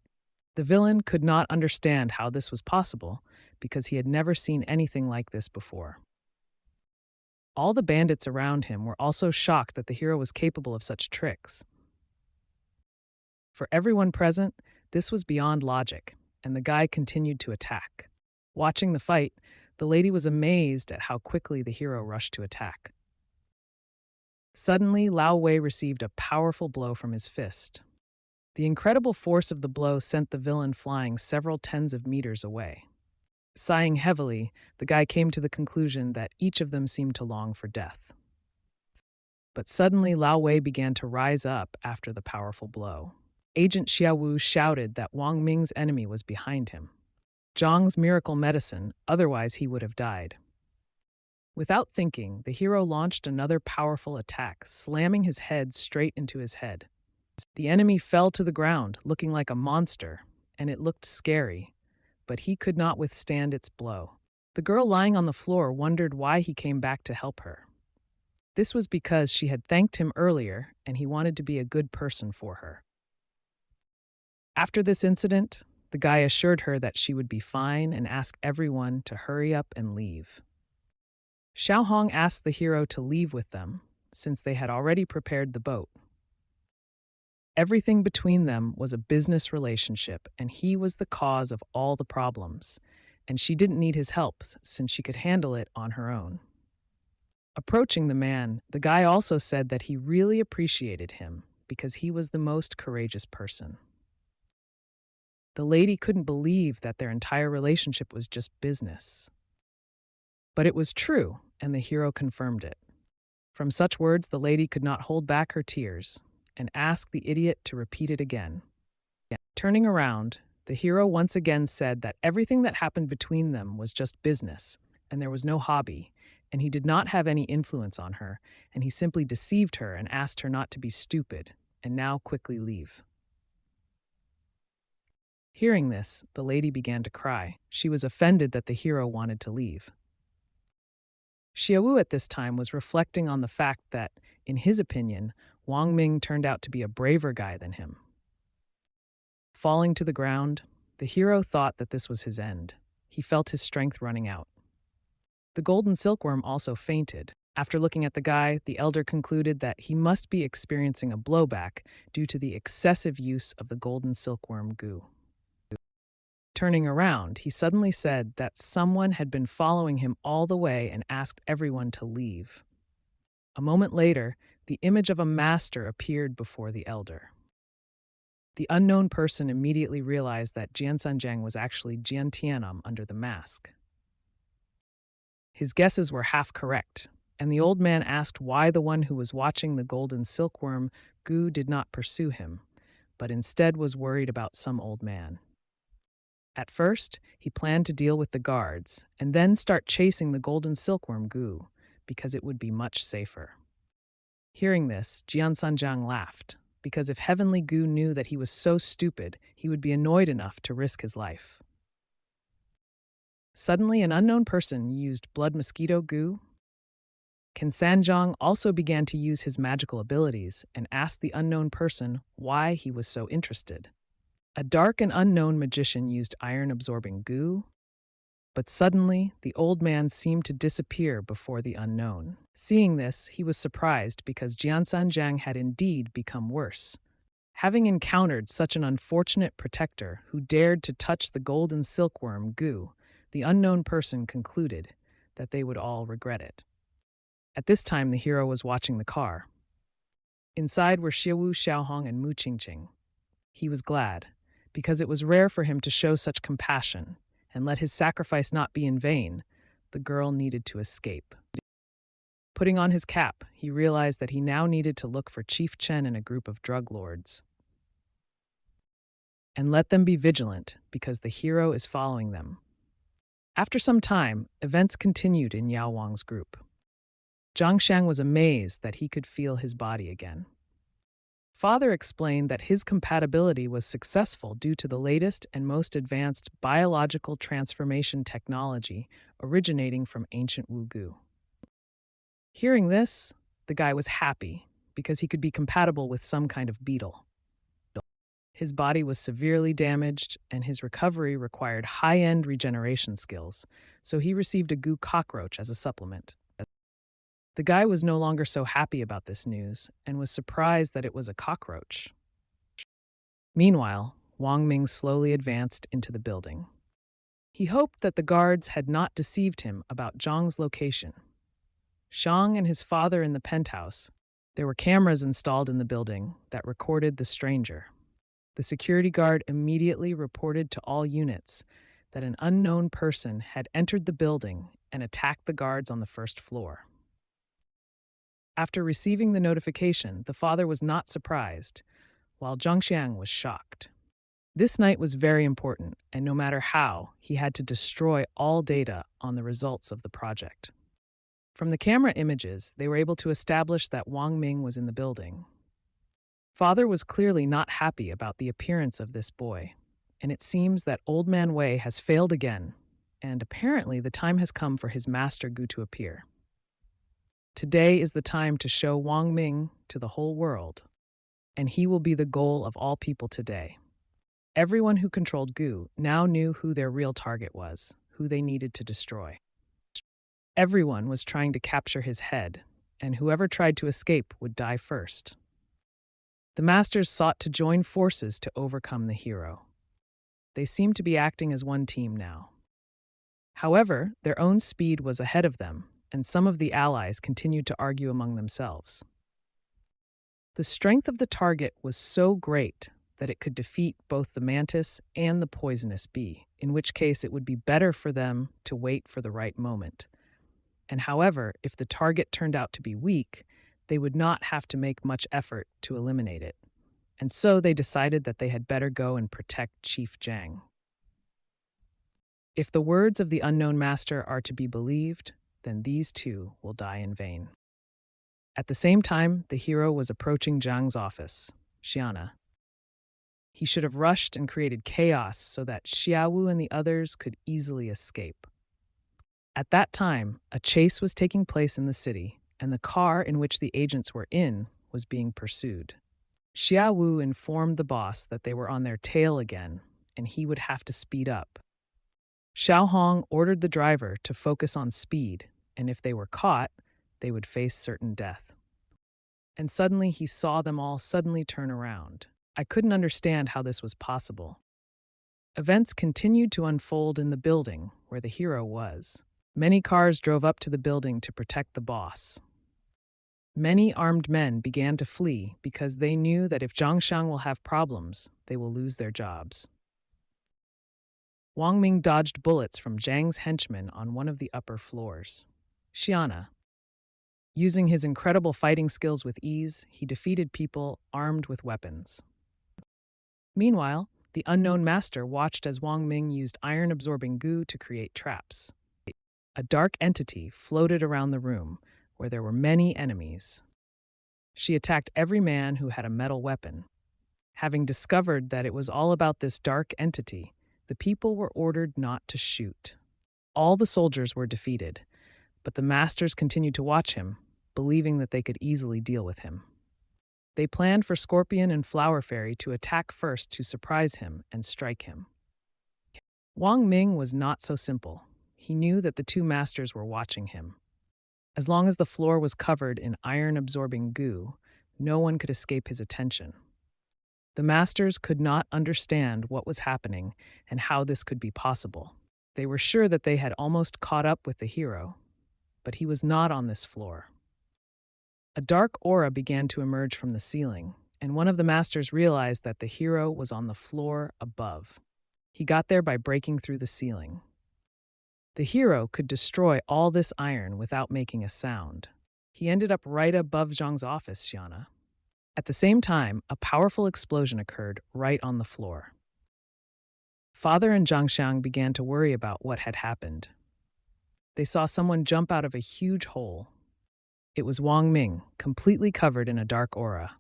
The villain could not understand how this was possible because he had never seen anything like this before. All the bandits around him were also shocked that the hero was capable of such tricks. For everyone present, this was beyond logic, and the guy continued to attack. Watching the fight, the lady was amazed at how quickly the hero rushed to attack. Suddenly, Lao Wei received a powerful blow from his fist. The incredible force of the blow sent the villain flying several tens of meters away. Sighing heavily, the guy came to the conclusion that each of them seemed to long for death. But suddenly, Lao Wei began to rise up after the powerful blow. Agent Xiao Wu shouted that Wang Ming's enemy was behind him. Zhang's miracle medicine, otherwise he would have died. Without thinking, the hero launched another powerful attack, slamming his head straight into his head. The enemy fell to the ground, looking like a monster, and it looked scary, but he could not withstand its blow. The girl lying on the floor wondered why he came back to help her. This was because she had thanked him earlier, and he wanted to be a good person for her. After this incident, the guy assured her that she would be fine and asked everyone to hurry up and leave. Xiao Hong asked the hero to leave with them, since they had already prepared the boat. Everything between them was a business relationship, and he was the cause of all the problems, and she didn't need his help since she could handle it on her own. Approaching the man, the guy also said that he really appreciated him because he was the most courageous person. The lady couldn't believe that their entire relationship was just business. But it was true, and the hero confirmed it. From such words, the lady could not hold back her tears and asked the idiot to repeat it again. Turning around, the hero once again said that everything that happened between them was just business, and there was no hobby, and he did not have any influence on her, and he simply deceived her and asked her not to be stupid, and now quickly leave. Hearing this, the lady began to cry. She was offended that the hero wanted to leave. Xiaowu at this time was reflecting on the fact that, in his opinion, Wang Ming turned out to be a braver guy than him. Falling to the ground, the hero thought that this was his end. He felt his strength running out. The golden silkworm also fainted. After looking at the guy, the elder concluded that he must be experiencing a blowback due to the excessive use of the golden silkworm goo. Turning around, he suddenly said that someone had been following him all the way and asked everyone to leave. A moment later, the image of a master appeared before the elder. The unknown person immediately realized that Jian Sanjiang was actually Jian Tian'an under the mask. His guesses were half correct, and the old man asked why the one who was watching the golden silkworm goo did not pursue him, but instead was worried about some old man. At first, he planned to deal with the guards and then start chasing the golden silkworm goo because it would be much safer. Hearing this, Jian Sanjiang laughed, because if Heavenly Goo knew that he was so stupid, he would be annoyed enough to risk his life. Suddenly, an unknown person used blood mosquito goo. Can Sanjiang also began to use his magical abilities and asked the unknown person why he was so interested. A dark and unknown magician used iron-absorbing goo, but suddenly the old man seemed to disappear before the unknown. Seeing this, he was surprised because Jian Sanjiang had indeed become worse. Having encountered such an unfortunate protector who dared to touch the golden silkworm goo, the unknown person concluded that they would all regret it. At this time, the hero was watching the car. Inside were Xiaowu, Xiaohong, and Mu Qingqing. He was glad, because it was rare for him to show such compassion, and let his sacrifice not be in vain. The girl needed to escape. Putting on his cap, he realized that he now needed to look for Chief Chen and a group of drug lords. And let them be vigilant, because the hero is following them. After some time, events continued in Yao Wang's group. Zhang Xiang was amazed that he could feel his body again. Father explained that his compatibility was successful due to the latest and most advanced biological transformation technology originating from ancient Wugu. Hearing this, the guy was happy because he could be compatible with some kind of beetle. His body was severely damaged and his recovery required high-end regeneration skills, so he received a goo cockroach as a supplement. The guy was no longer so happy about this news and was surprised that it was a cockroach. Meanwhile, Wang Ming slowly advanced into the building. He hoped that the guards had not deceived him about Zhang's location. Zhang and his father in the penthouse. There were cameras installed in the building that recorded the stranger. The security guard immediately reported to all units that an unknown person had entered the building and attacked the guards on the first floor. After receiving the notification, the father was not surprised, while Zhang Xiang was shocked. This night was very important, and no matter how, he had to destroy all data on the results of the project. From the camera images, they were able to establish that Wang Ming was in the building. Father was clearly not happy about the appearance of this boy, and it seems that Old Man Wei has failed again, and apparently the time has come for his master Gu to appear. Today is the time to show Wang Ming to the whole world, and he will be the goal of all people today. Everyone who controlled Gu now knew who their real target was, who they needed to destroy. Everyone was trying to capture his head, and whoever tried to escape would die first. The masters sought to join forces to overcome the hero. They seemed to be acting as one team now. However, their own speed was ahead of them, and some of the allies continued to argue among themselves. The strength of the target was so great that it could defeat both the mantis and the poisonous bee, in which case it would be better for them to wait for the right moment. And however, if the target turned out to be weak, they would not have to make much effort to eliminate it. And so they decided that they had better go and protect Chief Zhang. If the words of the unknown master are to be believed, then these two will die in vain. At the same time, the hero was approaching Zhang's office, Xiana. He should have rushed and created chaos so that Xiaowu and the others could easily escape. At that time, a chase was taking place in the city, and the car in which the agents were in was being pursued. Xiaowu informed the boss that they were on their tail again, and he would have to speed up. Xiaohong ordered the driver to focus on speed, and if they were caught, they would face certain death. And suddenly he saw them all suddenly turn around. I couldn't understand how this was possible. Events continued to unfold in the building where the hero was. Many cars drove up to the building to protect the boss. Many armed men began to flee because they knew that if Zhangxiang will have problems, they will lose their jobs. Wang Ming dodged bullets from Zhang's henchmen on one of the upper floors. Xiana. Using his incredible fighting skills with ease, he defeated people armed with weapons. Meanwhile, the unknown master watched as Wang Ming used iron-absorbing goo to create traps. A dark entity floated around the room, where there were many enemies. She attacked every man who had a metal weapon. Having discovered that it was all about this dark entity, the people were ordered not to shoot. All the soldiers were defeated, but the masters continued to watch him, believing that they could easily deal with him. They planned for Scorpion and Flower Fairy to attack first to surprise him and strike him. Wang Ming was not so simple. He knew that the two masters were watching him. As long as the floor was covered in iron-absorbing goo, no one could escape his attention. The masters could not understand what was happening and how this could be possible. They were sure that they had almost caught up with the hero, but he was not on this floor. A dark aura began to emerge from the ceiling, and one of the masters realized that the hero was on the floor above. He got there by breaking through the ceiling. The hero could destroy all this iron without making a sound. He ended up right above Zhang's office, Xiana. At the same time, a powerful explosion occurred right on the floor. Father and Zhangxiang began to worry about what had happened. They saw someone jump out of a huge hole. It was Wang Ming, completely covered in a dark aura.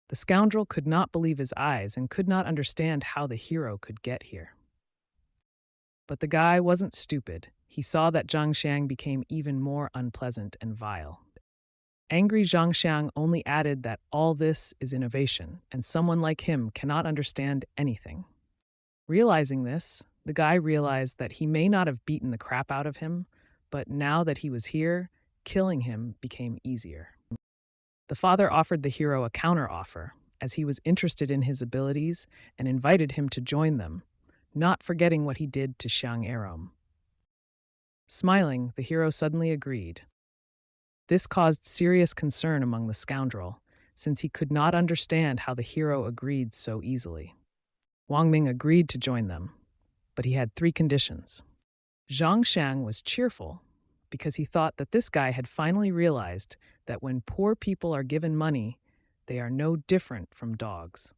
The scoundrel could not believe his eyes and could not understand how the hero could get here. But the guy wasn't stupid. He saw that Zhangxiang became even more unpleasant and vile. Angry Zhangxiang only added that all this is innovation, and someone like him cannot understand anything. Realizing this, the guy realized that he may not have beaten the crap out of him, but now that he was here, killing him became easier. The father offered the hero a counteroffer, as he was interested in his abilities and invited him to join them, not forgetting what he did to Xiang Arom. Smiling, the hero suddenly agreed. This caused serious concern among the scoundrel, since he could not understand how the hero agreed so easily. Wang Ming agreed to join them, but he had 3 conditions. Zhangxiang was cheerful because he thought that this guy had finally realized that when poor people are given money, they are no different from dogs.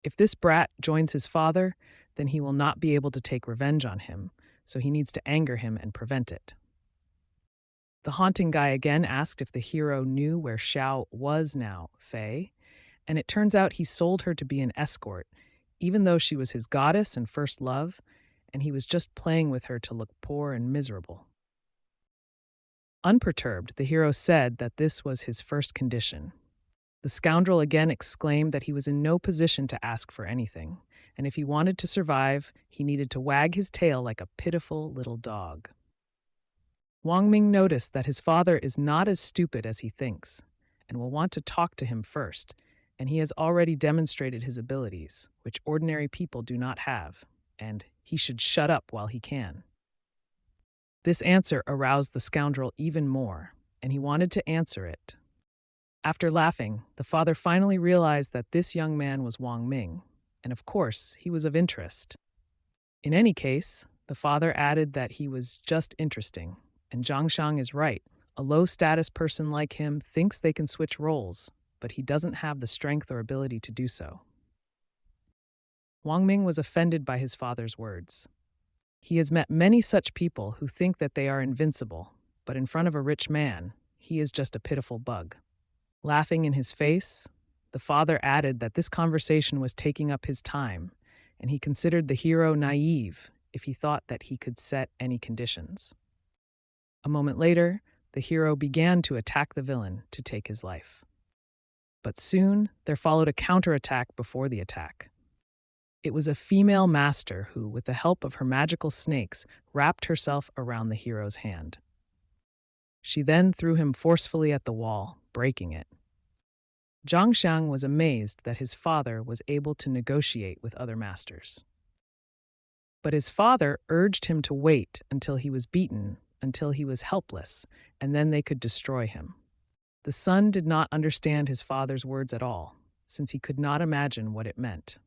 If this brat joins his father, then he will not be able to take revenge on him, so he needs to anger him and prevent it. The haunting guy again asked if the hero knew where Xiao was now, Fei, and it turns out he sold her to be an escort, even though she was his goddess and first love, and he was just playing with her to look poor and miserable. Unperturbed, the hero said that this was his first condition. The scoundrel again exclaimed that he was in no position to ask for anything, and if he wanted to survive, he needed to wag his tail like a pitiful little dog. Wang Ming noticed that his father is not as stupid as he thinks, and will want to talk to him first, and he has already demonstrated his abilities, which ordinary people do not have, and he should shut up while he can. This answer aroused the scoundrel even more, and he wanted to answer it. After laughing, the father finally realized that this young man was Wang Ming, and of course, he was of interest. In any case, the father added that he was just interesting, and Zhang Xiang is right. A low-status person like him thinks they can switch roles, but he doesn't have the strength or ability to do so. Wang Ming was offended by his father's words. He has met many such people who think that they are invincible, but in front of a rich man, he is just a pitiful bug. Laughing in his face, the father added that this conversation was taking up his time, and he considered the hero naive if he thought that he could set any conditions. A moment later, the hero began to attack the villain to take his life. But soon, there followed a counterattack before the attack. It was a female master who, with the help of her magical snakes, wrapped herself around the hero's hand. She then threw him forcefully at the wall, breaking it. Zhang Xiang was amazed that his father was able to negotiate with other masters. But his father urged him to wait until he was beaten, until he was helpless, and then they could destroy him. The son did not understand his father's words at all, since he could not imagine what it meant.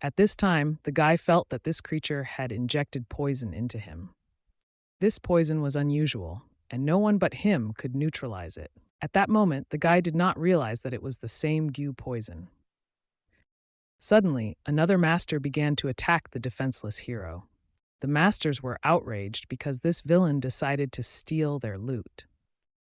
At this time, the guy felt that this creature had injected poison into him. This poison was unusual, and no one but him could neutralize it. At that moment, the guy did not realize that it was the same Gu poison. Suddenly, another master began to attack the defenseless hero. The masters were outraged because this villain decided to steal their loot.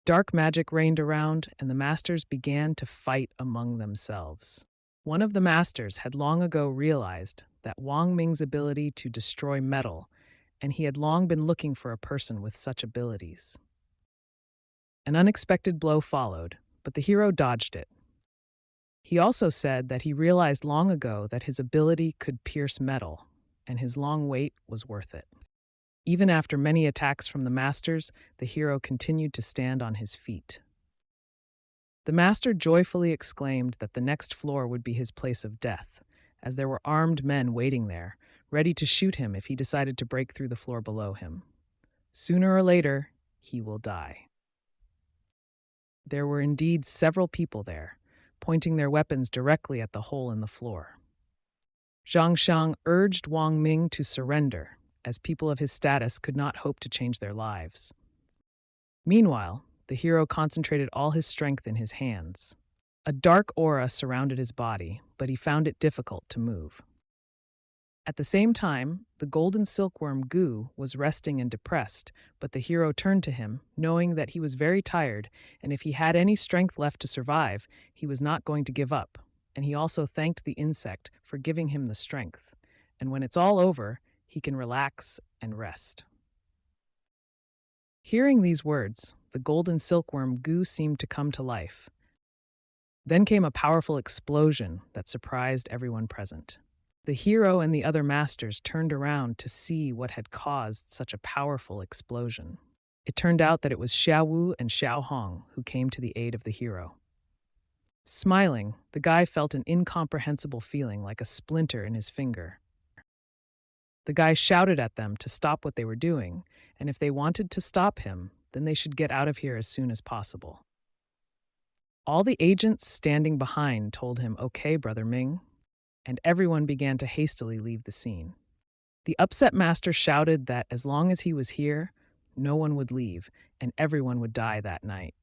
Dark magic reigned around, and the masters began to fight among themselves. One of the masters had long ago realized that Wang Ming's ability to destroy metal, and he had long been looking for a person with such abilities. An unexpected blow followed, but the hero dodged it. He also said that he realized long ago that his ability could pierce metal, and his long wait was worth it. Even after many attacks from the masters, the hero continued to stand on his feet. The master joyfully exclaimed that the next floor would be his place of death, as there were armed men waiting there, ready to shoot him if he decided to break through the floor below him. Sooner or later, he will die. There were indeed several people there, pointing their weapons directly at the hole in the floor. Zhang Xiang urged Wang Ming to surrender, as people of his status could not hope to change their lives. Meanwhile, the hero concentrated all his strength in his hands. A dark aura surrounded his body, but he found it difficult to move. At the same time, the golden silkworm Gu was resting and depressed, but the hero turned to him, knowing that he was very tired, and if he had any strength left to survive, he was not going to give up. And he also thanked the insect for giving him the strength. And when it's all over, he can relax and rest. Hearing these words, the golden silkworm Gu seemed to come to life. Then came a powerful explosion that surprised everyone present. The hero and the other masters turned around to see what had caused such a powerful explosion. It turned out that it was Xiao Wu and Xiao Hong who came to the aid of the hero. Smiling, the guy felt an incomprehensible feeling like a splinter in his finger. The guy shouted at them to stop what they were doing, and if they wanted to stop him, then they should get out of here as soon as possible. All the agents standing behind told him, "Okay, Brother Ming," and everyone began to hastily leave the scene. The upset master shouted that as long as he was here, no one would leave, and everyone would die that night.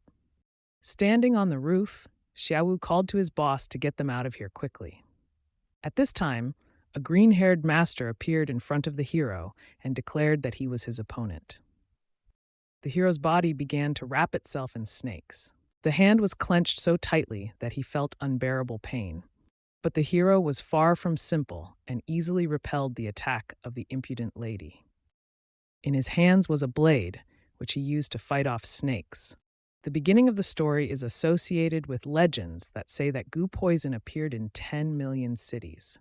Standing on the roof, Xiaowu called to his boss to get them out of here quickly. At this time, a green-haired master appeared in front of the hero and declared that he was his opponent. The hero's body began to wrap itself in snakes. The hand was clenched so tightly that he felt unbearable pain. But the hero was far from simple and easily repelled the attack of the impudent lady. In his hands was a blade, which he used to fight off snakes. The beginning of the story is associated with legends that say that Gu poison appeared in 10 million cities.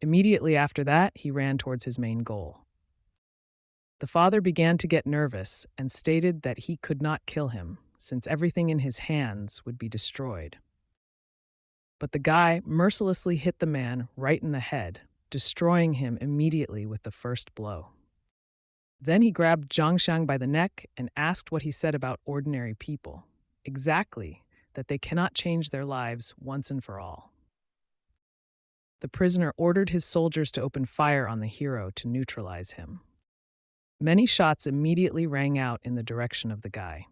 Immediately after that, he ran towards his main goal. The father began to get nervous and stated that he could not kill him, since everything in his hands would be destroyed. But the guy mercilessly hit the man right in the head, destroying him immediately with the first blow. Then he grabbed Zhangxiang by the neck and asked what he said about ordinary people. Exactly, that they cannot change their lives once and for all. The prisoner ordered his soldiers to open fire on the hero to neutralize him. Many shots immediately rang out in the direction of the guy.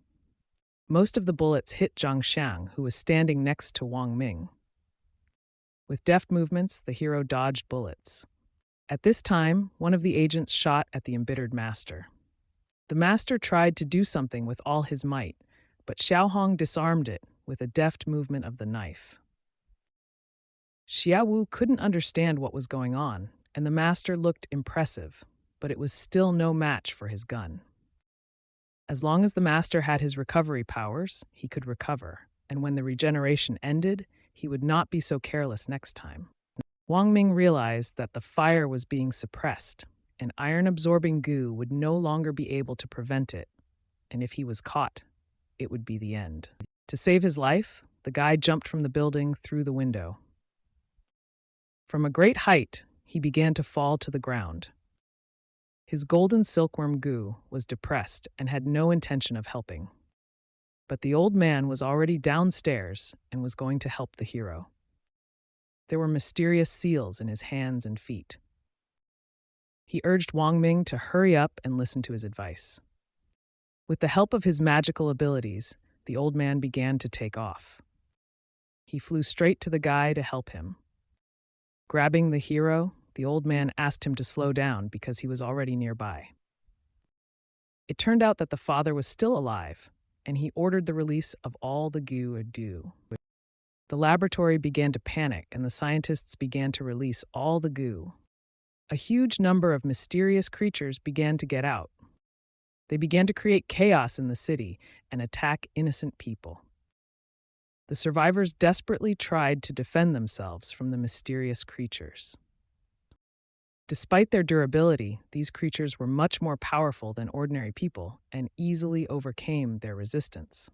Most of the bullets hit Zhangxiang, who was standing next to Wang Ming. With deft movements, the hero dodged bullets. At this time, one of the agents shot at the embittered master. The master tried to do something with all his might, but Xiao Hong disarmed it with a deft movement of the knife. Xia Wu couldn't understand what was going on, and the master looked impressive, but it was still no match for his gun. As long as the master had his recovery powers, he could recover, and when the regeneration ended, he would not be so careless next time. Wang Ming realized that the fire was being suppressed, and iron-absorbing goo would no longer be able to prevent it, and if he was caught, it would be the end. To save his life, the guy jumped from the building through the window. From a great height, he began to fall to the ground. His golden silkworm goo was depressed and had no intention of helping. But the old man was already downstairs and was going to help the hero. There were mysterious seals in his hands and feet. He urged Wang Ming to hurry up and listen to his advice. With the help of his magical abilities, the old man began to take off. He flew straight to the guy to help him. Grabbing the hero, the old man asked him to slow down because he was already nearby. It turned out that the father was still alive, and he ordered the release of all the goo. The laboratory began to panic, and the scientists began to release all the goo. A huge number of mysterious creatures began to get out. They began to create chaos in the city and attack innocent people. The survivors desperately tried to defend themselves from the mysterious creatures. Despite their durability, these creatures were much more powerful than ordinary people and easily overcame their resistance.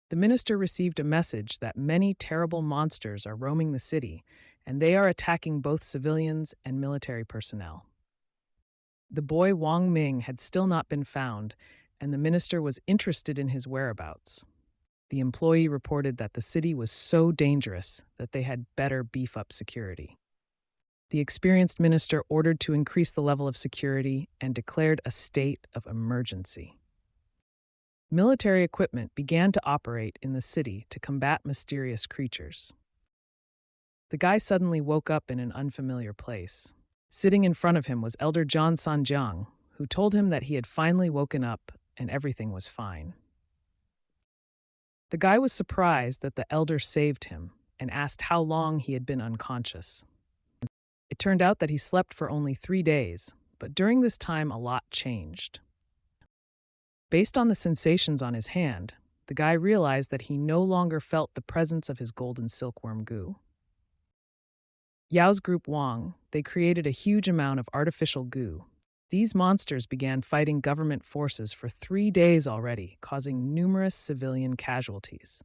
The minister received a message that many terrible monsters are roaming the city, and they are attacking both civilians and military personnel. The boy Wang Ming had still not been found, and the minister was interested in his whereabouts. The employee reported that the city was so dangerous that they had better beef up security. The experienced minister ordered to increase the level of security and declared a state of emergency. Military equipment began to operate in the city to combat mysterious creatures. The guy suddenly woke up in an unfamiliar place. Sitting in front of him was Elder John Sanjiang, who told him that he had finally woken up and everything was fine. The guy was surprised that the elder saved him and asked how long he had been unconscious. It turned out that he slept for only 3 days, but during this time a lot changed. Based on the sensations on his hand, the guy realized that he no longer felt the presence of his golden silkworm goo. Yao's group Wang, they created a huge amount of artificial goo. These monsters began fighting government forces for 3 days already, causing numerous civilian casualties.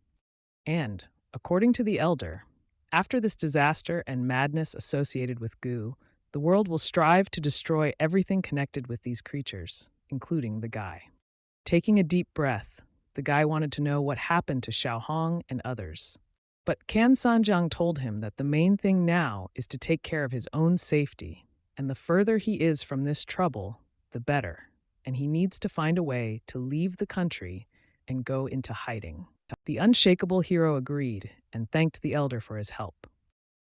And, according to the elder, after this disaster and madness associated with goo, the world will strive to destroy everything connected with these creatures, including the guy. Taking a deep breath, the guy wanted to know what happened to Xiao Hong and others. But Can Sanjiang told him that the main thing now is to take care of his own safety, and the further he is from this trouble, the better, and he needs to find a way to leave the country and go into hiding. The unshakable hero agreed and thanked the elder for his help.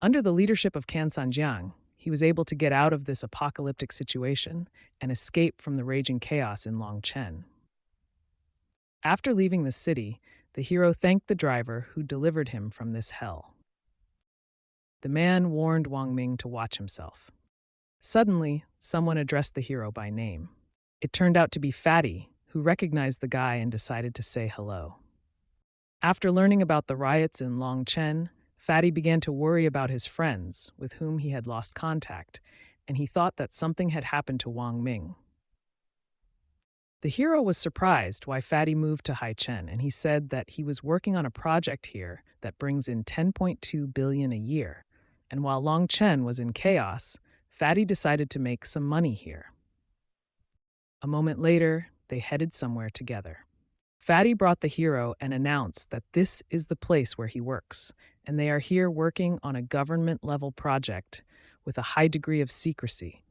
Under the leadership of Can Sanjiang, he was able to get out of this apocalyptic situation and escape from the raging chaos in Longchen. After leaving the city, the hero thanked the driver who delivered him from this hell. The man warned Wang Ming to watch himself. Suddenly, someone addressed the hero by name. It turned out to be Fatty, who recognized the guy and decided to say hello. After learning about the riots in Longchen, Fatty began to worry about his friends, with whom he had lost contact, and he thought that something had happened to Wang Ming. The hero was surprised why Fatty moved to Haichen, and he said that he was working on a project here that brings in 10.2 billion a year, and while Longchen was in chaos, Fatty decided to make some money here. A moment later, they headed somewhere together. Fatty brought the hero and announced that this is the place where he works, and they are here working on a government-level project with a high degree of secrecy.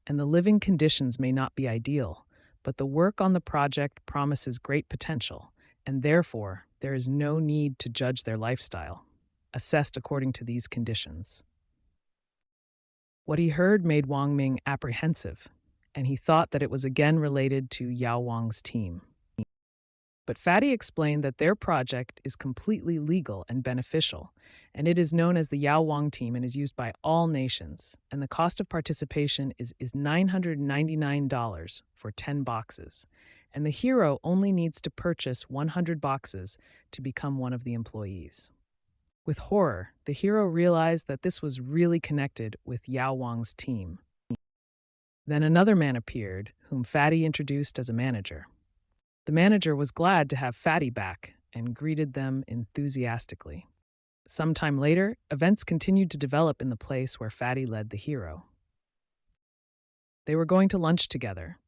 And the living conditions may not be ideal, but the work on the project promises great potential, and therefore there is no need to judge their lifestyle, assessed according to these conditions. What he heard made Wang Ming apprehensive, and he thought that it was again related to Yao Wang's team. But Fatty explained that their project is completely legal and beneficial, and it is known as the Yao Wang team and is used by all nations, and the cost of participation is $999 for 10 boxes, and the hero only needs to purchase 100 boxes to become one of the employees. With horror, the hero realized that this was really connected with Yao Wang's team. Then another man appeared, whom Fatty introduced as a manager. The manager was glad to have Fatty back and greeted them enthusiastically. Sometime later, events continued to develop in the place where Fatty led the hero. They were going to lunch together.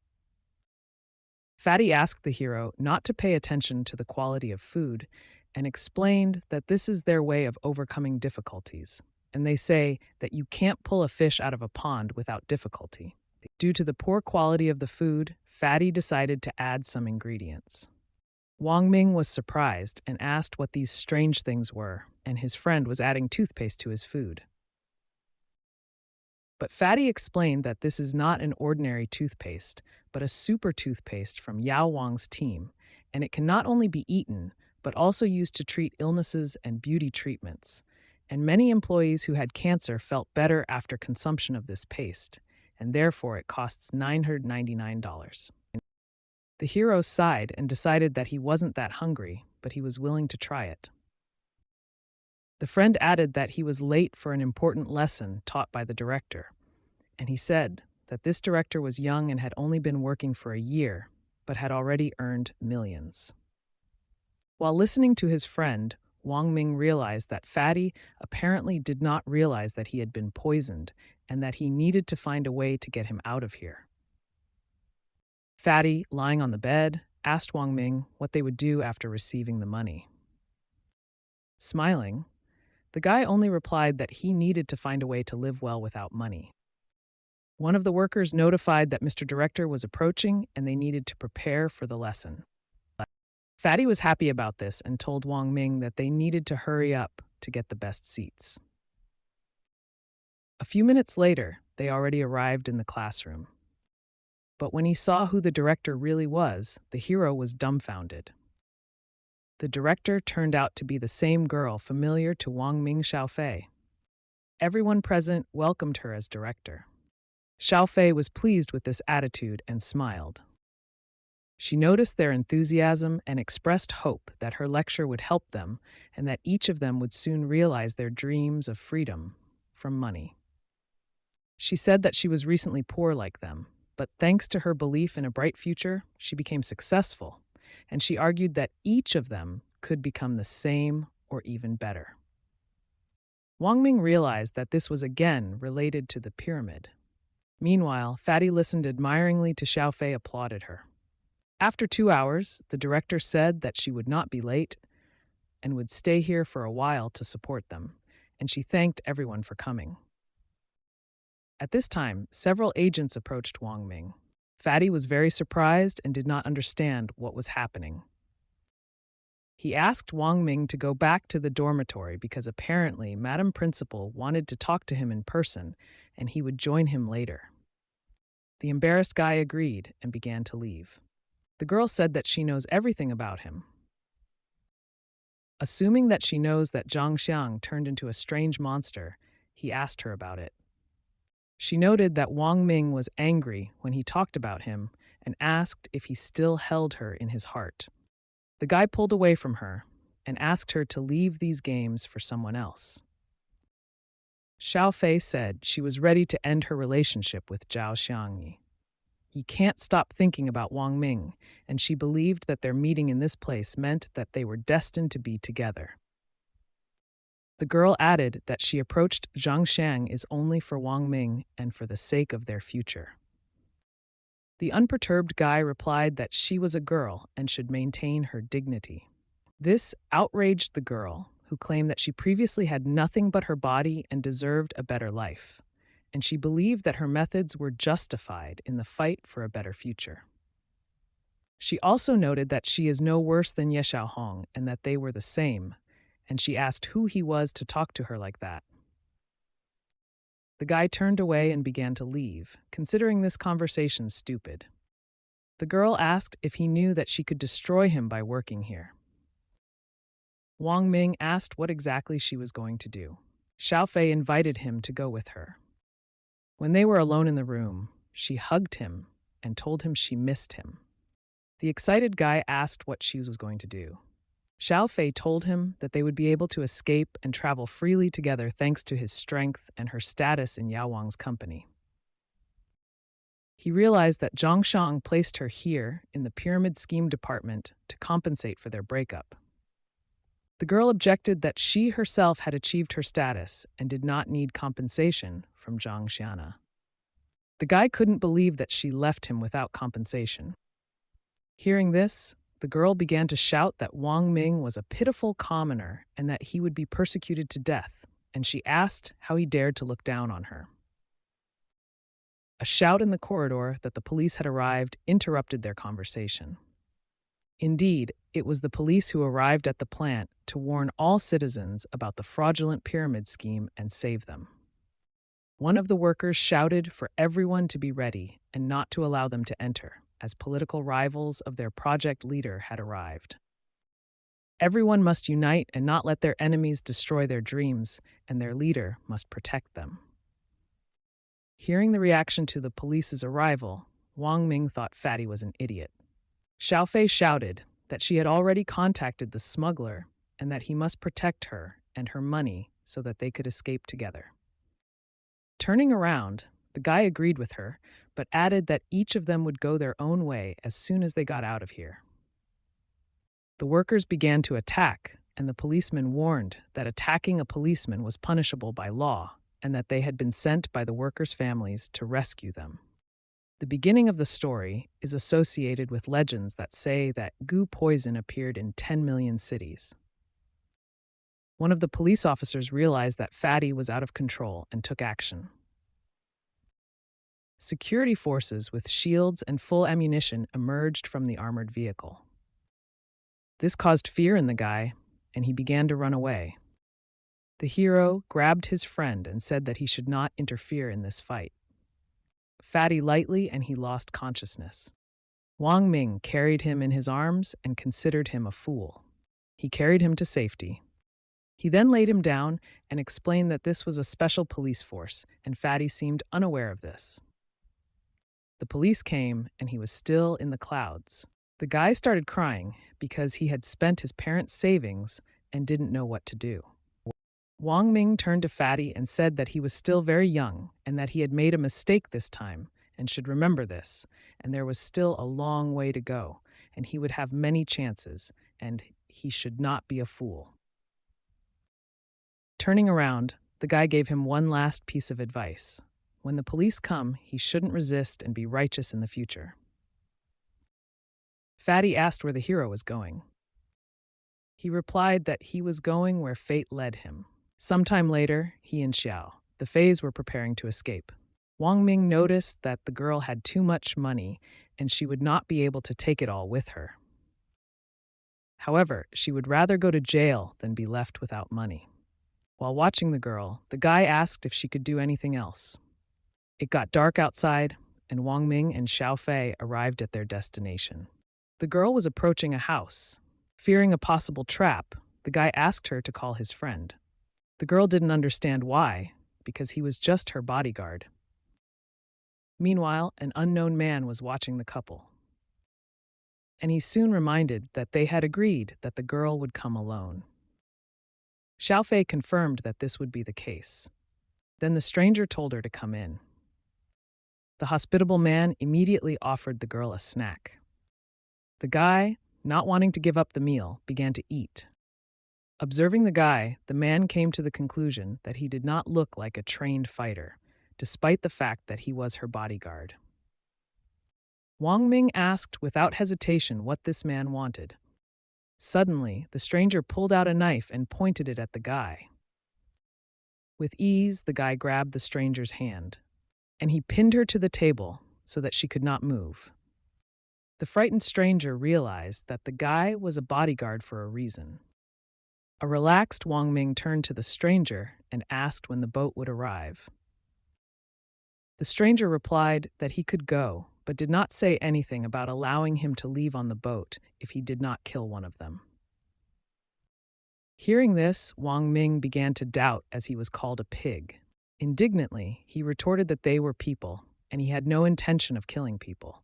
Fatty asked the hero not to pay attention to the quality of food and explained that this is their way of overcoming difficulties. And they say that you can't pull a fish out of a pond without difficulty. Due to the poor quality of the food, Fatty decided to add some ingredients. Wang Ming was surprised and asked what these strange things were, and his friend was adding toothpaste to his food. But Fatty explained that this is not an ordinary toothpaste, but a super toothpaste from Yao Wang's team, and it can not only be eaten, but also used to treat illnesses and beauty treatments. And many employees who had cancer felt better after consumption of this paste, and therefore it costs $999. The hero sighed and decided that he wasn't that hungry, but he was willing to try it. The friend added that he was late for an important lesson taught by the director, and he said that this director was young and had only been working for a year, but had already earned millions. While listening to his friend, Wang Ming realized that Fatty apparently did not realize that he had been poisoned and that he needed to find a way to get him out of here. Fatty, lying on the bed, asked Wang Ming what they would do after receiving the money. Smiling, the guy only replied that he needed to find a way to live well without money. One of the workers notified that Mr. Director was approaching and they needed to prepare for the lesson. Fatty was happy about this and told Wang Ming that they needed to hurry up to get the best seats. A few minutes later, they already arrived in the classroom. But when he saw who the director really was, the hero was dumbfounded. The director turned out to be the same girl familiar to Wang Ming Xiaofei. Everyone present welcomed her as director. Xiaofei was pleased with this attitude and smiled. She noticed their enthusiasm and expressed hope that her lecture would help them and that each of them would soon realize their dreams of freedom from money. She said that she was recently poor like them, but thanks to her belief in a bright future, she became successful, and she argued that each of them could become the same or even better. Wang Ming realized that this was again related to the pyramid. Meanwhile, Fatty listened admiringly to Xiaofei applauded her. After 2 hours, the director said that she would not be late and would stay here for a while to support them, and she thanked everyone for coming. At this time, several agents approached Wang Ming. Fatty was very surprised and did not understand what was happening. He asked Wang Ming to go back to the dormitory because apparently Madam Principal wanted to talk to him in person and he would join him later. The embarrassed guy agreed and began to leave. The girl said that she knows everything about him. Assuming that she knows that Zhang Xiang turned into a strange monster, he asked her about it. She noted that Wang Ming was angry when he talked about him and asked if he still held her in his heart. The guy pulled away from her and asked her to leave these games for someone else. Xiaofei said she was ready to end her relationship with Zhao Xiangyi. He can't stop thinking about Wang Ming, and she believed that their meeting in this place meant that they were destined to be together. The girl added that she approached Zhang Xiang is only for Wang Ming and for the sake of their future. The unperturbed guy replied that she was a girl and should maintain her dignity. This outraged the girl, who claimed that she previously had nothing but her body and deserved a better life, and she believed that her methods were justified in the fight for a better future. She also noted that she is no worse than Ye Xiaohong and that they were the same, and she asked who he was to talk to her like that. The guy turned away and began to leave, considering this conversation stupid. The girl asked if he knew that she could destroy him by working here. Wang Ming asked what exactly she was going to do. Xiaofei invited him to go with her. When they were alone in the room, she hugged him and told him she missed him. The excited guy asked what she was going to do. Xiaofei told him that they would be able to escape and travel freely together thanks to his strength and her status in Yao Wang's company. He realized that Zhang Shang placed her here in the pyramid scheme department to compensate for their breakup. The girl objected that she herself had achieved her status and did not need compensation from Zhang Xiana. The guy couldn't believe that she left him without compensation. Hearing this, the girl began to shout that Wang Ming was a pitiful commoner and that he would be persecuted to death, and she asked how he dared to look down on her. A shout in the corridor that the police had arrived interrupted their conversation. Indeed, it was the police who arrived at the plant to warn all citizens about the fraudulent pyramid scheme and save them. One of the workers shouted for everyone to be ready and not to allow them to enter, as political rivals of their project leader had arrived. Everyone must unite and not let their enemies destroy their dreams, and their leader must protect them. Hearing the reaction to the police's arrival, Wang Ming thought Fatty was an idiot. Xiaofei shouted that she had already contacted the smuggler and that he must protect her and her money so that they could escape together. Turning around, the guy agreed with her, but added that each of them would go their own way as soon as they got out of here. The workers began to attack, and the policeman warned that attacking a policeman was punishable by law and that they had been sent by the workers' families to rescue them. The beginning of the story is associated with legends that say that goo poison appeared in 10 million cities. One of the police officers realized that Fatty was out of control and took action. Security forces with shields and full ammunition emerged from the armored vehicle. This caused fear in the guy, and he began to run away. The hero grabbed his friend and said that he should not interfere in this fight. Fatty lightly and he lost consciousness. Wang Ming carried him in his arms and considered him a fool. He carried him to safety. He then laid him down and explained that this was a special police force, and Fatty seemed unaware of this. The police came, and he was still in the clouds. The guy started crying because he had spent his parents' savings and didn't know what to do. Wang Ming turned to Fatty and said that he was still very young and that he had made a mistake this time and should remember this, and there was still a long way to go, and he would have many chances, and he should not be a fool. Turning around, the guy gave him one last piece of advice. When the police come, he shouldn't resist and be righteous in the future. Fatty asked where the hero was going. He replied that he was going where fate led him. Sometime later, he and Xiao, the Fays, were preparing to escape. Wang Ming noticed that the girl had too much money and she would not be able to take it all with her. However, she would rather go to jail than be left without money. While watching the girl, the guy asked if she could do anything else. It got dark outside, and Wang Ming and Xiaofei arrived at their destination. The girl was approaching a house. Fearing a possible trap, the guy asked her to call his friend. The girl didn't understand why, because he was just her bodyguard. Meanwhile, an unknown man was watching the couple. And he soon reminded that they had agreed that the girl would come alone. Xiaofei confirmed that this would be the case. Then the stranger told her to come in. The hospitable man immediately offered the girl a snack. The guy, not wanting to give up the meal, began to eat. Observing the guy, the man came to the conclusion that he did not look like a trained fighter, despite the fact that he was her bodyguard. Wang Ming asked without hesitation what this man wanted. Suddenly, the stranger pulled out a knife and pointed it at the guy. With ease, the guy grabbed the stranger's hand, and he pinned her to the table so that she could not move. The frightened stranger realized that the guy was a bodyguard for a reason. A relaxed Wang Ming turned to the stranger and asked when the boat would arrive. The stranger replied that he could go, but did not say anything about allowing him to leave on the boat if he did not kill one of them. Hearing this, Wang Ming began to doubt as he was called a pig. Indignantly, he retorted that they were people, and he had no intention of killing people.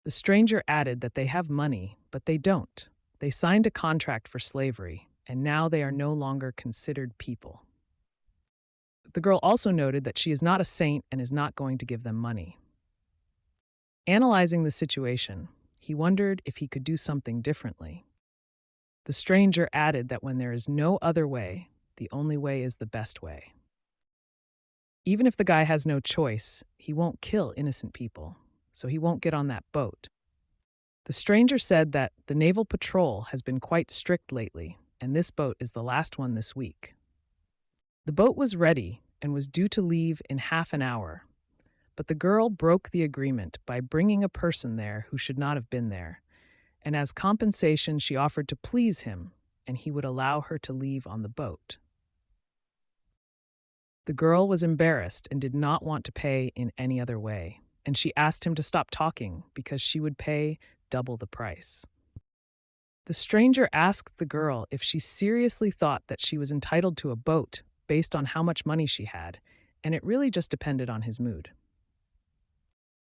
The stranger added that they have money, but they don't. They signed a contract for slavery, and now they are no longer considered people. The girl also noted that she is not a saint and is not going to give them money. Analyzing the situation, he wondered if he could do something differently. The stranger added that when there is no other way, the only way is the best way. Even if the guy has no choice, he won't kill innocent people, so he won't get on that boat. The stranger said that the Naval Patrol has been quite strict lately, and this boat is the last one this week. The boat was ready and was due to leave in half an hour, but the girl broke the agreement by bringing a person there who should not have been there, and as compensation she offered to please him, and he would allow her to leave on the boat. The girl was embarrassed and did not want to pay in any other way, and she asked him to stop talking because she would pay double the price. The stranger asked the girl if she seriously thought that she was entitled to a boat based on how much money she had, and it really just depended on his mood.